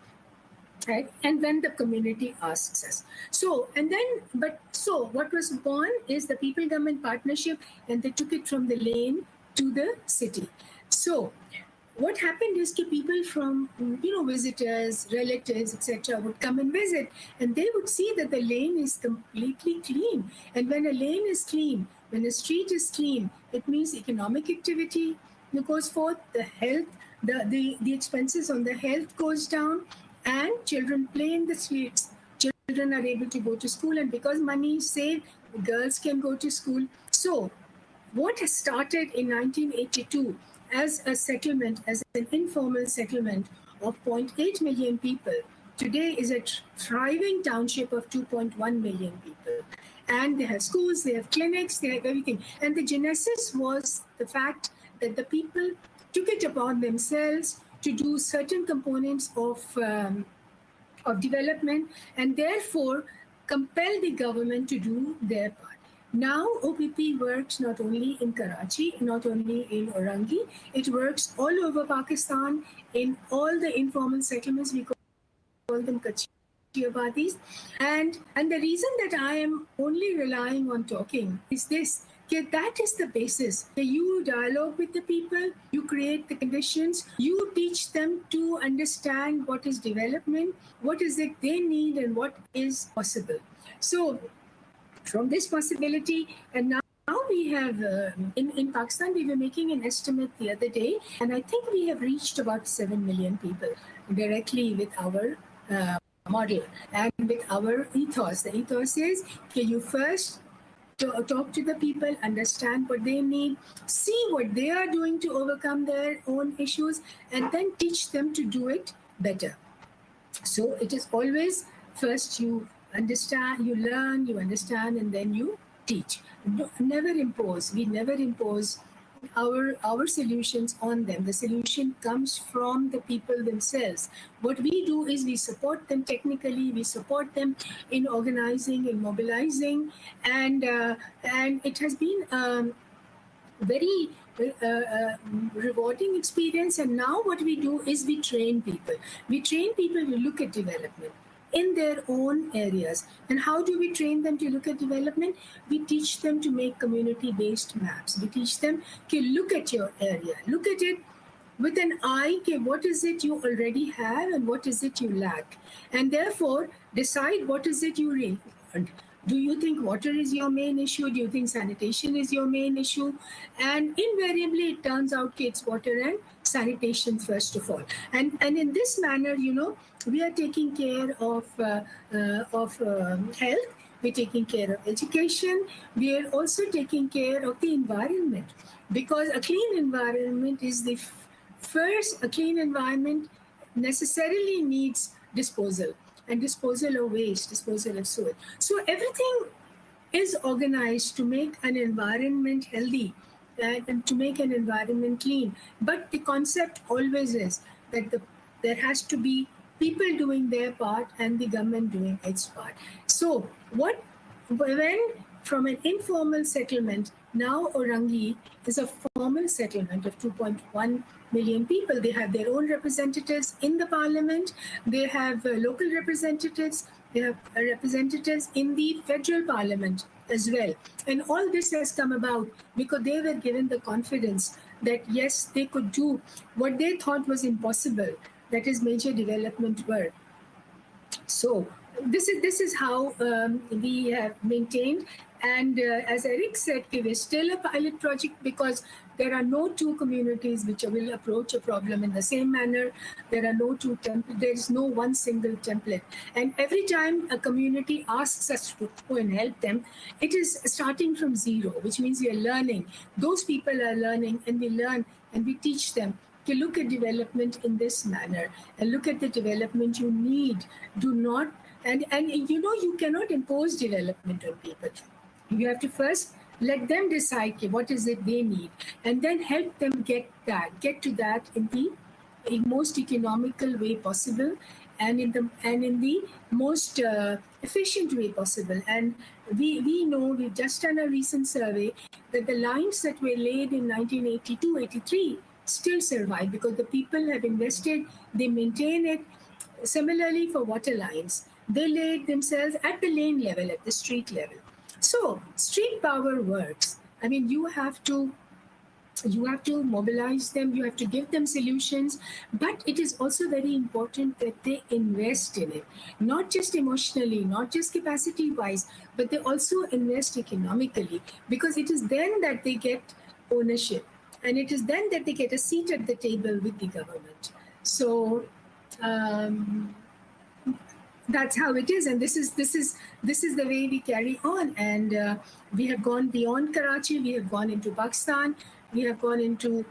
Right? And then the community asks us. So what was born is the people-government partnership, and they took it from the lane to the city. So what happened is that people from, visitors, relatives, etc., would come and visit, and they would see that the lane is completely clean. And when a lane is clean, when a street is clean, it means economic activity goes forth, the health, the expenses on the health goes down, and children play in the streets. Children are able to go to school, and because money is saved, girls can go to school. So what has started in 1982 as a settlement, as an informal settlement of 0.8 million people, today is a thriving township of 2.1 million people. And they have schools, they have clinics, they have everything. And the genesis was the fact that the people took it upon themselves to do certain components of development, and therefore compel the government to do their part. Now OPP works not only in Karachi, not only in Orangi, it works all over Pakistan in all the informal settlements. We call them Kachiyabadis. And the reason that I am only relying on talking is this. That is the basis. You dialogue with the people, you create the conditions, you teach them to understand what is development, what is it they need, and what is possible. So from this possibility, and now we have, in Pakistan, we were making an estimate the other day, and I think we have reached about 7 million people directly with our model and with our ethos. The ethos is, you first talk to the people, understand what they need, see what they are doing to overcome their own issues, and then teach them to do it better. So it is always first you understand, you learn, you understand, and then you teach. Never impose. We never impose our solutions on them. The solution comes from the people themselves. What we do is we support them technically, we support them in organizing, in mobilizing, and it has been very rewarding experience. And now what we do is we train people. We train people to look at development in their own areas. And how do we train them to look at development? We teach them to make community-based maps. We teach them to look at your area, look at it with an eye, okay, what is it you already have and what is it you lack? And therefore, decide what is it you really want. Do you think water is your main issue? Do you think sanitation is your main issue? And invariably, it turns out it's water and sanitation first of all. And in this manner, you know, we are taking care of health. We're taking care of education. We are also taking care of the environment, because a clean environment is the first. A clean environment necessarily needs disposal, and disposal of waste, disposal of sewage. So everything is organized to make an environment healthy and to make an environment clean. But the concept always is that there has to be people doing their part and the government doing its part. So when from an informal settlement, now Orangi is a formal settlement of 2.1 million people. They have their own representatives in the parliament. They have local representatives. They have representatives in the federal parliament as well. And all this has come about because they were given the confidence that, yes, they could do what they thought was impossible, that is major development work. So this is how we have maintained. And as Erik said, we're still a pilot project because there are no two communities which will approach a problem in the same manner. There are no two templates. There is no one single template. And every time a community asks us to go and help them, it is starting from zero, which means we are learning. Those people are learning, and we learn and we teach them to look at development in this manner and look at the development you need. Do not, and you know, you cannot impose development on people. You have to first let them decide what is it they need, and then help them get to that in the most economical way possible, and in the most efficient way possible. And we know, we've just done a recent survey that the lines that were laid in 1982-83 still survive because the people have invested, they maintain it. Similarly for water lines, they laid themselves at the lane level, at the street level. So street power works. I mean, you have to mobilize them, you have to give them solutions, but it is also very important that they invest in it, not just emotionally, not just capacity-wise, but they also invest economically, because it is then that they get ownership, and it is then that they get a seat at the table with the government. So that's how it is, and this is the way we carry on. And we have gone beyond Karachi. We have gone into Pakistan. We have gone into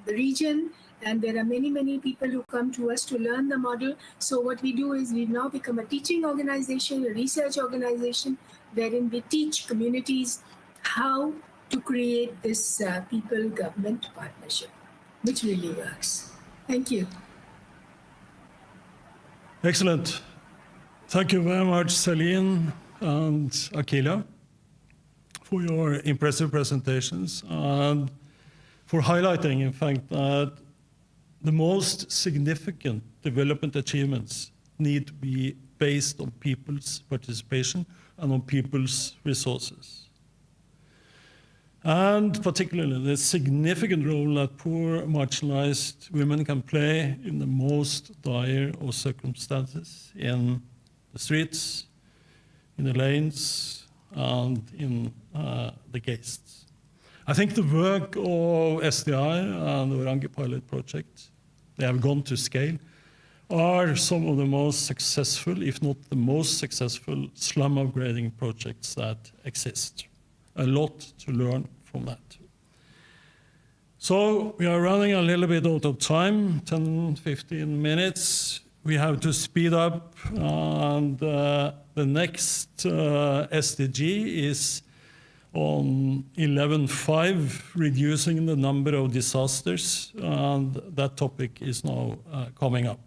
the region, and there are many people who come to us to learn the model. So what we do is we've now become a teaching organization, a research organization, wherein we teach communities how to create this people-government partnership, which really works. Thank you. Excellent. Thank you very much, Celine and Akilah, for your impressive presentations and for highlighting, in fact, that the most significant development achievements need to be based on people's participation and on people's resources. And particularly the significant role that poor, marginalized women can play in the most dire of circumstances, in the streets, in the lanes, and in the guests. I think the work of SDI and the Orangi pilot project, they have gone to scale, are some of the most successful, if not the most successful, slum upgrading projects that exist. A lot to learn from that. So we are running a little bit out of time, 10, 15 minutes. We have to speed up, and the next SDG is on 11.5, reducing the number of disasters, and that topic is now coming up.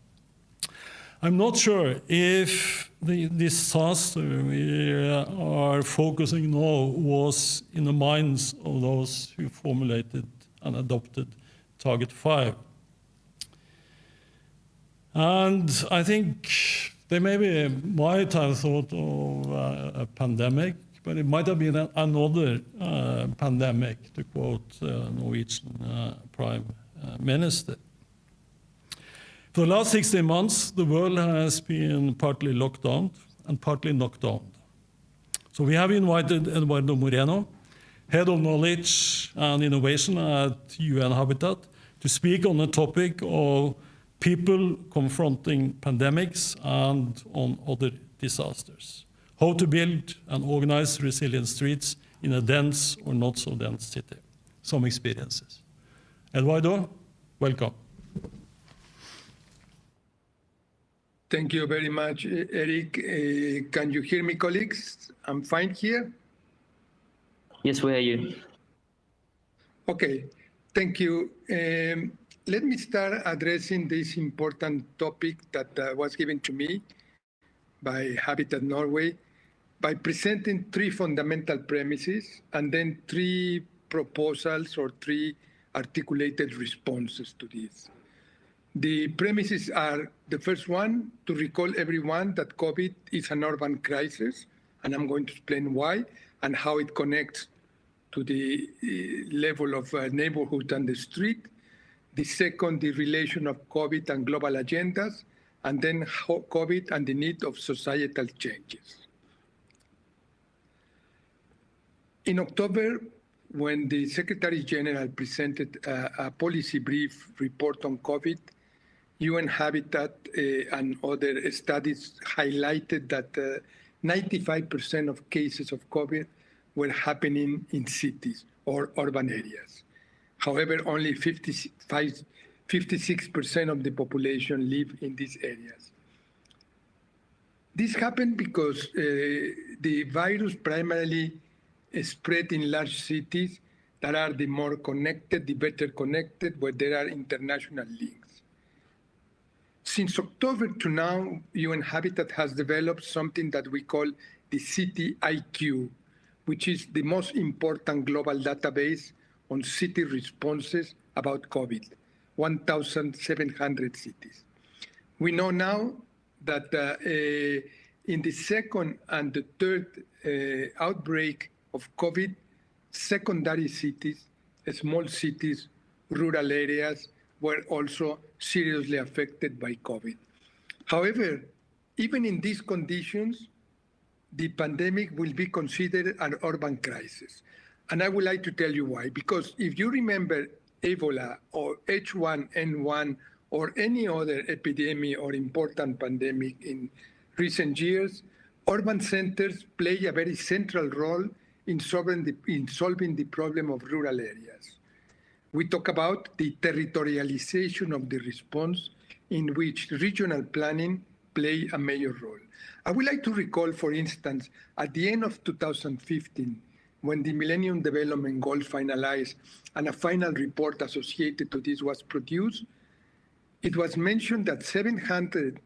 I'm not sure if the disaster we are focusing now was in the minds of those who formulated and adopted Target 5. And I think they maybe might have thought of a pandemic, but it might have been another pandemic, to quote Norwegian Prime Minister. For the last 16 months, the world has been partly locked down and partly knocked down. So we have invited Eduardo Moreno, Head of Knowledge and Innovation at UN Habitat, to speak on the topic of people confronting pandemics and on other disasters. How to build and organize resilient streets in a dense or not so dense city. Some experiences. Eduardo, welcome. Thank you very much, Erik. Can you hear me, colleagues? I'm fine here. Yes, we hear you. Okay, thank you. Let me start addressing this important topic that was given to me by Habitat Norway by presenting three fundamental premises and then three proposals or three articulated responses to this. The premises are, the first one, to recall everyone that COVID is an urban crisis, and I'm going to explain why and how it connects to the level of neighborhood and the street. The second, the relation of COVID and global agendas, and then how COVID and the need of societal changes. In October, when the Secretary General presented a policy brief report on COVID, UN Habitat and other studies highlighted that 95% of cases of COVID were happening in cities or urban areas. However, only 56% of the population live in these areas. This happened because the virus primarily spread in large cities that are the more connected, the better connected, where there are international links. Since October to now, UN Habitat has developed something that we call the City IQ, which is the most important global database on city responses about COVID, 1,700 cities. We know now that in the second and the third outbreak of COVID, secondary cities, small cities, rural areas were also seriously affected by COVID. However, even in these conditions, the pandemic will be considered an urban crisis. And I would like to tell you why. Because if you remember Ebola or H1N1 or any other epidemic or important pandemic in recent years, urban centers play a very central role in solving the problem of rural areas. We talk about the territorialization of the response in which regional planning play a major role. I would like to recall, for instance, at the end of 2015, when the Millennium Development Goals finalized and a final report associated to this was produced, it was mentioned that 700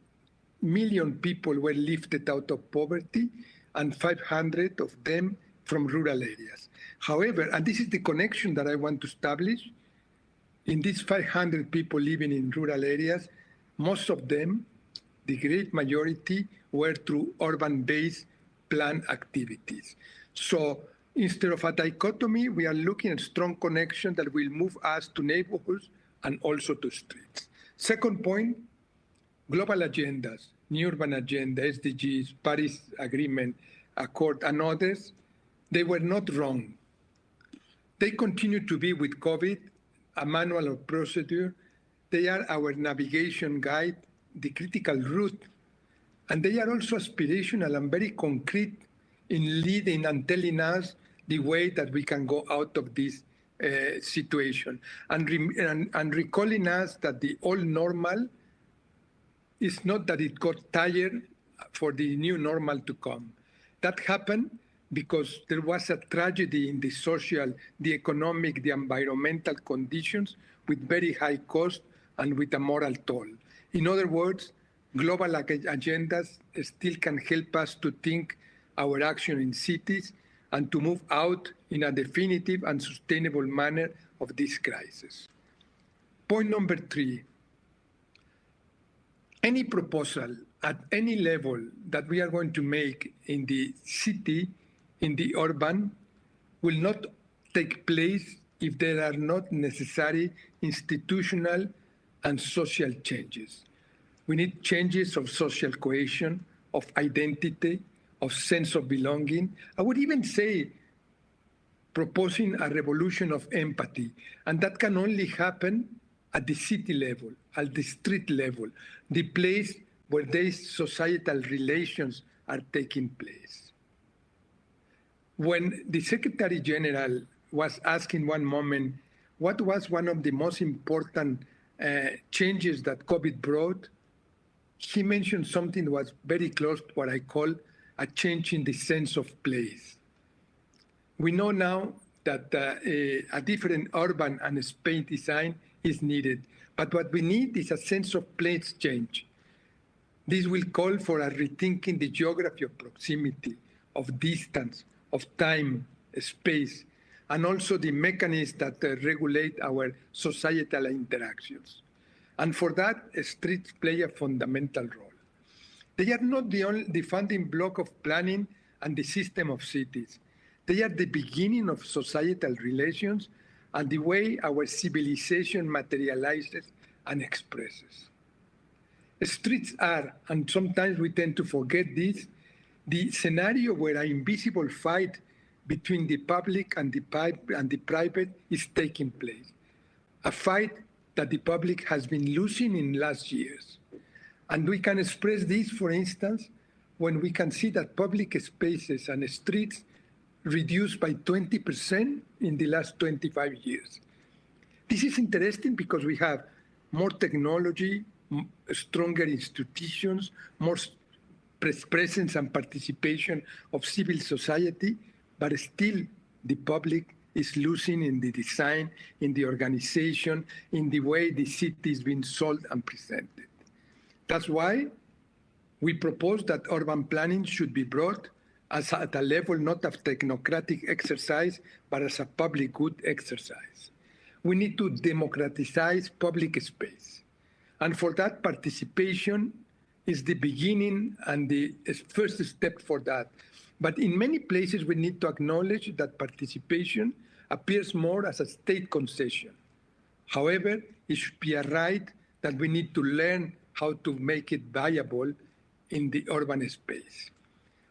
million people were lifted out of poverty and 500 of them from rural areas. However, and this is the connection that I want to establish, in these 500 people living in rural areas, most of them, the great majority, were through urban-based plan activities. So instead of a dichotomy, we are looking at strong connection that will move us to neighborhoods and also to streets. Second point, global agendas, New Urban Agenda, SDGs, Paris Agreement, Accord, and others, they were not wrong. They continue to be with COVID, a manual of procedure. They are our navigation guide, the critical route, and they are also aspirational and very concrete in leading and telling us the way that we can go out of this situation, and recalling us that the old normal is not that it got tired for the new normal to come. That happened because there was a tragedy in the social, the economic, the environmental conditions with very high cost and with a moral toll. In other words, global agendas still can help us to think our action in cities and to move out in a definitive and sustainable manner of this crisis. Point number 3, any proposal at any level that we are going to make in the city, in the urban, will not take place if there are not necessary institutional and social changes. We need changes of social cohesion, of identity, of sense of belonging. I would even say proposing a revolution of empathy, and that can only happen at the city level, at the street level, the place where these societal relations are taking place. When the Secretary General was asked in one moment, what was one of the most important changes that COVID brought, he mentioned something that was very close to what I call a change in the sense of place. We know now that a different urban and space design is needed, but what we need is a sense of place change. This will call for a rethinking the geography of proximity, of distance, of time, space, and also the mechanisms that regulate our societal interactions. And for that, streets play a fundamental role. They are not the funding block of planning and the system of cities. They are the beginning of societal relations and the way our civilization materializes and expresses. Streets are, and sometimes we tend to forget this, the scenario where an invisible fight between the public and the private is taking place. A fight that the public has been losing in last years. And we can express this, for instance, when we can see that public spaces and streets reduced by 20% in the last 25 years. This is interesting because we have more technology, stronger institutions, more presence and participation of civil society, but still the public is losing in the design, in the organization, in the way the city is being sold and presented. That's why we propose that urban planning should be brought as at a level not of technocratic exercise, but as a public good exercise. We need to democratize public space. And for that, participation is the beginning and the first step for that. But in many places, we need to acknowledge that participation appears more as a state concession. However, it should be a right that we need to learn how to make it viable in the urban space.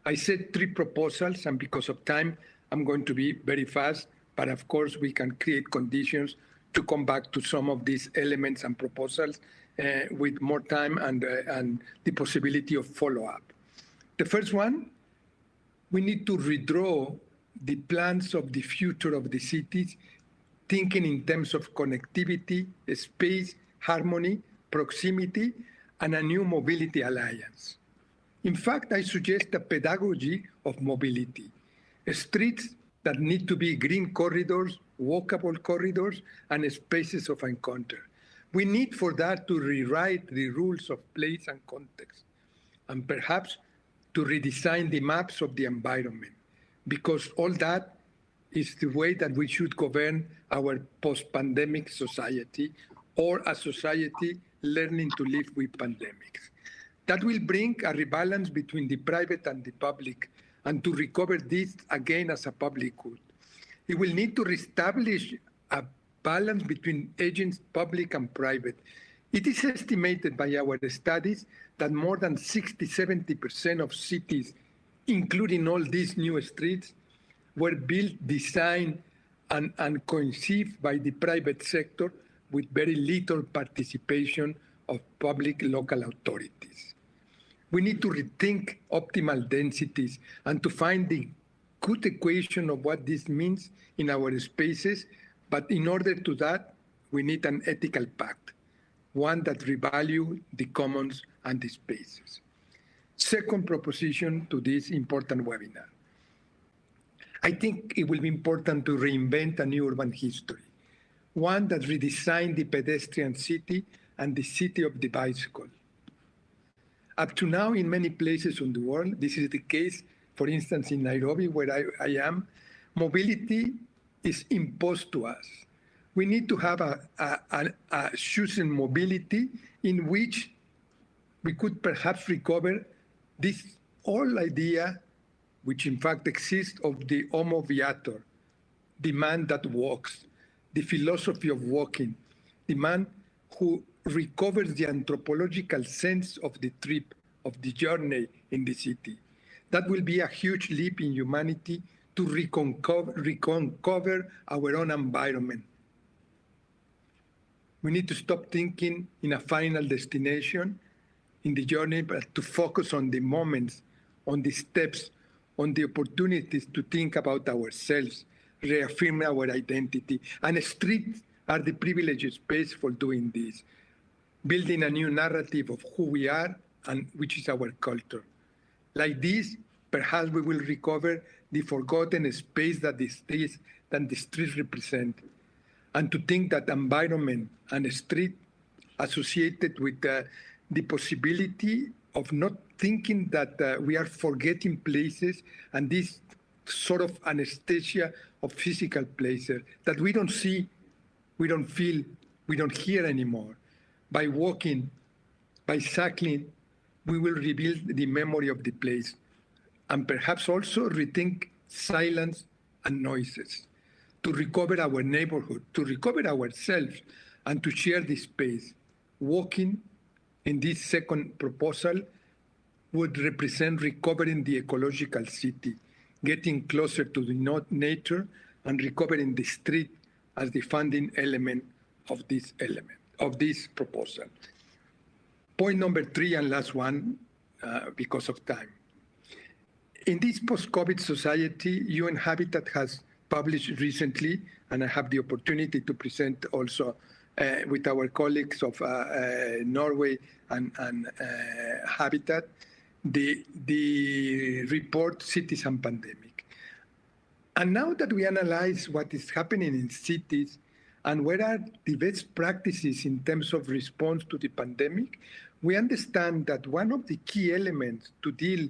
I said 3 proposals, and because of time, I'm going to be very fast, but of course we can create conditions to come back to some of these elements and proposals with more time and the possibility of follow-up. The first one, we need to redraw the plans of the future of the cities, thinking in terms of connectivity, space, harmony, proximity, and a new mobility alliance. In fact, I suggest a pedagogy of mobility, streets that need to be green corridors, walkable corridors, and spaces of encounter. We need for that to rewrite the rules of place and context, and perhaps to redesign the maps of the environment, because all that is the way that we should govern our post-pandemic society, or a society learning to live with pandemics. That will bring a rebalance between the private and the public, and to recover this again as a public good. It will need to reestablish a balance between agents, public and private. It is estimated by our studies that more than 60–70% of cities, including all these new streets, were built, designed, and conceived by the private sector with very little participation of public local authorities. We need to rethink optimal densities and to find the good equation of what this means in our spaces But in order to that, we need an ethical pact, one that revalue the commons and the spaces. Second proposition to this important webinar. I think it will be important to reinvent a new urban history, one that redesigned the pedestrian city and the city of the bicycle. Up to now, in many places in the world, this is the case, for instance, in Nairobi, where I am, mobility is imposed to us. We need to have a chosen mobility in which we could perhaps recover this old idea, which in fact exists, of the homo viator, the man that walks, the philosophy of walking, the man who recovers the anthropological sense of the trip, of the journey in the city. That will be a huge leap in humanity to reconcover our own environment. We need to stop thinking in a final destination in the journey, but to focus on the moments, on the steps, on the opportunities to think about ourselves, reaffirm our identity. And streets are the privileged space for doing this, building a new narrative of who we are and which is our culture. Like this, perhaps we will recover the forgotten space that the streets represent, and to think that environment and street associated with the possibility of not thinking that we are forgetting places and this sort of anesthesia of physical places that we don't see, we don't feel, we don't hear anymore. By walking, by cycling, we will rebuild the memory of the place and perhaps also rethink silence and noises to recover our neighborhood, to recover ourselves, and to share the space. Walking in this second proposal would represent recovering the ecological city, getting closer to the nature, and recovering the street as the funding element of this proposal. Point number 3 and last one, because of time. In this post-COVID society, UN Habitat has published recently, and I have the opportunity to present also with our colleagues of Norway and Habitat, the report Citizen Pandemic. And now that we analyze what is happening in cities and what are the best practices in terms of response to the pandemic, we understand that one of the key elements to deal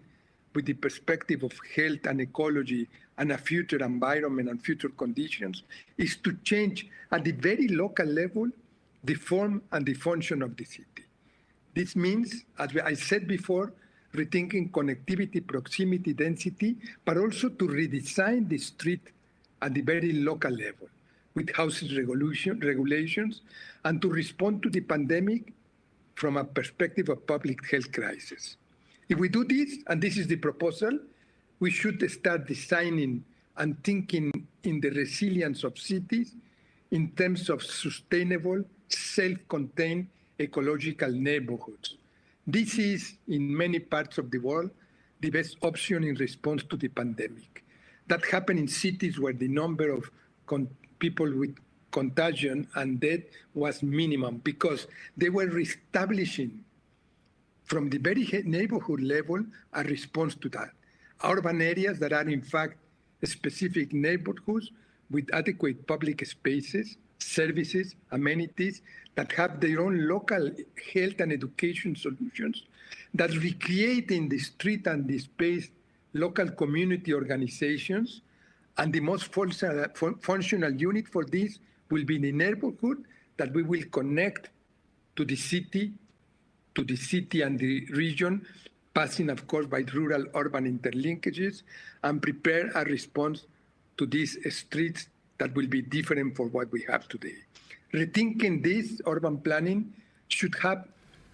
with the perspective of health and ecology and a future environment and future conditions is to change at the very local level the form and the function of the city. This means, as I said before, rethinking connectivity, proximity, density, but also to redesign the street at the very local level with housing regulations and to respond to the pandemic from a perspective of public health crisis. If we do this, and this is the proposal, we should start designing and thinking in the resilience of cities in terms of sustainable, self-contained ecological neighborhoods. This is, in many parts of the world, the best option in response to the pandemic. That happened in cities where the number of people with contagion and death was minimum because they were reestablishing from the very neighborhood level a response to that. Urban areas that are in fact specific neighborhoods with adequate public spaces, services, amenities that have their own local health and education solutions that recreate in the street and the space local community organizations. And the most functional unit for this will be the neighborhood that we will connect to the city and the region, passing, of course, by rural-urban interlinkages, and prepare a response to these streets that will be different from what we have today. Rethinking this urban planning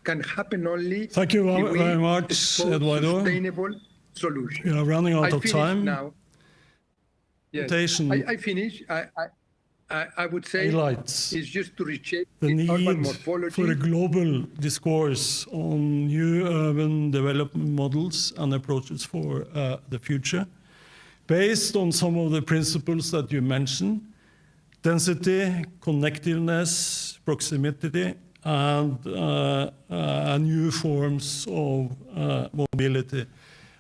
can happen only. Thank you very much, Eduardo. Sustainable solution. We are running out of time. Now. Yes, I finish. I would say it's just to reshape the urban need morphology. for a global discourse on new urban development models and approaches for the future, based on some of the principles that you mentioned, density, connectiveness, proximity, and new forms of mobility.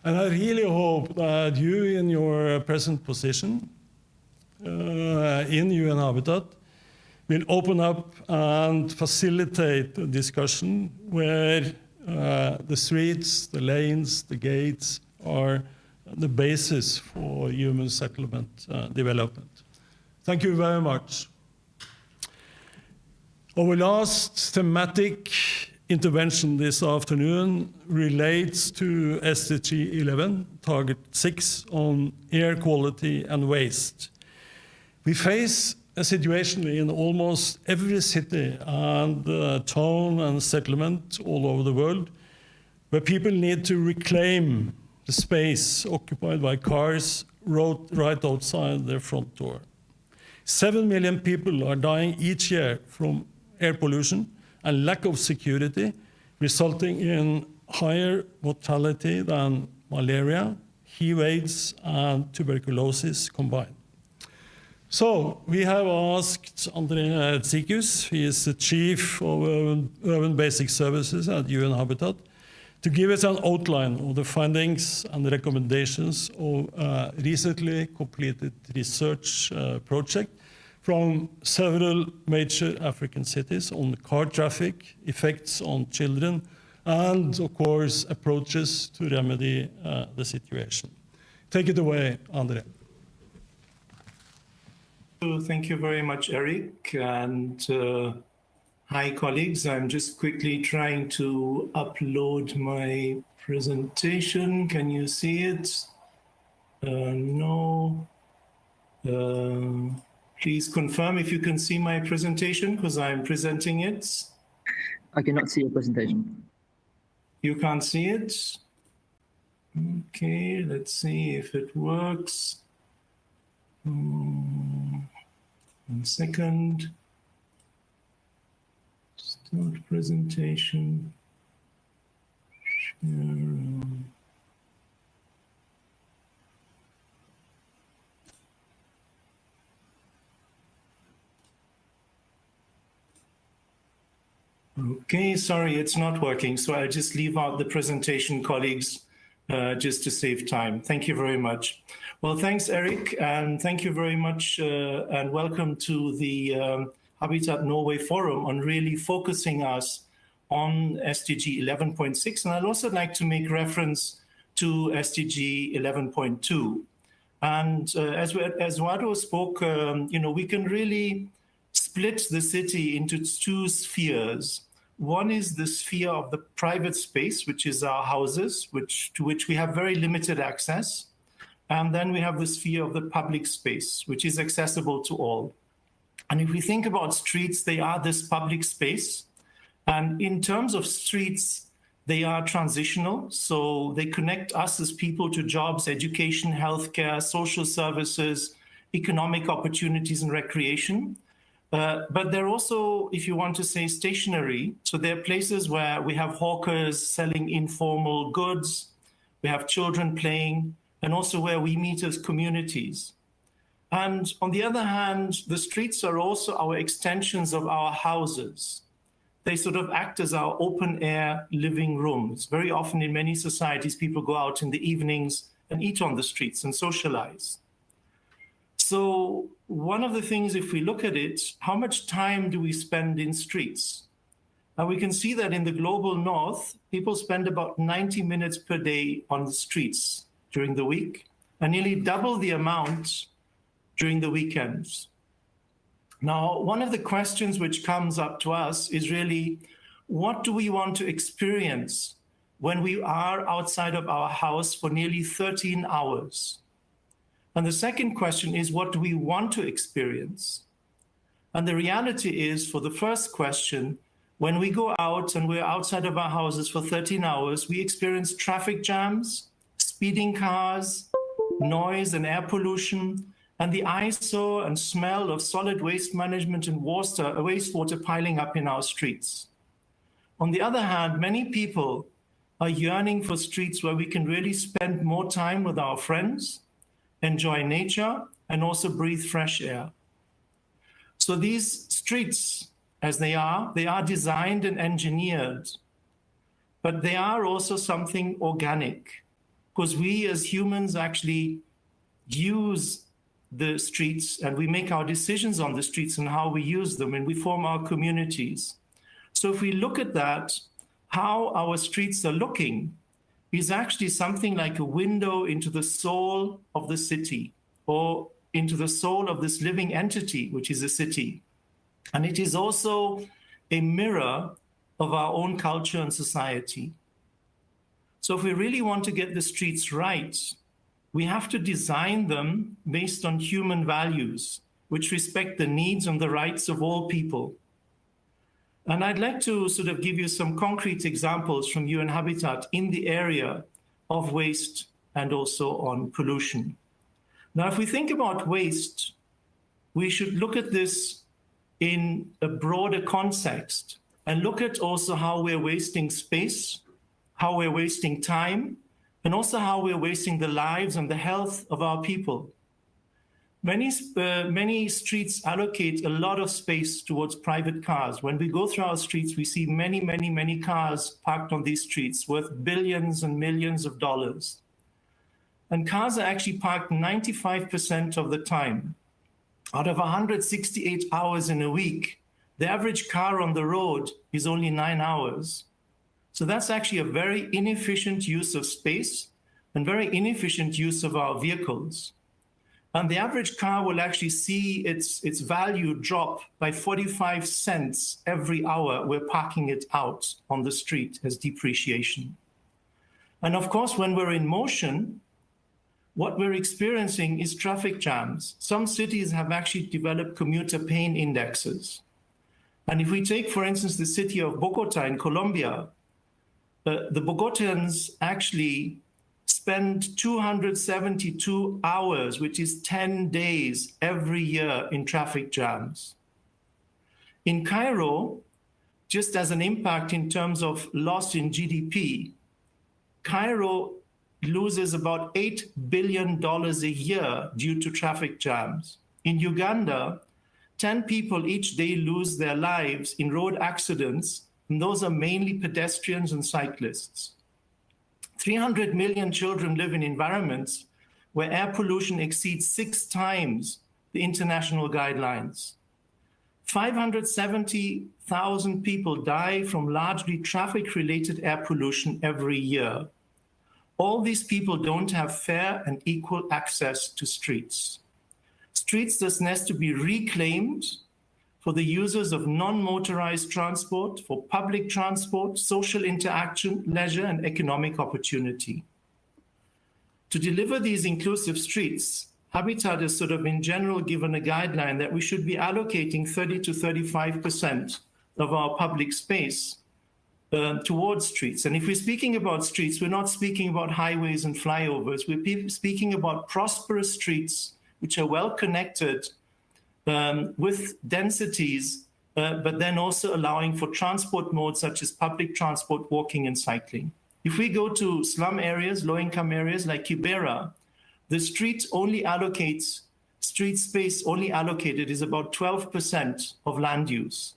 And I really hope that you, in your present position in UN Habitat, will open up and facilitate a discussion where the streets, the lanes, the gates are the basis for human settlement development. Thank you very much. Our last thematic intervention this afternoon relates to SDG 11, Target 6, on air quality and waste. We face a situation in almost every city and town and settlement all over the world where people need to reclaim the space occupied by cars right outside their front door. 7 million people are dying each year from air pollution and lack of security, resulting in higher mortality than malaria, HIV AIDS, and tuberculosis combined. So we have asked André Tsikus, he is the Chief of Urban Basic Services at UN Habitat, to give us an outline of the findings and the recommendations of a recently completed research project from several major African cities on car traffic, effects on children, and of course, approaches to remedy the situation. Take it away, André. Thank you very much, Erik, and hi, colleagues. I'm just quickly trying to upload my presentation. Can you see it? No. Please confirm if you can see my presentation, because I'm presenting it. I cannot see your presentation. You can't see it? Okay, let's see if it works. 1 second. Start presentation. Share. Okay, sorry, it's not working. So I'll just leave out the presentation, colleagues, just to save time. Thank you very much. Well, thanks, Erik, and thank you very much, and welcome to the Habitat Norway Forum on really focusing us on SDG 11.6. And I'd also like to make reference to SDG 11.2. And as Eduardo spoke, we can really split the city into two spheres. One is the sphere of the private space, which is our houses, to which we have very limited access. And then we have the sphere of the public space, which is accessible to all. And if we think about streets, they are this public space. And in terms of streets, they are transitional. So they connect us as people to jobs, education, healthcare, social services, economic opportunities, and recreation. But they're also, if you want to say, stationary. So they're places where we have hawkers selling informal goods, we have children playing, and also where we meet as communities. And on the other hand, the streets are also our extensions of our houses. They sort of act as our open air living rooms. Very often in many societies, people go out in the evenings and eat on the streets and socialize. So one of the things, if we look at it, how much time do we spend in streets? And we can see that in the global north, people spend about 90 minutes per day on the streets during the week, and nearly double the amount during the weekends. Now, one of the questions which comes up to us is really, what do we want to experience when we are outside of our house for nearly 13 hours? And the second question is, what do we want to experience? And the reality is, for the first question, when we go out and we're outside of our houses for 13 hours, we experience traffic jams, speeding cars, noise and air pollution, and the eyesore and smell of solid waste management and wastewater piling up in our streets. On the other hand, many people are yearning for streets where we can really spend more time with our friends, enjoy nature, and also breathe fresh air. So these streets, as they are designed and engineered, but they are also something organic, because we as humans actually use the streets and we make our decisions on the streets and how we use them, and we form our communities. So if we look at that, how our streets are looking is actually something like a window into the soul of the city, or into the soul of this living entity, which is a city. And it is also a mirror of our own culture and society. So if we really want to get the streets right, we have to design them based on human values, which respect the needs and the rights of all people. And I'd like to sort of give you some concrete examples from UN Habitat in the area of waste and also on pollution. Now, if we think about waste, we should look at this in a broader context and look at also how we're wasting space, how we're wasting time, and also how we're wasting the lives and the health of our people. Many streets allocate a lot of space towards private cars. When we go through our streets, we see many cars parked on these streets worth billions and millions of dollars. And cars are actually parked 95% of the time. Out of 168 hours in a week, the average car on the road is only 9 hours. So that's actually a very inefficient use of space and very inefficient use of our vehicles. And the average car will actually see its value drop by 45 cents every hour we're parking it out on the street as depreciation. And of course, when we're in motion, what we're experiencing is traffic jams. Some cities have actually developed commuter pain indexes. And if we take, for instance, the city of Bogota in Colombia, the Bogotans actually spend 272 hours, which is 10 days every year in traffic jams. In Cairo, just as an impact in terms of loss in GDP, Cairo loses about $8 billion a year due to traffic jams. In Uganda, 10 people each day lose their lives in road accidents, and those are mainly pedestrians and cyclists. 300 million children live in environments where air pollution exceeds 6 times the international guidelines. 570,000 people die from largely traffic-related air pollution every year. All these people don't have fair and equal access to streets. Streets thus need to be reclaimed for the users of non-motorized transport, for public transport, social interaction, leisure, and economic opportunity. To deliver these inclusive streets, Habitat has sort of in general given a guideline that we should be allocating 30 to 35% of our public space towards streets. And if we're speaking about streets, we're not speaking about highways and flyovers. We're speaking about prosperous streets which are well connected with densities, but then also allowing for transport modes such as public transport, walking, and cycling. If we go to slum areas, low-income areas like Kibera, the street space only allocated is about 12% of land use.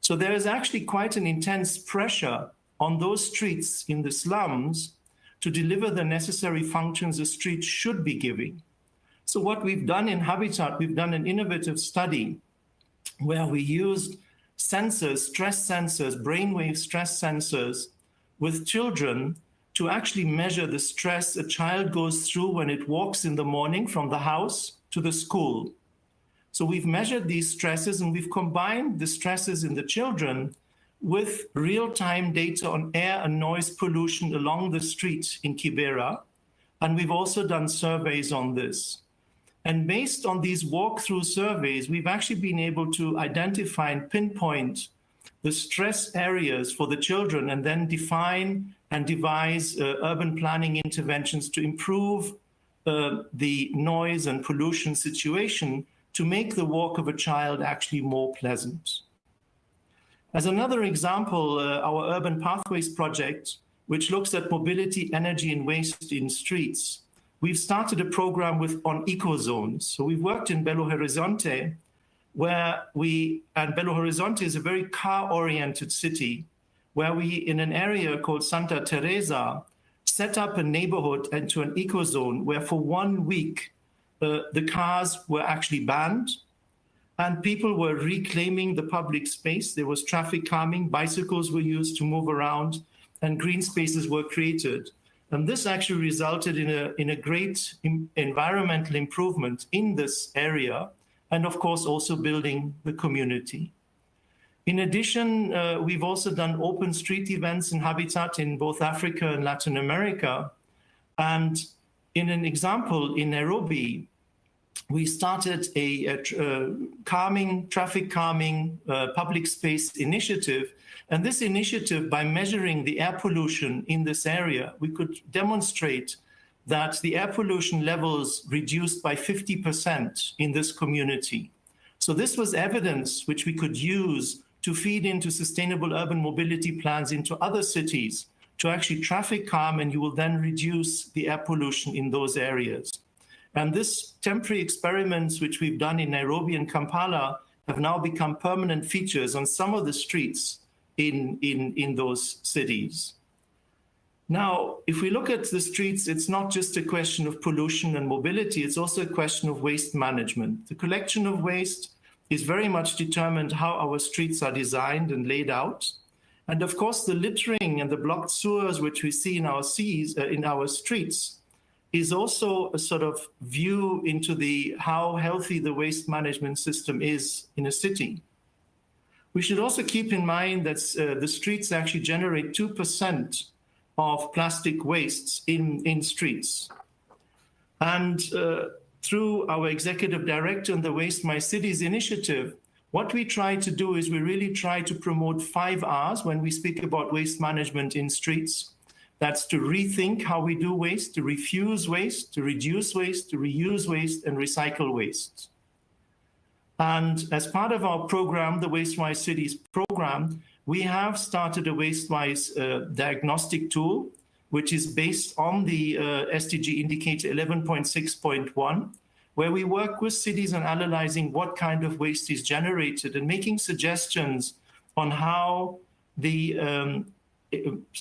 So there is actually quite an intense pressure on those streets in the slums to deliver the necessary functions a street should be giving. So what we've done in Habitat, we've done an innovative study where we used sensors, stress sensors, brainwave stress sensors with children to actually measure the stress a child goes through when it walks in the morning from the house to the school. So we've measured these stresses and we've combined the stresses in the children with real-time data on air and noise pollution along the street in Kibera. And we've also done surveys on this. And based on these walkthrough surveys, we've actually been able to identify and pinpoint the stress areas for the children and then define and devise urban planning interventions to improve the noise and pollution situation to make the walk of a child actually more pleasant. As another example, our Urban Pathways project, which looks at mobility, energy, and waste in streets, we've started a program on eco zones. So we've worked in Belo Horizonte, and Belo Horizonte is a very car-oriented city, where we, in an area called Santa Teresa, set up a neighborhood into an eco-zone where for 1 week, the cars were actually banned and people were reclaiming the public space. There was traffic calming, bicycles were used to move around, and green spaces were created. And this actually resulted in a great environmental improvement in this area, and of course also building the community. In addition, we've also done open street events and habitat in both Africa and Latin America. And in an example, in Nairobi, we started a traffic calming public space initiative. And this initiative, by measuring the air pollution in this area, we could demonstrate that the air pollution levels reduced by 50% in this community. So this was evidence which we could use to feed into sustainable urban mobility plans into other cities to actually traffic calm, and you will then reduce the air pollution in those areas. And this temporary experiments which we've done in Nairobi and Kampala have now become permanent features on some of the streets in those cities. Now, if we look at the streets, it's not just a question of pollution and mobility, it's also a question of waste management. The collection of waste is very much determined how our streets are designed and laid out. And of course, the littering and the blocked sewers, which we see in our streets, is also a sort of view into how healthy the waste management system is in a city. We should also keep in mind that the streets actually generate 2% of plastic wastes in streets. And through our executive director and the Waste My Cities initiative, what we try to do is we really try to promote 5 R's when we speak about waste management in streets. That's to rethink how we do waste, to refuse waste, to reduce waste, to reuse waste, and recycle waste. And as part of our program, the Waste-Wise Cities program, we have started a Waste-Wise diagnostic tool, which is based on the SDG indicator 11.6.1, where we work with cities on analyzing what kind of waste is generated and making suggestions on how the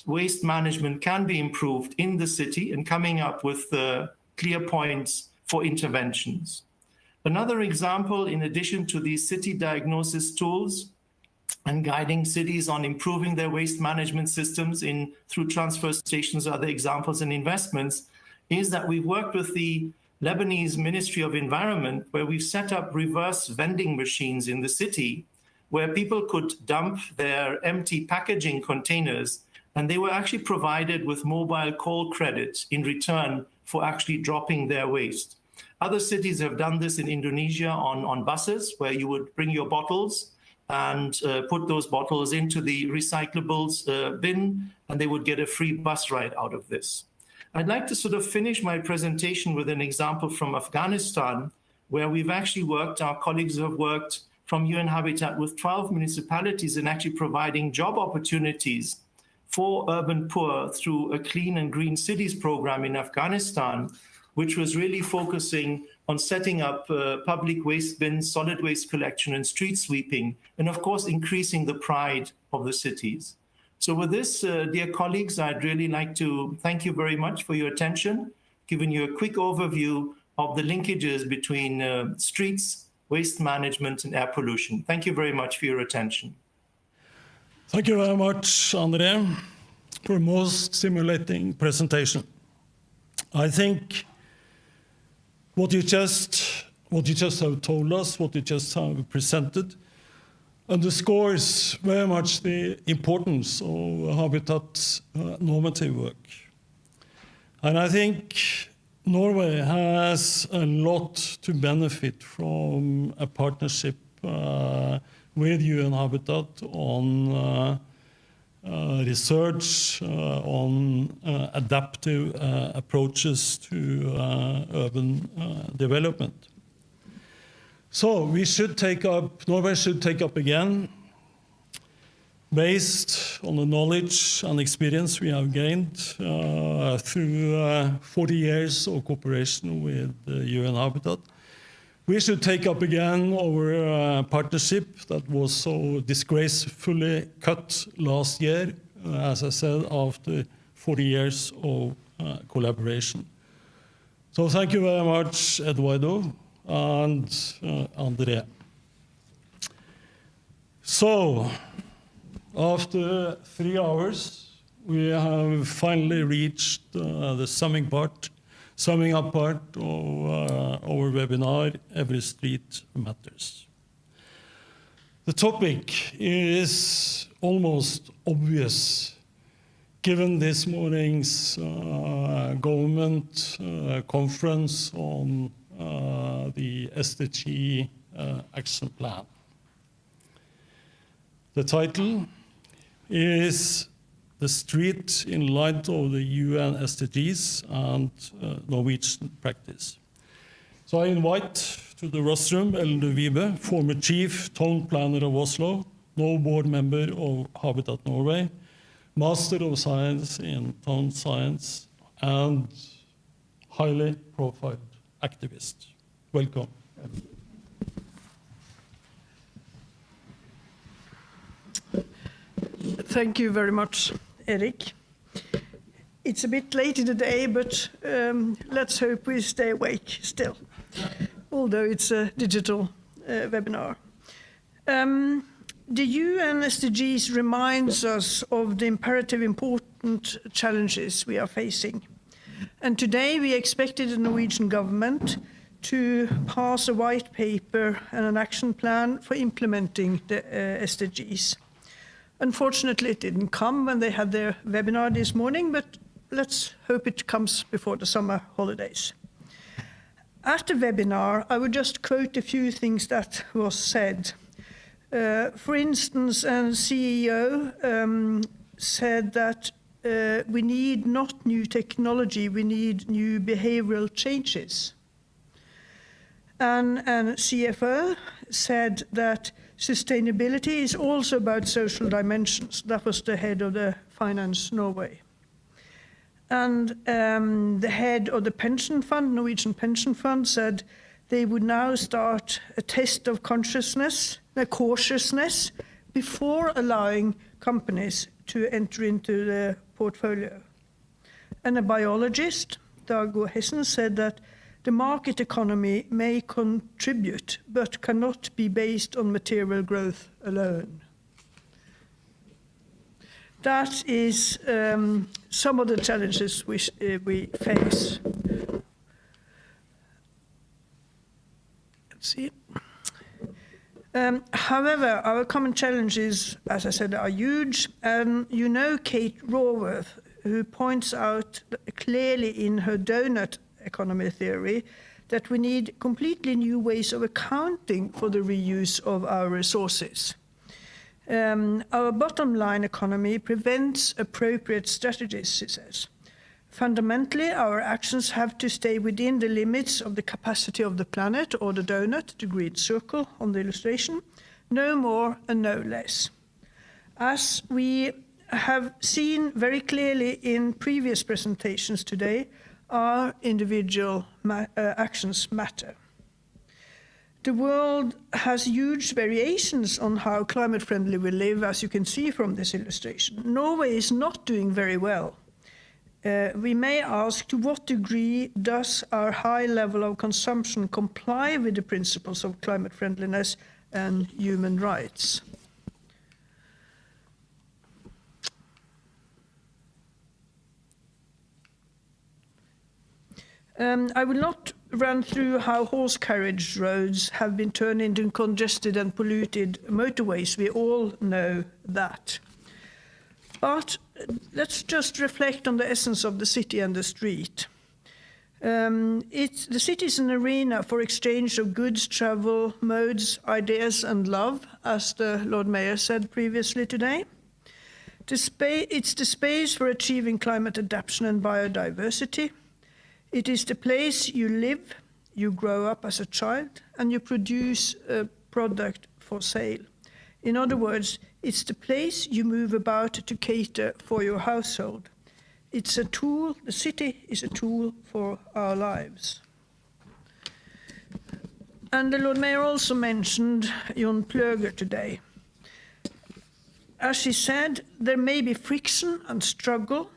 waste management can be improved in the city and coming up with clear points for interventions. Another example, in addition to these city diagnosis tools and guiding cities on improving their waste management systems through transfer stations, other examples and investments, is that we've worked with the Lebanese Ministry of Environment, where we've set up reverse vending machines in the city, where people could dump their empty packaging containers, and they were actually provided with mobile call credit in return for actually dropping their waste. Other cities have done this in Indonesia on buses, where you would bring your bottles and put those bottles into the recyclables bin, and they would get a free bus ride out of this. I'd like to sort of finish my presentation with an example from Afghanistan, where we've actually worked, our colleagues have worked from UN Habitat with 12 municipalities in actually providing job opportunities for urban poor through a Clean and Green Cities program in Afghanistan, which was really focusing on setting up public waste bins, solid waste collection, and street sweeping, and of course, increasing the pride of the cities. So with this, dear colleagues, I'd really like to thank you very much for your attention, giving you a quick overview of the linkages between streets, waste management, and air pollution. Thank you very much for your attention. Thank you very much, André, for a most stimulating presentation. I think what you just have told us, what you just have presented, underscores very much the importance of habitat normative work. And I think Norway has a lot to benefit from a partnership with UN Habitat on research on adaptive approaches to urban development. So Norway should take up again, based on the knowledge and experience we have gained through 40 years of cooperation with UN Habitat, We should take up again our partnership that was so disgracefully cut last year, as I said, after 40 years of collaboration. So thank you very much, Eduardo and André. So, after 3 hours, we have finally reached the summing up part of our webinar, Every Street Matters. The topic is almost obvious given this morning's government conference on the SDG action plan. The title is The Street in Light of the UN SDGs and Norwegian Practice. So I invite to the rostrum Ellen de Vibe, former Chief Town Planner of Oslo, now board member of Habitat Norway, Master of Science in Town Science, and highly profiled activist. Welcome. Thank you very much, Erik. It's a bit late in the day, but let's hope we stay awake still, although it's a digital webinar. The UN SDGs reminds us of the imperative important challenges we are facing. And today we expected the Norwegian government to pass a white paper and an action plan for implementing the SDGs. Unfortunately, it didn't come when they had their webinar this morning, but let's hope it comes before the summer holidays. At the webinar, I would just quote a few things that was said. For instance, a CEO said that we need not new technology, we need new behavioral changes. And CFO said that sustainability is also about social dimensions. That was the head of the Finance Norway. And the head of the pension fund, Norwegian pension fund, said they would now start a test of cautiousness before allowing companies to enter into the portfolio. And a biologist, Dag Hessen, said that the market economy may contribute, but cannot be based on material growth alone. That is some of the challenges we face. Let's see. However, our common challenges, as I said, are huge. You know Kate Roever, who points out clearly in her donut economy theory that we need completely new ways of accounting for the reuse of our resources. Our bottom line economy prevents appropriate strategies, she says. Fundamentally, our actions have to stay within the limits of the capacity of the planet, or the donut, the green circle on the illustration, no more and no less. As we have seen very clearly in previous presentations today, our individual actions matter. The world has huge variations on how climate friendly we live, as you can see from this illustration. Norway is not doing very well. We may ask, to what degree does our high level of consumption comply with the principles of climate friendliness and human rights? I will not run through how horse carriage roads have been turned into congested and polluted motorways. We all know that. But let's just reflect on the essence of the city and the street. The city is an arena for exchange of goods, travel, modes, ideas, and love, as the Lord Mayor said previously today. It's the space for achieving climate adaptation and biodiversity. It is the place you live, you grow up as a child, and you produce a product for sale. In other words, it's the place you move about to cater for your household. It's a tool, the city is a tool for our lives. And the Lord Mayor also mentioned Jon Pløger today. As she said, there may be friction and struggle,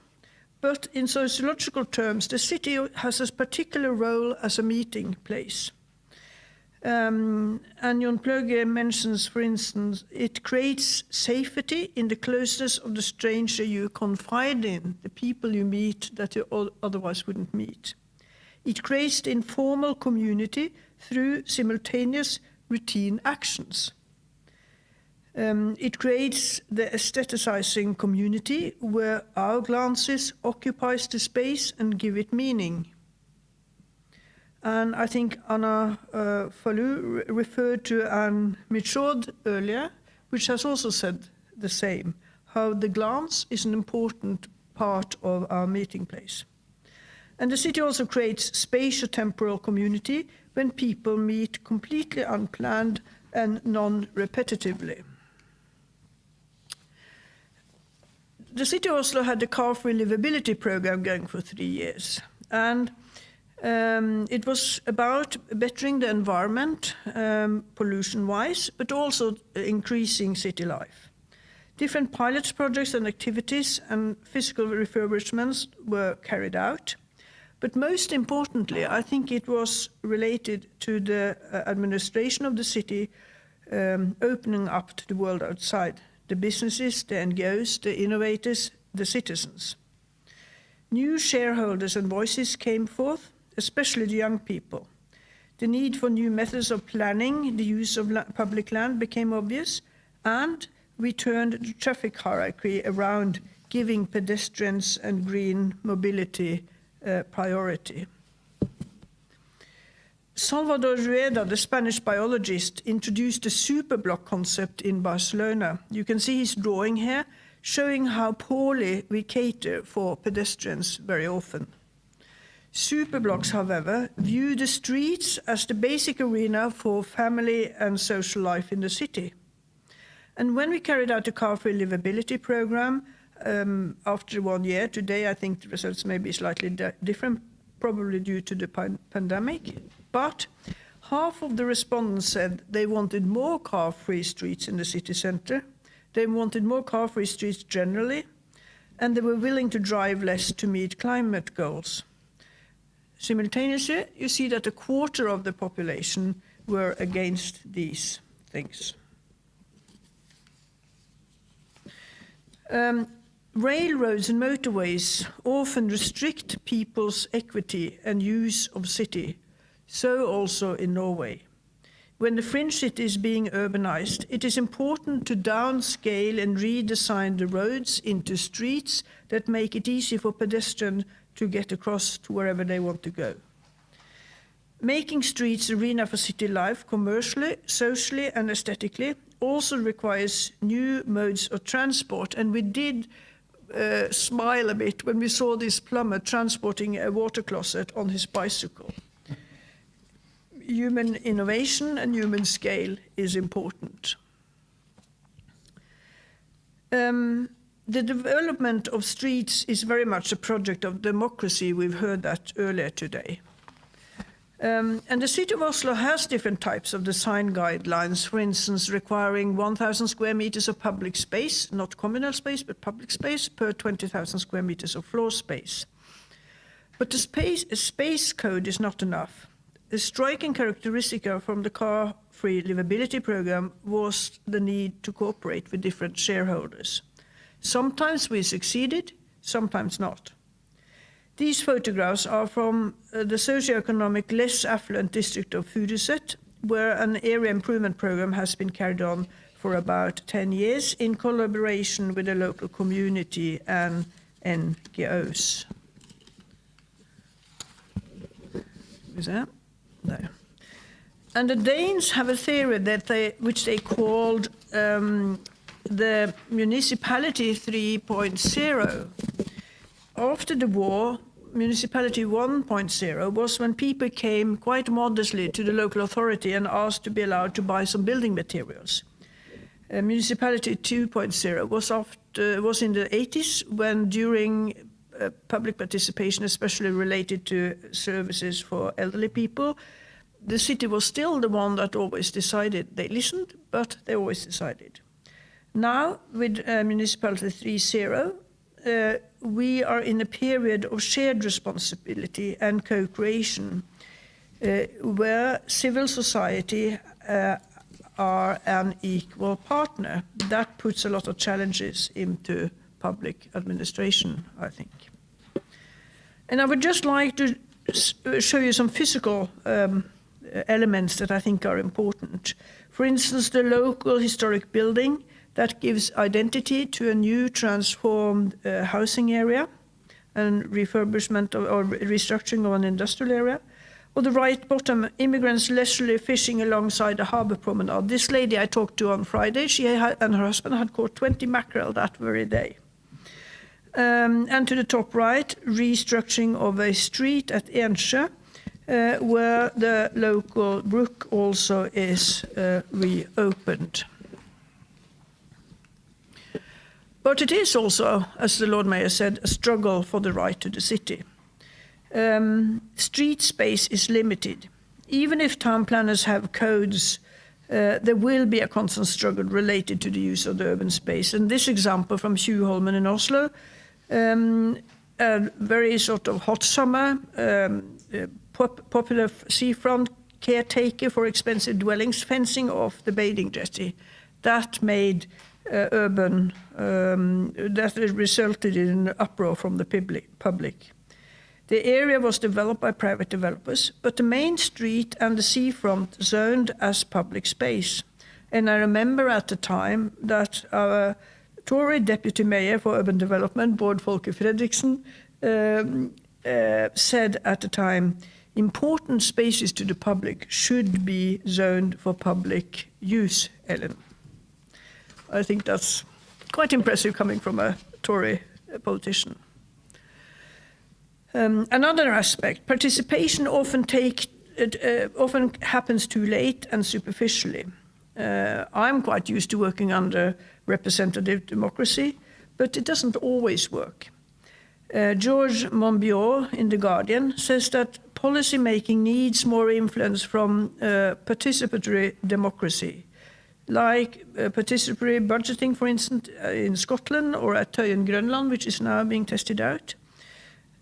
but in sociological terms, the city has a particular role as a meeting place. And Jon Pløger mentions, for instance, it creates safety in the closeness of the stranger you confide in, the people you meet that you otherwise wouldn't meet. It creates the informal community through simultaneous routine actions. It creates the aestheticizing community where our glances occupies the space and give it meaning. And I think Anna Falu referred to Anne Michaud earlier, which has also said the same, how the glance is an important part of our meeting place. And the city also creates spatio-temporal community when people meet completely unplanned and non-repetitively. The city of Oslo had the car-free livability program going for 3 years. And it was about bettering the environment, pollution-wise, but also increasing city life. Different pilot projects and activities and physical refurbishments were carried out. But most importantly, I think it was related to the administration of the city opening up to the world outside, the businesses, the NGOs, the innovators, the citizens. New shareholders and voices came forth, especially the young people. The need for new methods of planning, the use of public land became obvious, and we turned the traffic hierarchy around, giving pedestrians and green mobility priority. Salvador Rueda, the Spanish biologist, introduced the superblock concept in Barcelona. You can see his drawing here, showing how poorly we cater for pedestrians very often. Superblocks, however, view the streets as the basic arena for family and social life in the city. And when we carried out the car-free livability program, after 1 year, today I think the results may be slightly different, probably due to the pandemic, but half of the respondents said they wanted more car-free streets in the city centre, they wanted more car-free streets generally, and they were willing to drive less to meet climate goals. Simultaneously, you see that a quarter of the population were against these things. Railroads and motorways often restrict people's equity and use of city, so also in Norway. When the fringe city is being urbanized, it is important to downscale and redesign the roads into streets that make it easy for pedestrians to get across to wherever they want to go. Making streets arena for city life commercially, socially and aesthetically also requires new modes of transport, and we did smile a bit when we saw this plumber transporting a water closet on his bicycle. Human innovation and human scale is important. The development of streets is very much a project of democracy. We've heard that earlier today. And the city of Oslo has different types of design guidelines, for instance, requiring 1,000 square meters of public space, not communal space, but public space, per 20,000 square meters of floor space. But the space code is not enough. A striking characteristic from the car-free livability program was the need to cooperate with different shareholders. Sometimes we succeeded, sometimes not. These photographs are from the socioeconomic less affluent district of Furuset, where an area improvement program has been carried on for about 10 years in collaboration with the local community and NGOs. Is that? No. And the Danes have a theory that which they called the municipality 3.0. After the war, municipality 1.0 was when people came quite modestly to the local authority and asked to be allowed to buy some building materials. Municipality 2.0 was in the 80s, when during public participation, especially related to services for elderly people, the city was still the one that always decided. They listened, but they always decided. Now, with Municipality 3.0, we are in a period of shared responsibility and co-creation, where civil society are an equal partner. That puts a lot of challenges into public administration, I think. And I would just like to show you some physical elements that I think are important. For instance, the local historic building that gives identity to a new transformed housing area and refurbishment or restructuring of an industrial area. On the right bottom, immigrants leisurely fishing alongside the harbour promenade. This lady I talked to on Friday, she and her husband had caught 20 mackerel that very day. And to the top right, restructuring of a street at Ensjø, where the local brook also is reopened. But it is also, as the Lord Mayor said, a struggle for the right to the city. Street space is limited. Even if town planners have codes, there will be a constant struggle related to the use of the urban space. And this example from Tjuvholmen in Oslo, a very sort of hot summer, popular seafront caretaker for expensive dwellings, fencing off the bathing jetty. That made that resulted in an uproar from the public. The area was developed by private developers, but the main street and the seafront zoned as public space. And I remember at the time that our Tory deputy mayor for urban development, Bård Folke Fredriksen, said at the time, important spaces to the public should be zoned for public use, Ellen. I think that's quite impressive coming from a Tory politician. Another aspect, participation often happens too late and superficially. I'm quite used to working under representative democracy, but it doesn't always work. George Monbiot in The Guardian says that policy making needs more influence from participatory democracy, like participatory budgeting, for instance, in Scotland or at Tøyen, Greenland, which is now being tested out.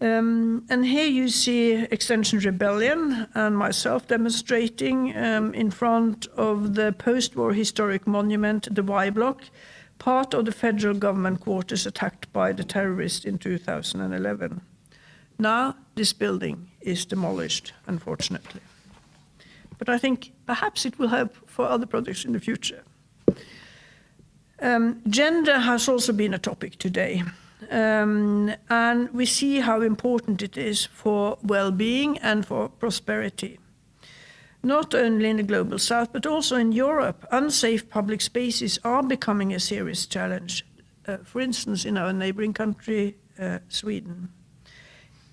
And here you see Extension Rebellion and myself demonstrating in front of the post-war historic monument, the Y Block, part of the federal government quarters attacked by the terrorists in 2011. Now this building is demolished, unfortunately. But I think perhaps it will help for other projects in the future. Gender has also been a topic today. And we see how important it is for well-being and for prosperity. Not only in the global south, but also in Europe, unsafe public spaces are becoming a serious challenge. For instance, in our neighboring country, Sweden.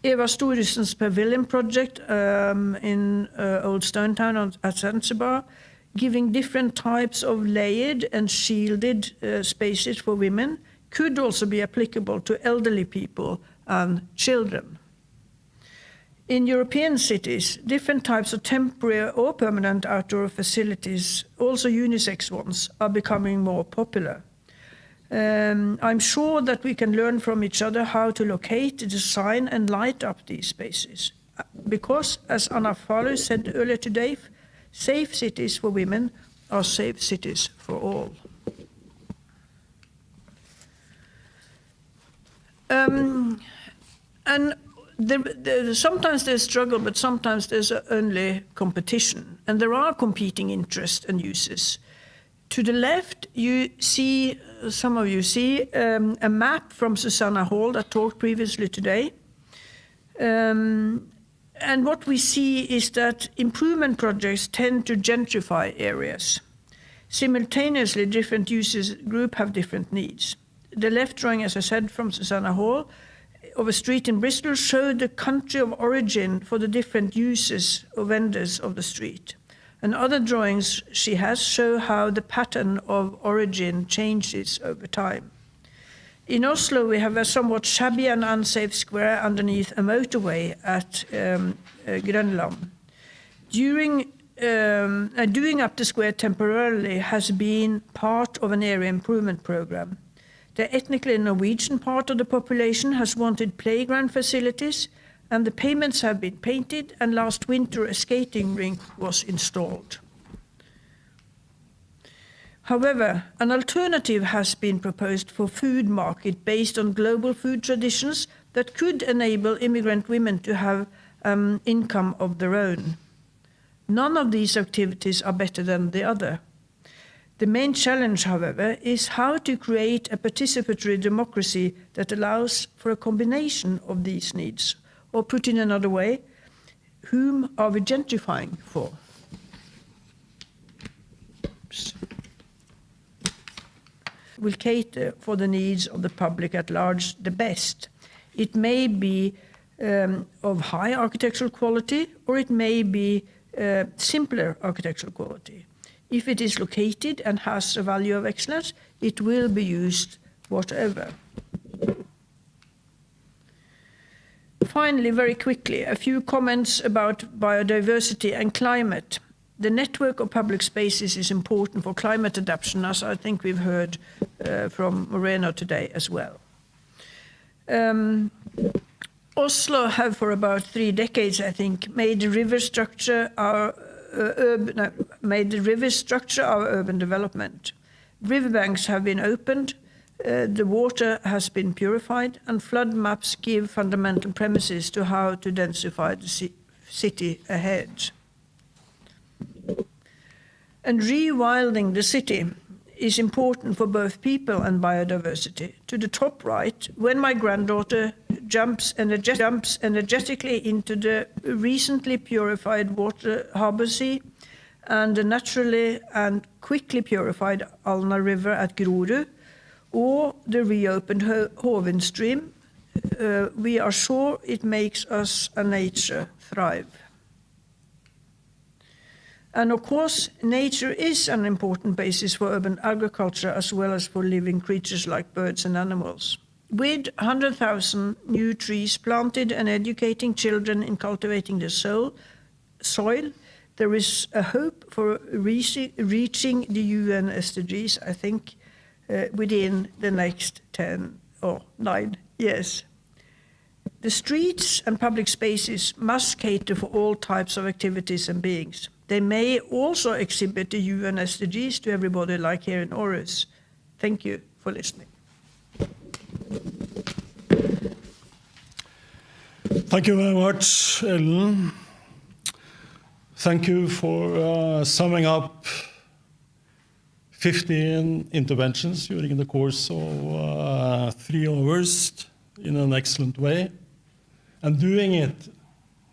Eva Storessen's pavilion project in Old Stone Town at Zanzibar, giving different types of layered and shielded spaces for women, could also be applicable to elderly people and children. In European cities, different types of temporary or permanent outdoor facilities, also unisex ones, are becoming more popular. I'm sure that we can learn from each other how to locate, design and light up these spaces. Because, as Anna Falu said earlier today, safe cities for women are safe cities for all. And sometimes there's struggle, but sometimes there's only competition. And there are competing interests and uses. To the left, you see, some of you see, a map from Susanna Hall that talked previously today. And what we see is that improvement projects tend to gentrify areas. Simultaneously, different users groups have different needs. The left drawing, as I said, from Susanna Hall, of a street in Bristol showed the country of origin for the different uses or vendors of the street. And other drawings she has show how the pattern of origin changes over time. In Oslo, we have a somewhat shabby and unsafe square underneath a motorway at Grønland. During doing up the square temporarily has been part of an area improvement program. The ethnically Norwegian part of the population has wanted playground facilities, and the pavements have been painted, and last winter a skating rink was installed. However, an alternative has been proposed for food market based on global food traditions that could enable immigrant women to have income of their own. None of these activities are better than the other. The main challenge, however, is how to create a participatory democracy that allows for a combination of these needs. Or put in another way, whom are we gentrifying for? Will cater for the needs of the public at large the best. It may be of high architectural quality, or it may be simpler architectural quality. If it is located and has a value of excellence, it will be used whatever. Finally, very quickly, a few comments about biodiversity and climate. The network of public spaces is important for climate adaptation, as I think we've heard from Moreno today as well. Oslo have for about 3 decades, I think, made the river structure our urban development. Riverbanks have been opened, the water has been purified, and flood maps give fundamental premises to how to densify the city ahead. And rewilding the city is important for both people and biodiversity. To the top right, when my granddaughter jumps energetically into the recently purified water Harbor Sea and the naturally and quickly purified Alna River at Grorud, or the reopened Hovin stream, we are sure it makes us a nature thrive. And of course, nature is an important basis for urban agriculture as well as for living creatures like birds and animals. With 100,000 new trees planted and educating children in cultivating the soil, there is a hope for reaching the UN SDGs, I think, within the next 10 or 9 years. The streets and public spaces must cater for all types of activities and beings. They may also exhibit the UN SDGs to everybody, like here in Aarhus. Thank you for listening. Thank you very much, Ellen. Thank you for summing up 15 interventions during the course of 3 hours in an excellent way, and doing it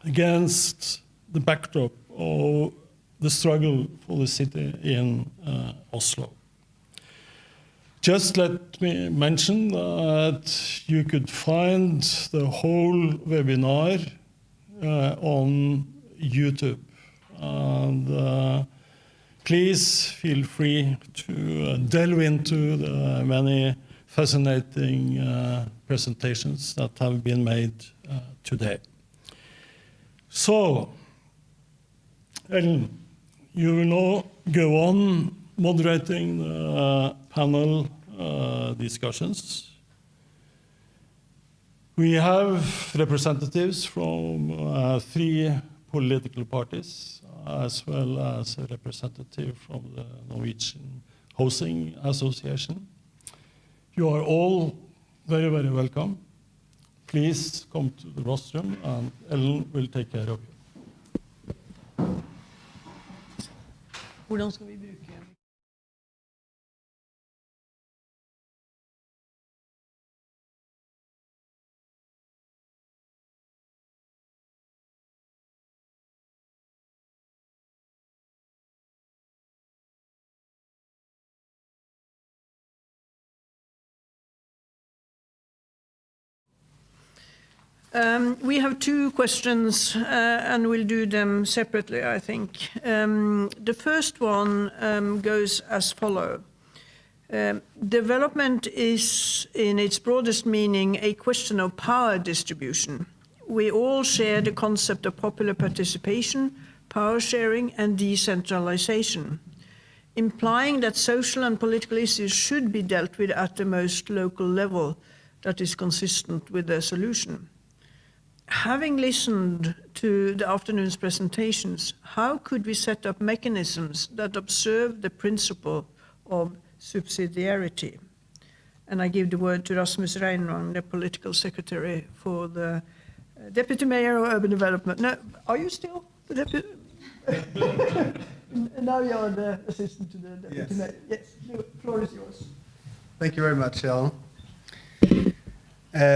against the backdrop of the struggle for the city in Oslo. Just let me mention that you could find the whole webinar on YouTube. And please feel free to delve into the many fascinating presentations that have been made today. So, Ellen, you will now go on moderating the panel discussions. We have representatives from 3 political parties, as well as a representative from the Norwegian Housing Association. You are all very, very welcome. Please come to the rostrum, and Ellen will take care of you. Hvordan skal vi bruke? We have 2 questions, and we'll do them separately, I think. The first one goes as follows. Development is, in its broadest meaning, a question of power distribution. We all share the concept of popular participation, power sharing and decentralization, implying that social and political issues should be dealt with at the most local level that is consistent with their solution. Having listened to the afternoon's presentations, how could we set up mechanisms that observe the principle of subsidiarity? And I give the word to Rasmus Reinvang, the political secretary for the Deputy Mayor of Urban Development. No, are you still the Deputy? Now you're the assistant to the Deputy Mayor. Yes, the floor is yours. Thank you very much, Ellen.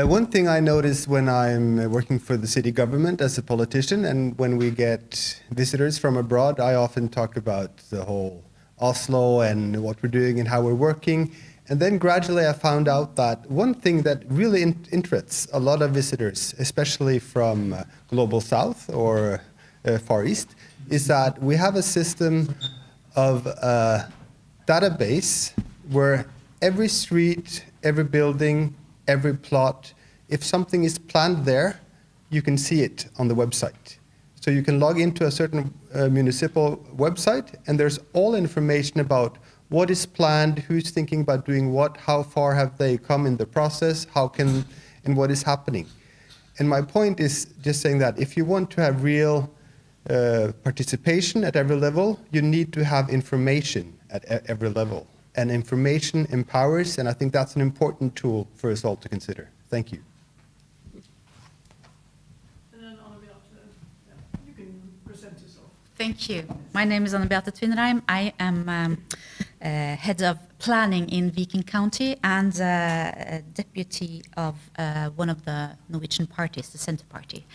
One thing I notice when I'm working for the city government as a politician, and when we get visitors from abroad, I often talk about the whole Oslo and what we're doing and how we're working. And then gradually I found out that one thing that really interests a lot of visitors, especially from Global South or Far East, is that we have a system of database where every street, every building, every plot, if something is planned there, you can see it on the website. So you can log into a certain municipal website, and there's all information about what is planned, who's thinking about doing what, how far have they come in the process, and what is happening. And my point is just saying that if you want to have real participation at every level, you need to have information at every level. And information empowers, and I think that's an important tool for us all to consider. Thank you. You can present yourself. Thank you. My name is Anne-Beate Tvinnereim. I am head of planning in Viken County and deputy of one of the Norwegian parties, the Center Party.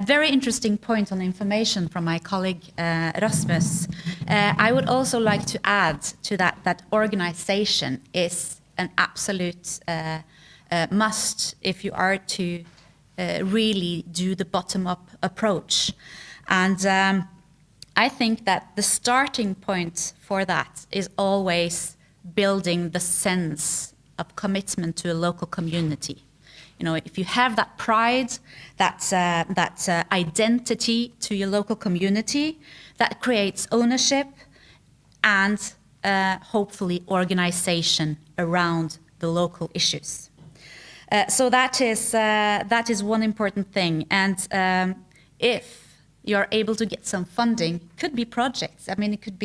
Very interesting point on information from my colleague Rasmus. I would also like to add to that organization is an absolute must if you are to really do the bottom-up approach. And I think that the starting point for that is always building the sense of commitment to a local community. You know, if you have that pride, that identity to your local community, that creates ownership and hopefully organization around the local issues. So that is one important thing. And if you're able to get some funding, could be projects. I mean, it could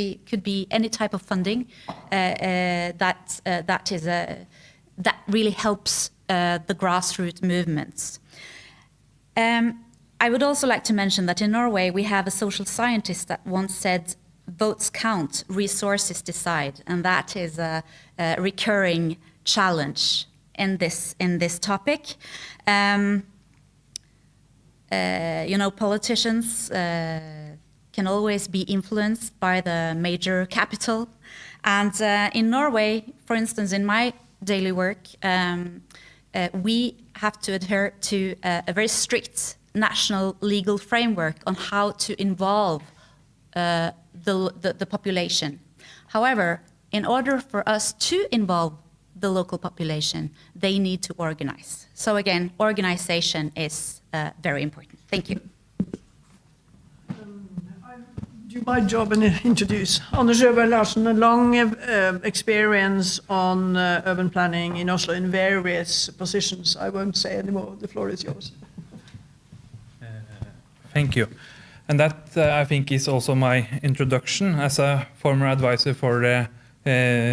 be any type of funding that really helps the grassroots movements. I would also like to mention that in Norway we have a social scientist that once said, "Votes count, resources decide," and that is a recurring challenge in this topic. You know, politicians can always be influenced by the major capital. And in Norway, for instance, in my daily work, we have to adhere to a very strict national legal framework on how to involve the population. However, in order for us to involve the local population, they need to organize. So again, organization is very important. Thank you. Do my job and introduce Anders Roever Larsen, a long experience on urban planning in Oslo in various positions. I won't say anymore. The floor is yours. Thank you. And that, I think, is also my introduction as a former advisor for the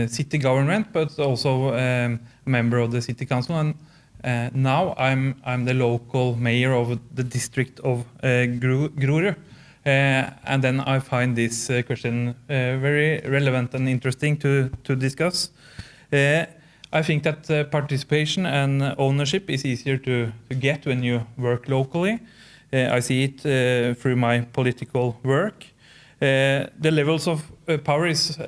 city government, but also a member of the city council. And now I'm the local mayor of the district of Grorud. And then I find this question very relevant and interesting to discuss. I think that participation and ownership is easier to get when you work locally. I see it through my political work. The levels of power is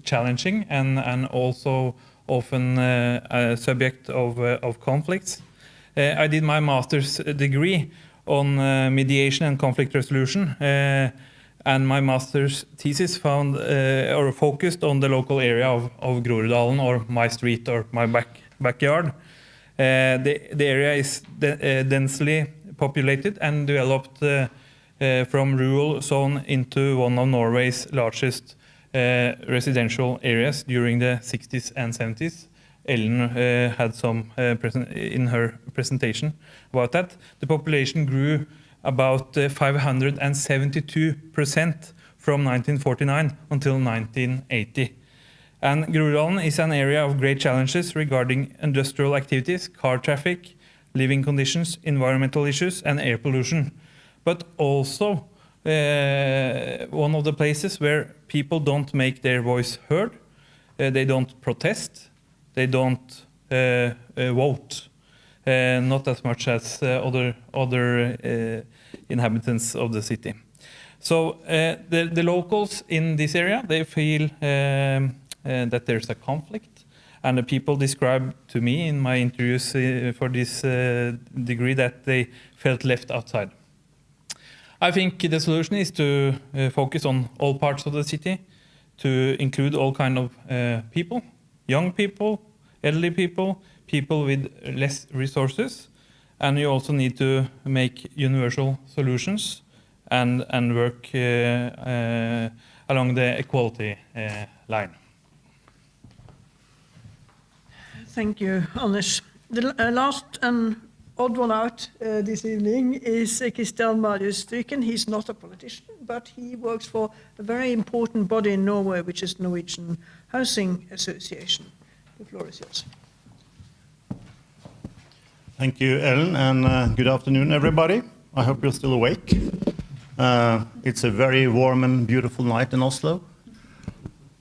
challenging and also often a subject of conflicts. I did my master's degree on mediation and conflict resolution, and my master's thesis found or focused on the local area of Groruddalen, or my street or my backyard. The area is densely populated and developed from rural zone into one of Norway's largest residential areas during the 60s and 70s. Ellen had some in her presentation about that. The population grew about 572% from 1949 until 1980. And Groruddalen is an area of great challenges regarding industrial activities, car traffic, living conditions, environmental issues, and air pollution. But also one of the places where people don't make their voice heard, they don't protest, they don't vote, not as much as other inhabitants of the city. So the locals in this area, they feel that there's a conflict, and the people describe to me in my interviews for this degree that they felt left outside. I think the solution is to focus on all parts of the city, to include all kinds of people, young people, elderly people, people with less resources, and you also need to make universal solutions and work along the equality line. Thank you, Anders. The last and odd one out this evening is Christian Marius Stryken. He's not a politician, but he works for a very important body in Norway, which is the Norwegian Housing Association. The floor is yours. Thank you, Ellen, and good afternoon, everybody. I hope you're still awake. It's a very warm and beautiful night in Oslo,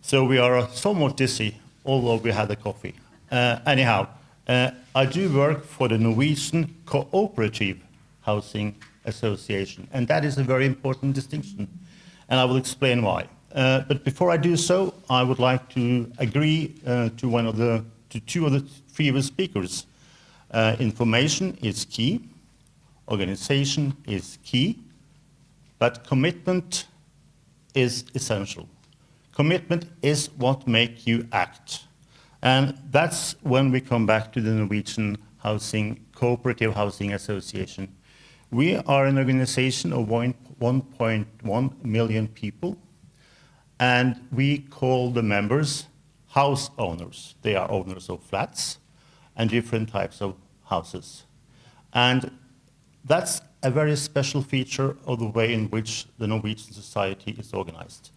so we are somewhat dizzy, although we had a coffee. Anyhow, I do work for the Norwegian Cooperative Housing Association, and that is a very important distinction, and I will explain why. But before I do so, I would like to agree to two of the previous speakers. Information is key, organization is key, but commitment is essential. Commitment is what makes you act. And that's when we come back to the Norwegian Cooperative Housing Association. We are an organization of 1.1 million people, and we call the members house owners. They are owners of flats and different types of houses. And that's a very special feature of the way in which the Norwegian society is organized.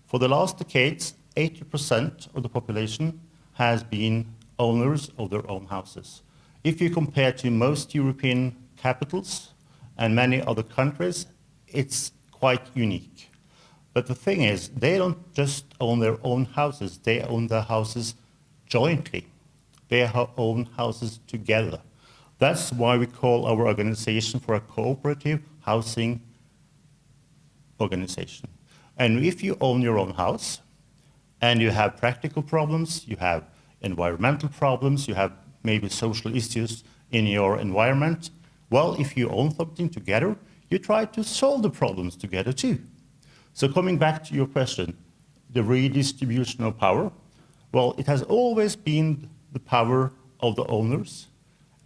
For the last decades, 80% of the population has been owners of their own houses. If you compare to most European capitals and many other countries, it's quite unique. But the thing is, they don't just own their own houses, they own their houses jointly. They own houses together. That's why we call our organization for a cooperative housing organization. And if you own your own house, and you have practical problems, you have environmental problems, you have maybe social issues in your environment, well, if you own something together, you try to solve the problems together too. So coming back to your question, the redistribution of power, well, it has always been the power of the owners,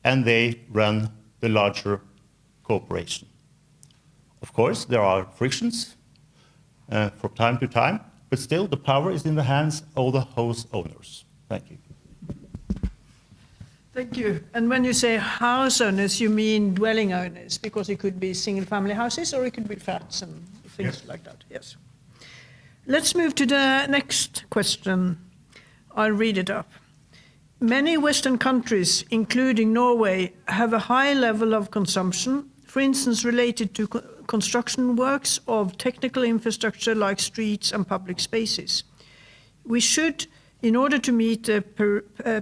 and they run the larger corporation. Of course, there are frictions from time to time, but still the power is in the hands of the house owners. Thank you. Thank you. And when you say house owners, you mean dwelling owners, because it could be single-family houses or it could be flats and things like that. Yes. Let's move to the next question. I'll read it up. Many Western countries, including Norway, have a high level of consumption, for instance, related to construction works of technical infrastructure like streets and public spaces. We should, in order to meet the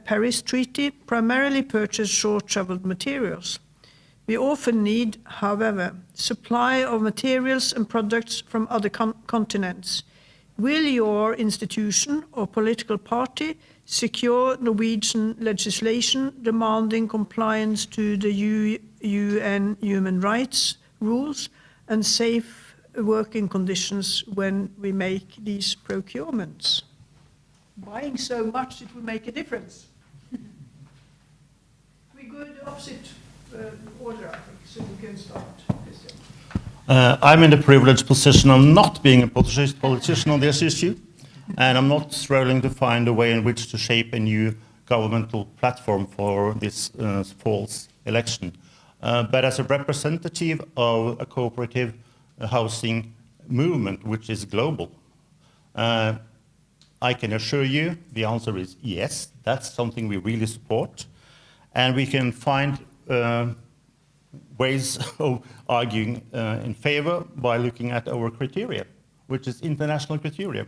Paris Treaty, primarily purchase short-traveled materials. We often need, however, supply of materials and products from other continents. Will your institution or political party secure Norwegian legislation demanding compliance to the UN human rights rules and safe working conditions when we make these procurements? Buying so much, it will make a difference. We go the opposite order, I think, so we can start. I'm in the privileged position of not being a politician on this issue, and I'm not struggling to find a way in which to shape a new governmental platform for this fall's election. But as a representative of a cooperative housing movement, which is global, I can assure you the answer is yes, that's something we really support. And we can find ways of arguing in favor by looking at our criteria, which is international criteria.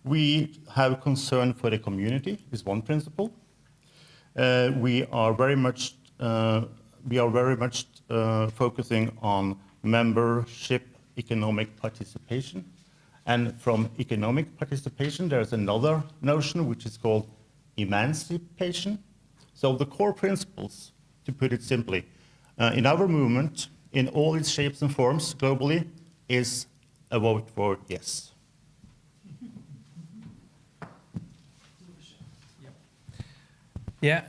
We have concern for the community, is one principle. We are very much focusing on membership, economic participation. And from economic participation, there's another notion which is called emancipation. So the core principles, to put it simply, in our movement, in all its shapes and forms globally, is a vote for yes. Yeah,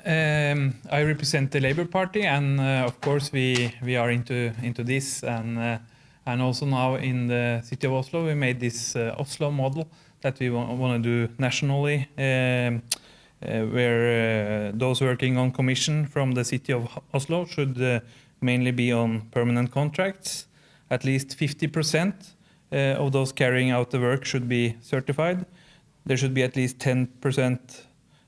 I represent the Labour Party, and of course we are into this, and also now in the city of Oslo we made this Oslo model that we want to do nationally, where those working on commission from the city of Oslo should mainly be on permanent contracts. At least 50% of those carrying out the work should be certified. There should be at least 10%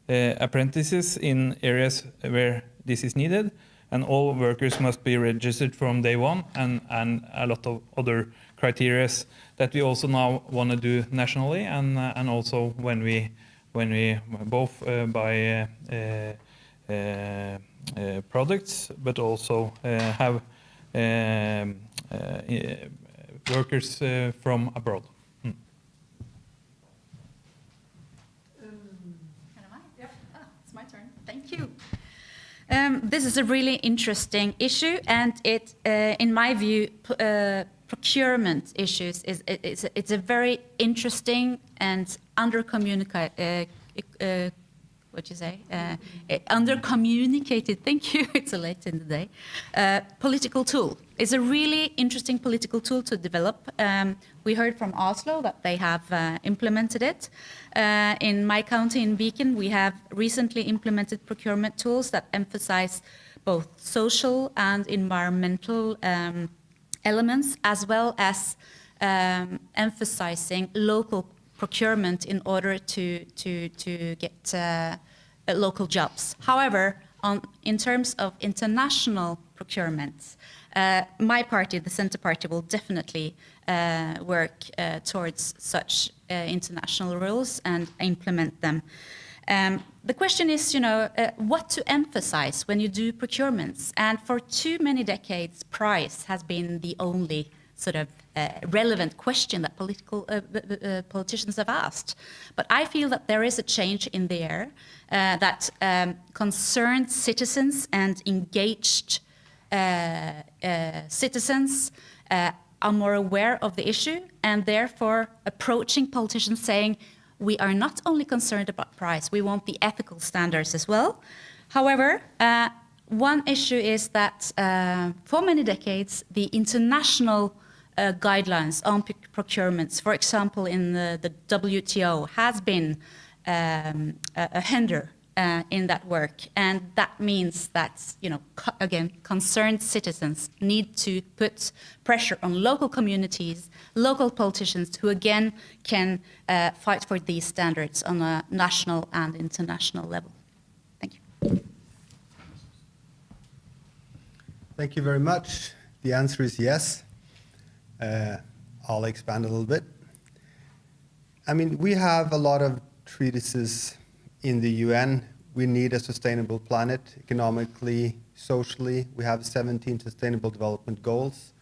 apprentices in areas where this is needed, and all workers must be registered from day one, and a lot of other criteria that we also now want to do nationally, and also when we both buy products, but also have workers from abroad. It's my turn. Thank you. This is a really interesting issue, and it, in my view, procurement issues it's a very interesting and undercommunicated. Undercommunicated. Thank you. It's late in the day. Political tool. It's a really interesting political tool to develop. We heard from Oslo that they have implemented it. In my county, in Viken, we have recently implemented procurement tools that emphasize both social and environmental elements, as well as emphasizing local procurement in order to get local jobs. However, in terms of international procurements, my party, the Center Party, will definitely work towards such international rules and implement them. The question is, what to emphasize when you do procurements. And for too many decades, price has been the only sort of relevant question that politicians have asked. But I feel that there is a change in the air, that concerned citizens and engaged citizens are more aware of the issue, and therefore approaching politicians saying, we are not only concerned about price, we want the ethical standards as well. However, one issue is that for many decades, the international guidelines on procurements, for example, in the WTO, has been a hinder in that work, and that means that, again, concerned citizens need to put pressure on local communities, local politicians, who again can fight for these standards on a national and international level. Thank you. Thank you very much. The answer is yes. I'll expand a little bit. I mean, we have a lot of treatises in the UN. We need a sustainable planet, economically, socially. We have 17 Sustainable Development Goals.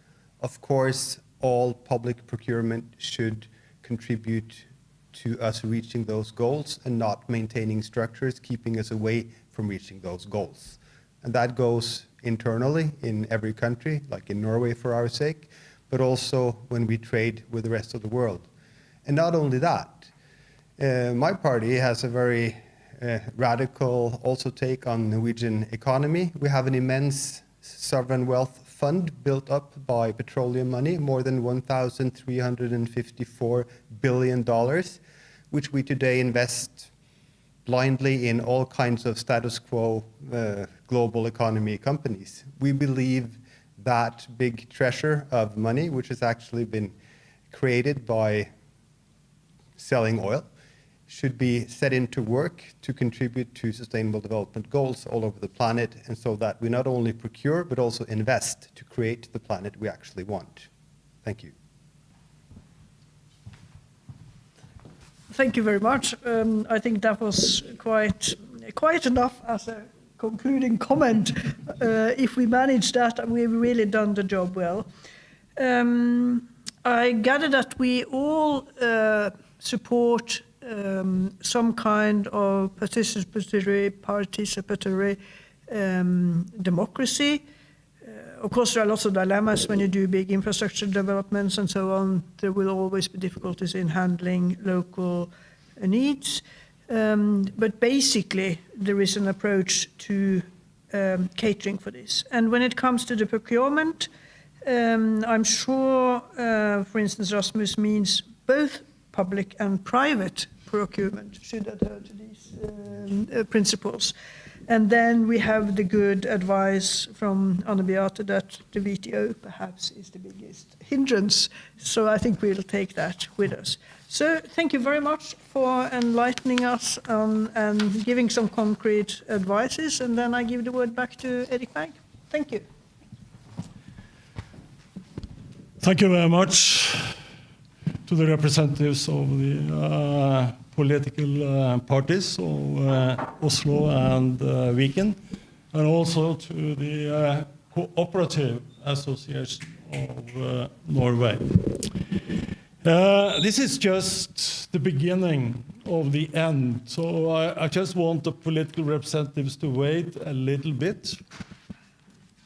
Of course, all public procurement should contribute to us reaching those goals and not maintaining structures keeping us away from reaching those goals. And that goes internally in every country, like in Norway for our sake, but also when we trade with the rest of the world. And not only that, my party has a very radical also take on Norwegian economy. We have an immense sovereign wealth fund built up by petroleum money, more than $1,354 billion, which we today invest blindly in all kinds of status quo global economy companies. We believe that big treasure of money, which has actually been created by selling oil, should be set into work to contribute to sustainable development goals all over the planet, and so that we not only procure but also invest to create the planet we actually want. Thank you. Thank you very much. I think that was quite enough as a concluding comment. If we manage that, we've really done the job well. I gather that we all support some kind of participatory democracy. Of course, there are lots of dilemmas when you do big infrastructure developments and so on. There will always be difficulties in handling local needs. But basically, there is an approach to catering for this. And when it comes to the procurement, I'm sure, for instance, Rasmus means both public and private procurement should adhere to these principles. And then we have the good advice from Anne Beate that the WTO perhaps is the biggest hindrance. So I think we'll take that with us. So thank you very much for enlightening us and giving some concrete advices. And then I give the word back to Erik Berg. Thank you. Thank you very much to the representatives of the political parties of Oslo and Viken, and also to the Cooperative Association of Norway. This is just the beginning of the end, so I just want the political representatives to wait a little bit,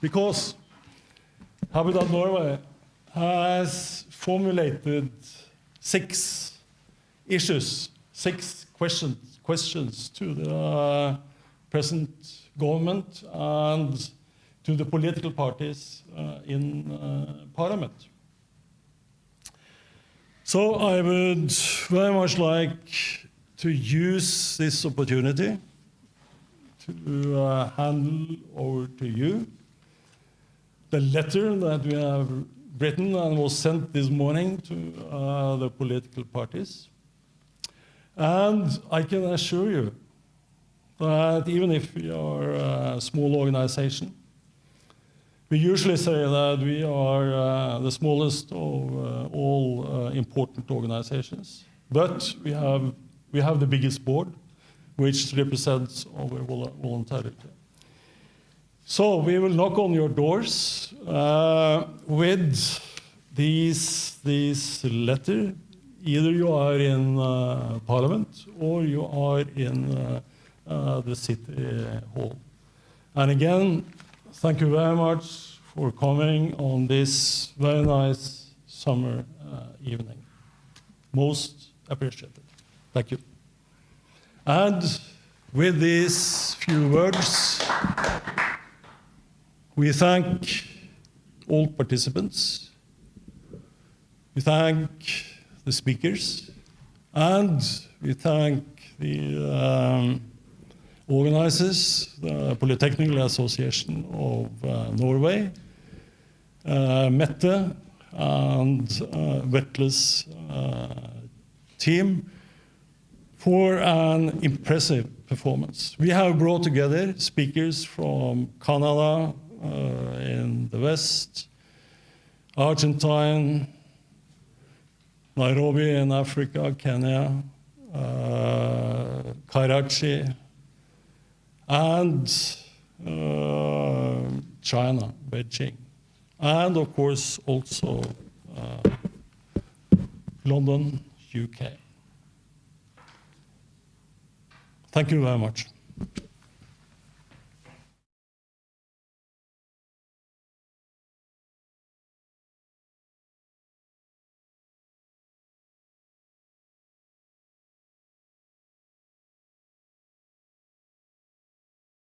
because Habitat Norway has formulated 6 issues, 6 questions to the present government and to the political parties in Parliament. So I would very much like to use this opportunity to hand over to you the letter that we have written and was sent this morning to the political parties. And I can assure you that even if we are a small organization, we usually say that we are the smallest of all important organizations, but we have the biggest board, which represents our voluntarity. So we will knock on your doors with this letter. Either you are in Parliament or you are in the City Hall. And again, thank you very much for coming on this very nice summer evening. Most appreciated. Thank you. And with these few words, we thank all participants. We thank the speakers, and we thank the organizers, the Polytechnical Association of Norway, Mette and Vetle's team for an impressive performance. We have brought together speakers from Canada in the West, Argentine, Nairobi in Africa, Kenya, Karachi, and China, Beijing, and of course also London, UK. Thank you very much.